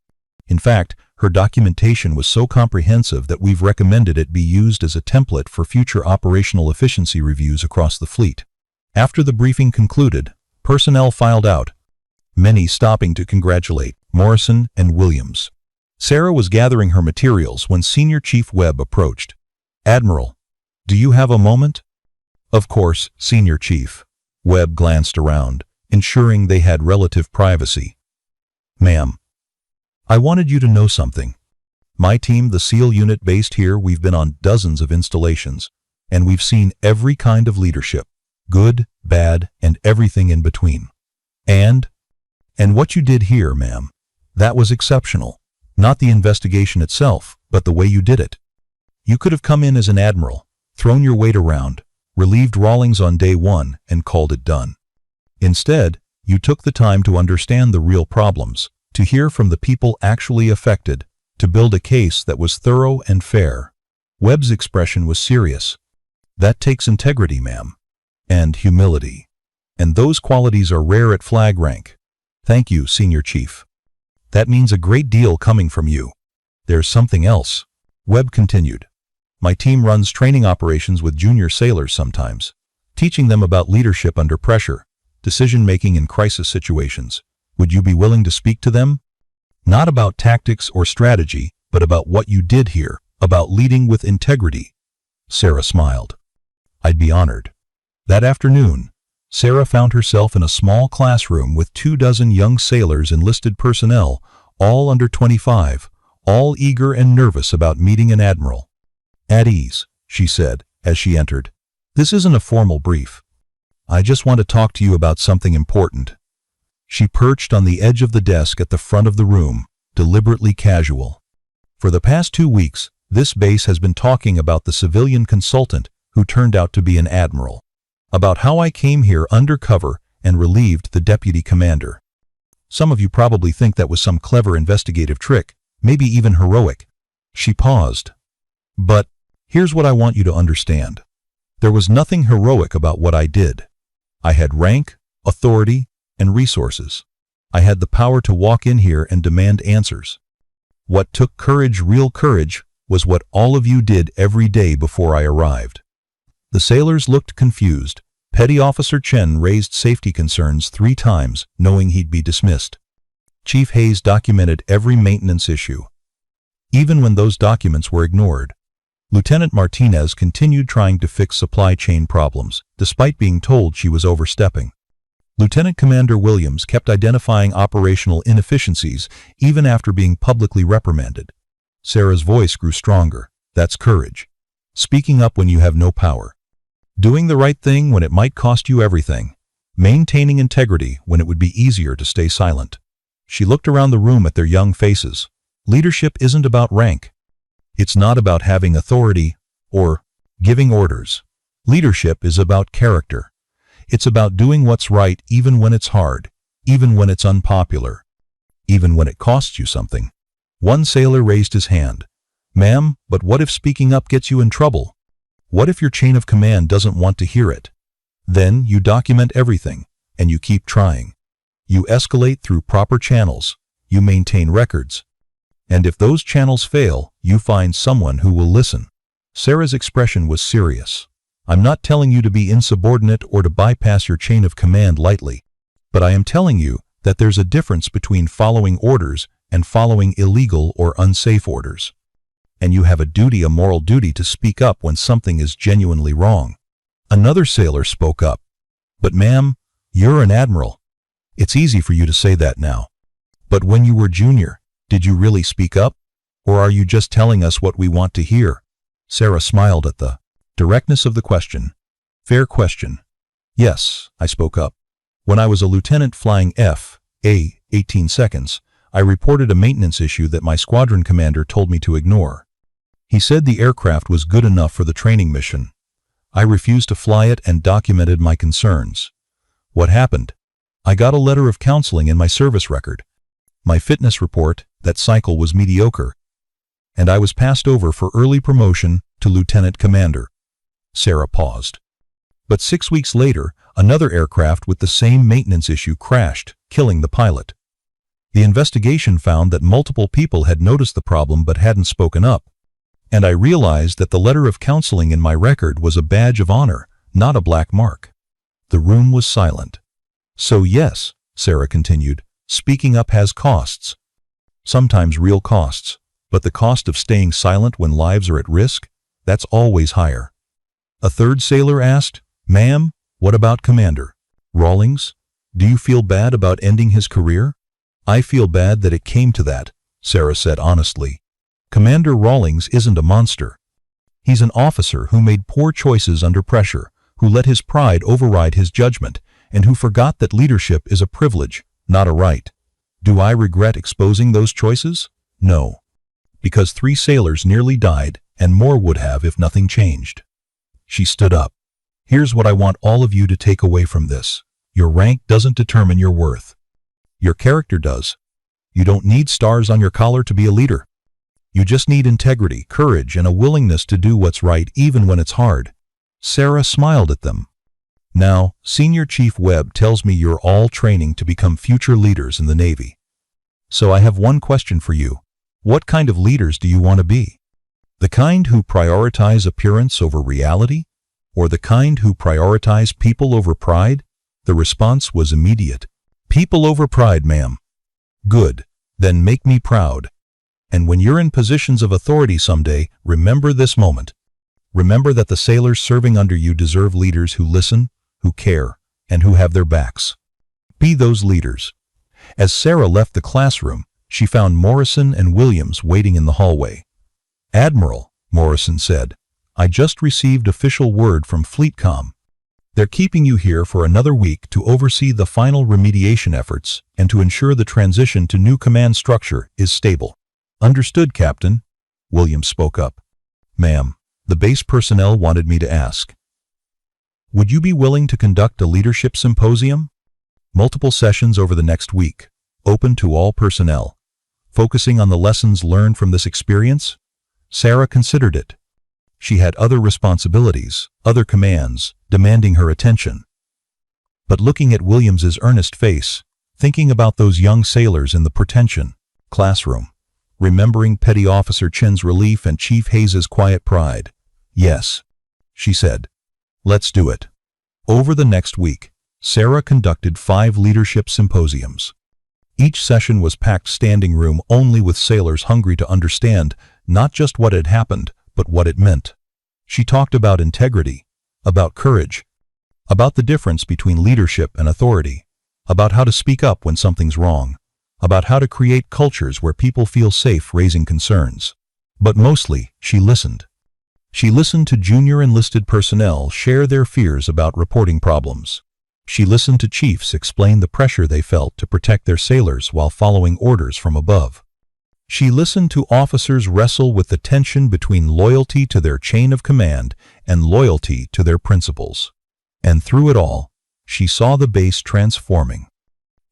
In fact, her documentation was so comprehensive that we've recommended it be used as a template for future operational efficiency reviews across the fleet. After the briefing concluded, personnel filed out, many stopping to congratulate Morrison and Williams. Sarah was gathering her materials when Senior Chief Webb approached. Admiral, do you have a moment? Of course, Senior Chief. Webb glanced around, ensuring they had relative privacy. Ma'am, I wanted you to know something. My team, the SEAL unit based here, we've been on dozens of installations, and we've seen every kind of leadership. Good, bad, and everything in between. And what you did here, ma'am, that was exceptional. Not the investigation itself, but the way you did it. You could have come in as an admiral, thrown your weight around, relieved Rawlings on day one, and called it done. Instead, you took the time to understand the real problems, to hear from the people actually affected, to build a case that was thorough and fair. Webb's expression was serious. That takes integrity, ma'am. And humility. And those qualities are rare at flag rank. Thank you, Senior Chief. That means a great deal coming from you. There's something else. Webb continued. My team runs training operations with junior sailors sometimes, teaching them about leadership under pressure, decision-making in crisis situations. Would you be willing to speak to them? Not about tactics or strategy, but about what you did here, about leading with integrity. Sarah smiled. I'd be honored. That afternoon, Sarah found herself in a small classroom with 24 young sailors, enlisted personnel, all under 25, all eager and nervous about meeting an admiral. At ease, she said, as she entered. This isn't a formal brief. I just want to talk to you about something important. She perched on the edge of the desk at the front of the room, deliberately casual. For the past 2 weeks, this base has been talking about the civilian consultant who turned out to be an admiral. About how I came here undercover and relieved the deputy commander. Some of you probably think that was some clever investigative trick, maybe even heroic. She paused. But here's what I want you to understand. There was nothing heroic about what I did. I had rank, authority, and resources. I had the power to walk in here and demand answers. What took courage, real courage, was what all of you did every day before I arrived. The sailors looked confused. Petty Officer Chen raised safety concerns 3 times, knowing he'd be dismissed. Chief Hayes documented every maintenance issue, even when those documents were ignored. Lieutenant Martinez continued trying to fix supply chain problems, despite being told she was overstepping. Lieutenant Commander Williams kept identifying operational inefficiencies, even after being publicly reprimanded. Sarah's voice grew stronger. That's courage. Speaking up when you have no power. Doing the right thing when it might cost you everything. Maintaining integrity when it would be easier to stay silent. She looked around the room at their young faces. Leadership isn't about rank. It's not about having authority or giving orders. Leadership is about character. It's about doing what's right even when it's hard, even when it's unpopular, even when it costs you something. One sailor raised his hand. Ma'am, but what if speaking up gets you in trouble? What if your chain of command doesn't want to hear it? Then you document everything, and you keep trying. You escalate through proper channels. You maintain records. And if those channels fail, you find someone who will listen. Sarah's expression was serious. I'm not telling you to be insubordinate or to bypass your chain of command lightly, but I am telling you that there's a difference between following orders and following illegal or unsafe orders. And you have a moral duty to speak up when something is genuinely wrong. Another sailor spoke up. But ma'am, you're an admiral. It's easy for you to say that now. But when you were junior, did you really speak up? Or are you just telling us what we want to hear? Sarah smiled at the directness of the question. Fair question. Yes, I spoke up. When I was a lieutenant flying F/A 18 seconds, I reported a maintenance issue that my squadron commander told me to ignore. He said the aircraft was good enough for the training mission. I refused to fly it and documented my concerns. What happened? I got a letter of counseling in my service record. My fitness report, that cycle was mediocre, and I was passed over for early promotion to lieutenant commander. Sarah paused. But 6 weeks later, another aircraft with the same maintenance issue crashed, killing the pilot. The investigation found that multiple people had noticed the problem but hadn't spoken up. And I realized that the letter of counseling in my record was a badge of honor, not a black mark. The room was silent. So yes, Sarah continued, speaking up has costs. Sometimes real costs, but the cost of staying silent when lives are at risk, that's always higher. A third sailor asked, Ma'am, what about Commander Rawlings? Do you feel bad about ending his career? I feel bad that it came to that, Sarah said honestly. Commander Rawlings isn't a monster. He's an officer who made poor choices under pressure, who let his pride override his judgment, and who forgot that leadership is a privilege, not a right. Do I regret exposing those choices? No. Because 3 sailors nearly died, and more would have if nothing changed. She stood up. Here's what I want all of you to take away from this. Your rank doesn't determine your worth. Your character does. You don't need stars on your collar to be a leader. You just need integrity, courage, and a willingness to do what's right even when it's hard. Sarah smiled at them. Now, Senior Chief Webb tells me you're all training to become future leaders in the Navy. So I have one question for you. What kind of leaders do you want to be? The kind who prioritize appearance over reality? Or the kind who prioritize people over pride? The response was immediate. People over pride, ma'am. Good. Then make me proud. And when you're in positions of authority someday, remember this moment. Remember that the sailors serving under you deserve leaders who listen, who care, and who have their backs. Be those leaders. As Sarah left the classroom, she found Morrison and Williams waiting in the hallway. Admiral, Morrison said, I just received official word from FleetCom. They're keeping you here for another week to oversee the final remediation efforts and to ensure the transition to new command structure is stable. Understood, Captain, Williams spoke up. Ma'am, the base personnel wanted me to ask. Would you be willing to conduct a leadership symposium? Multiple sessions over the next week, open to all personnel, focusing on the lessons learned from this experience? Sarah considered it. She had other responsibilities, other commands, demanding her attention. But looking at Williams's earnest face, thinking about those young sailors in the pretension classroom, remembering Petty Officer Chin's relief and Chief Hayes's quiet pride, yes, she said, let's do it. Over the next week, Sarah conducted 5 leadership symposiums. Each session was packed standing room only with sailors hungry to understand not just what had happened, but what it meant. She talked about integrity, about courage, about the difference between leadership and authority, about how to speak up when something's wrong, about how to create cultures where people feel safe raising concerns. But mostly, she listened. She listened to junior enlisted personnel share their fears about reporting problems. She listened to chiefs explain the pressure they felt to protect their sailors while following orders from above. She listened to officers wrestle with the tension between loyalty to their chain of command and loyalty to their principles. And through it all, she saw the base transforming.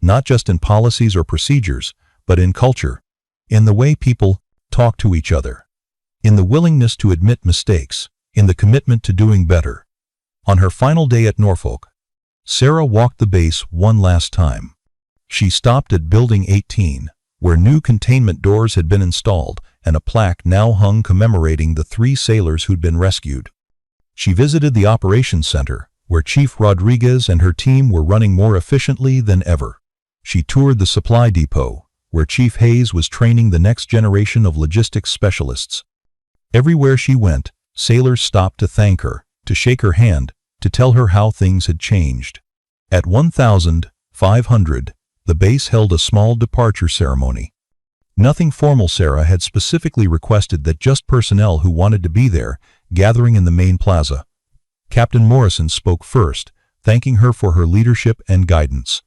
Not just in policies or procedures, but in culture, in the way people talk to each other, in the willingness to admit mistakes, in the commitment to doing better. On her final day at Norfolk, Sarah walked the base one last time. She stopped at Building 18, where new containment doors had been installed and a plaque now hung commemorating the 3 sailors who'd been rescued. She visited the operations center, where Chief Rodriguez and her team were running more efficiently than ever. She toured the supply depot, where Chief Hayes was training the next generation of logistics specialists. Everywhere she went, sailors stopped to thank her, to shake her hand, to tell her how things had changed. At 1,500, the base held a small departure ceremony. Nothing formal. Sarah had specifically requested that just personnel who wanted to be there, gathering in the main plaza. Captain Morrison spoke first, thanking her for her leadership and guidance.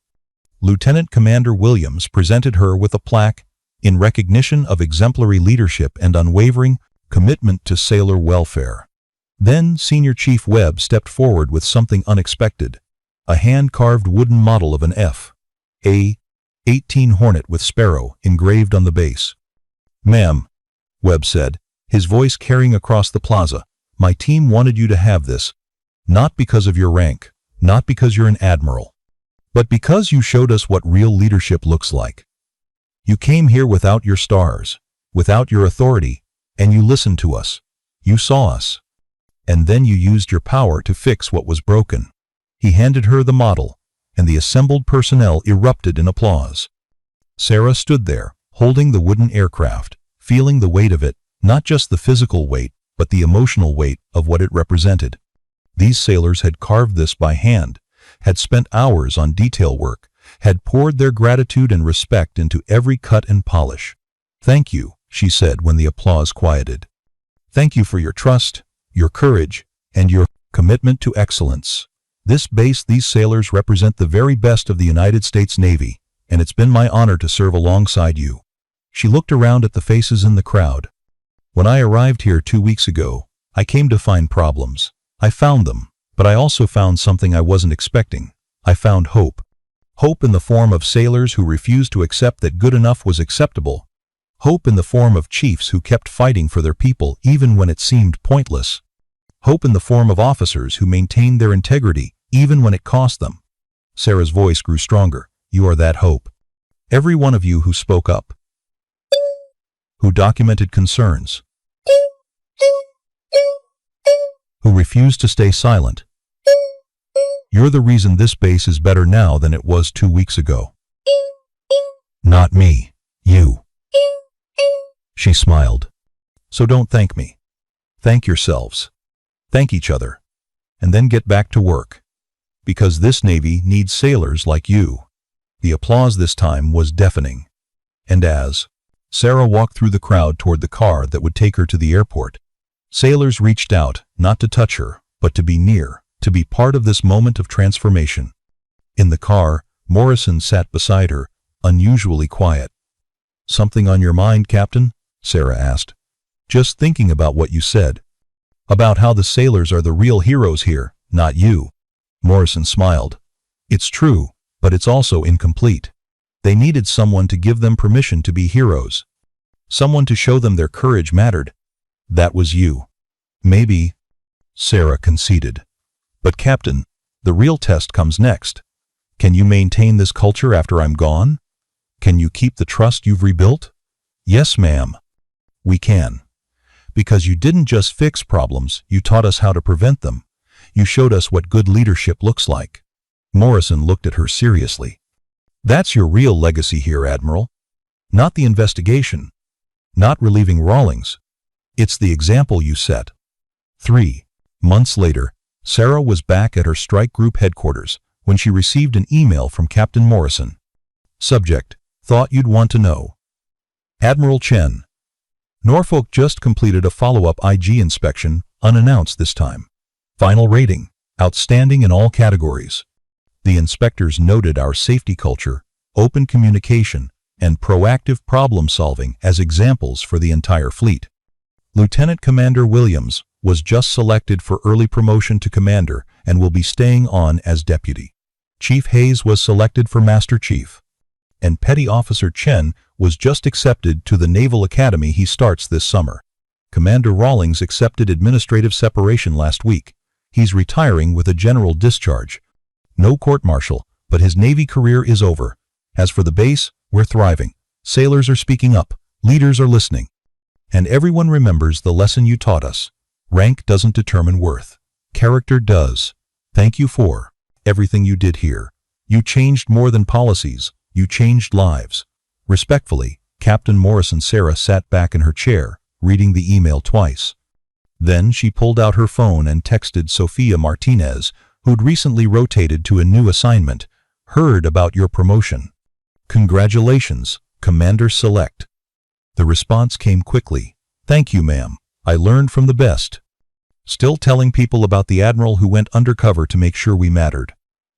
Lieutenant Commander Williams presented her with a plaque in recognition of exemplary leadership and unwavering commitment to sailor welfare. Then Senior Chief Webb stepped forward with something unexpected, a hand-carved wooden model of an F/A-18 Hornet with Sparrow engraved on the base. "Ma'am," Webb said, his voice carrying across the plaza, "my team wanted you to have this, not because of your rank, not because you're an admiral, but because you showed us what real leadership looks like. You came here without your stars, without your authority, and you listened to us. You saw us. And then you used your power to fix what was broken." He handed her the model, and the assembled personnel erupted in applause. Sarah stood there, holding the wooden aircraft, feeling the weight of it, not just the physical weight, but the emotional weight of what it represented. These sailors had carved this by hand, had spent hours on detail work, had poured their gratitude and respect into every cut and polish. "Thank you," she said when the applause quieted. "Thank you for your trust, your courage, and your commitment to excellence. These sailors represent the very best of the United States Navy, and it's been my honor to serve alongside you." She looked around at the faces in the crowd. "When I arrived here 2 weeks ago, I came to find problems. I found them, but I also found something I wasn't expecting. I found hope. Hope in the form of sailors who refused to accept that good enough was acceptable. Hope in the form of chiefs who kept fighting for their people even when it seemed pointless. Hope in the form of officers who maintained their integrity even when it cost them." Sarah's voice grew stronger. "You are that hope. Every one of you who spoke up, who documented concerns, who refused to stay silent. You're the reason this base is better now than it was 2 weeks ago." "Not me, you." She smiled. "So don't thank me. Thank yourselves. Thank each other. And then get back to work. Because this Navy needs sailors like you." The applause this time was deafening. And as Sarah walked through the crowd toward the car that would take her to the airport, sailors reached out, not to touch her, but to be near, to be part of this moment of transformation. In the car, Morrison sat beside her, unusually quiet. "Something on your mind, Captain?" Sarah asked. "Just thinking about what you said. About how the sailors are the real heroes here, not you." Morrison smiled. "It's true, but it's also incomplete. They needed someone to give them permission to be heroes. Someone to show them their courage mattered. That was you." "Maybe," Sarah conceded. "But Captain, the real test comes next. Can you maintain this culture after I'm gone? Can you keep the trust you've rebuilt?" "Yes, ma'am. We can. Because you didn't just fix problems, you taught us how to prevent them. You showed us what good leadership looks like." Morrison looked at her seriously. "That's your real legacy here, Admiral. Not the investigation. Not relieving Rawlings. It's the example you set." 3 months later, Sarah was back at her strike group headquarters when she received an email from Captain Morrison. Subject: "Thought you'd want to know. Admiral Chen. Norfolk just completed a follow-up IG inspection, unannounced this time. Final rating: outstanding in all categories. The inspectors noted our safety culture, open communication, and proactive problem-solving as examples for the entire fleet. Lieutenant Commander Williams was just selected for early promotion to commander and will be staying on as deputy. Chief Hayes was selected for Master Chief. And Petty Officer Chen was just accepted to the Naval Academy. He starts this summer. Commander Rawlings accepted administrative separation last week. He's retiring with a general discharge. No court-martial, but his Navy career is over. As for the base, we're thriving. Sailors are speaking up. Leaders are listening. And everyone remembers the lesson you taught us. Rank doesn't determine worth. Character does. Thank you for everything you did here. You changed more than policies, You changed lives. Respectfully, Captain Morrison. Sarah sat back in her chair, reading the email twice. Then she pulled out her phone and texted Sofia Martinez, who'd recently rotated to a new assignment. Heard about your promotion. Congratulations, Commander Select. The response came quickly. Thank you, ma'am. I learned from the best. Still telling people about the admiral who went undercover to make sure we mattered.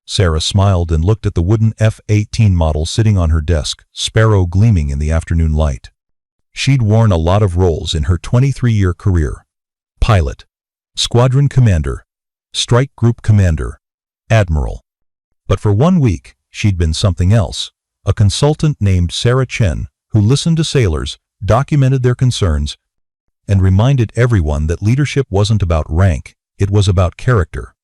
Sarah smiled and looked at the wooden F-18 model sitting on her desk, Sparrow gleaming in the afternoon light. She'd worn a lot of roles in her 23-year career. Pilot, Squadron Commander, Strike Group Commander, Admiral. But for 1 week, she'd been something else. A consultant named Sarah Chen, who listened to sailors, documented their concerns, and reminded everyone that leadership wasn't about rank, it was about character.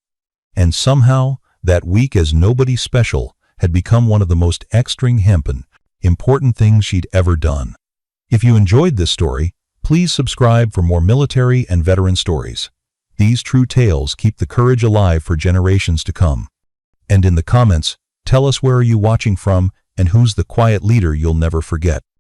And somehow, that week as nobody special had become one of the most extra-hempen, important things she'd ever done. If you enjoyed this story, please subscribe for more military and veteran stories. These true tales keep the courage alive for generations to come. And in the comments, tell us where are you watching from and who's the quiet leader you'll never forget.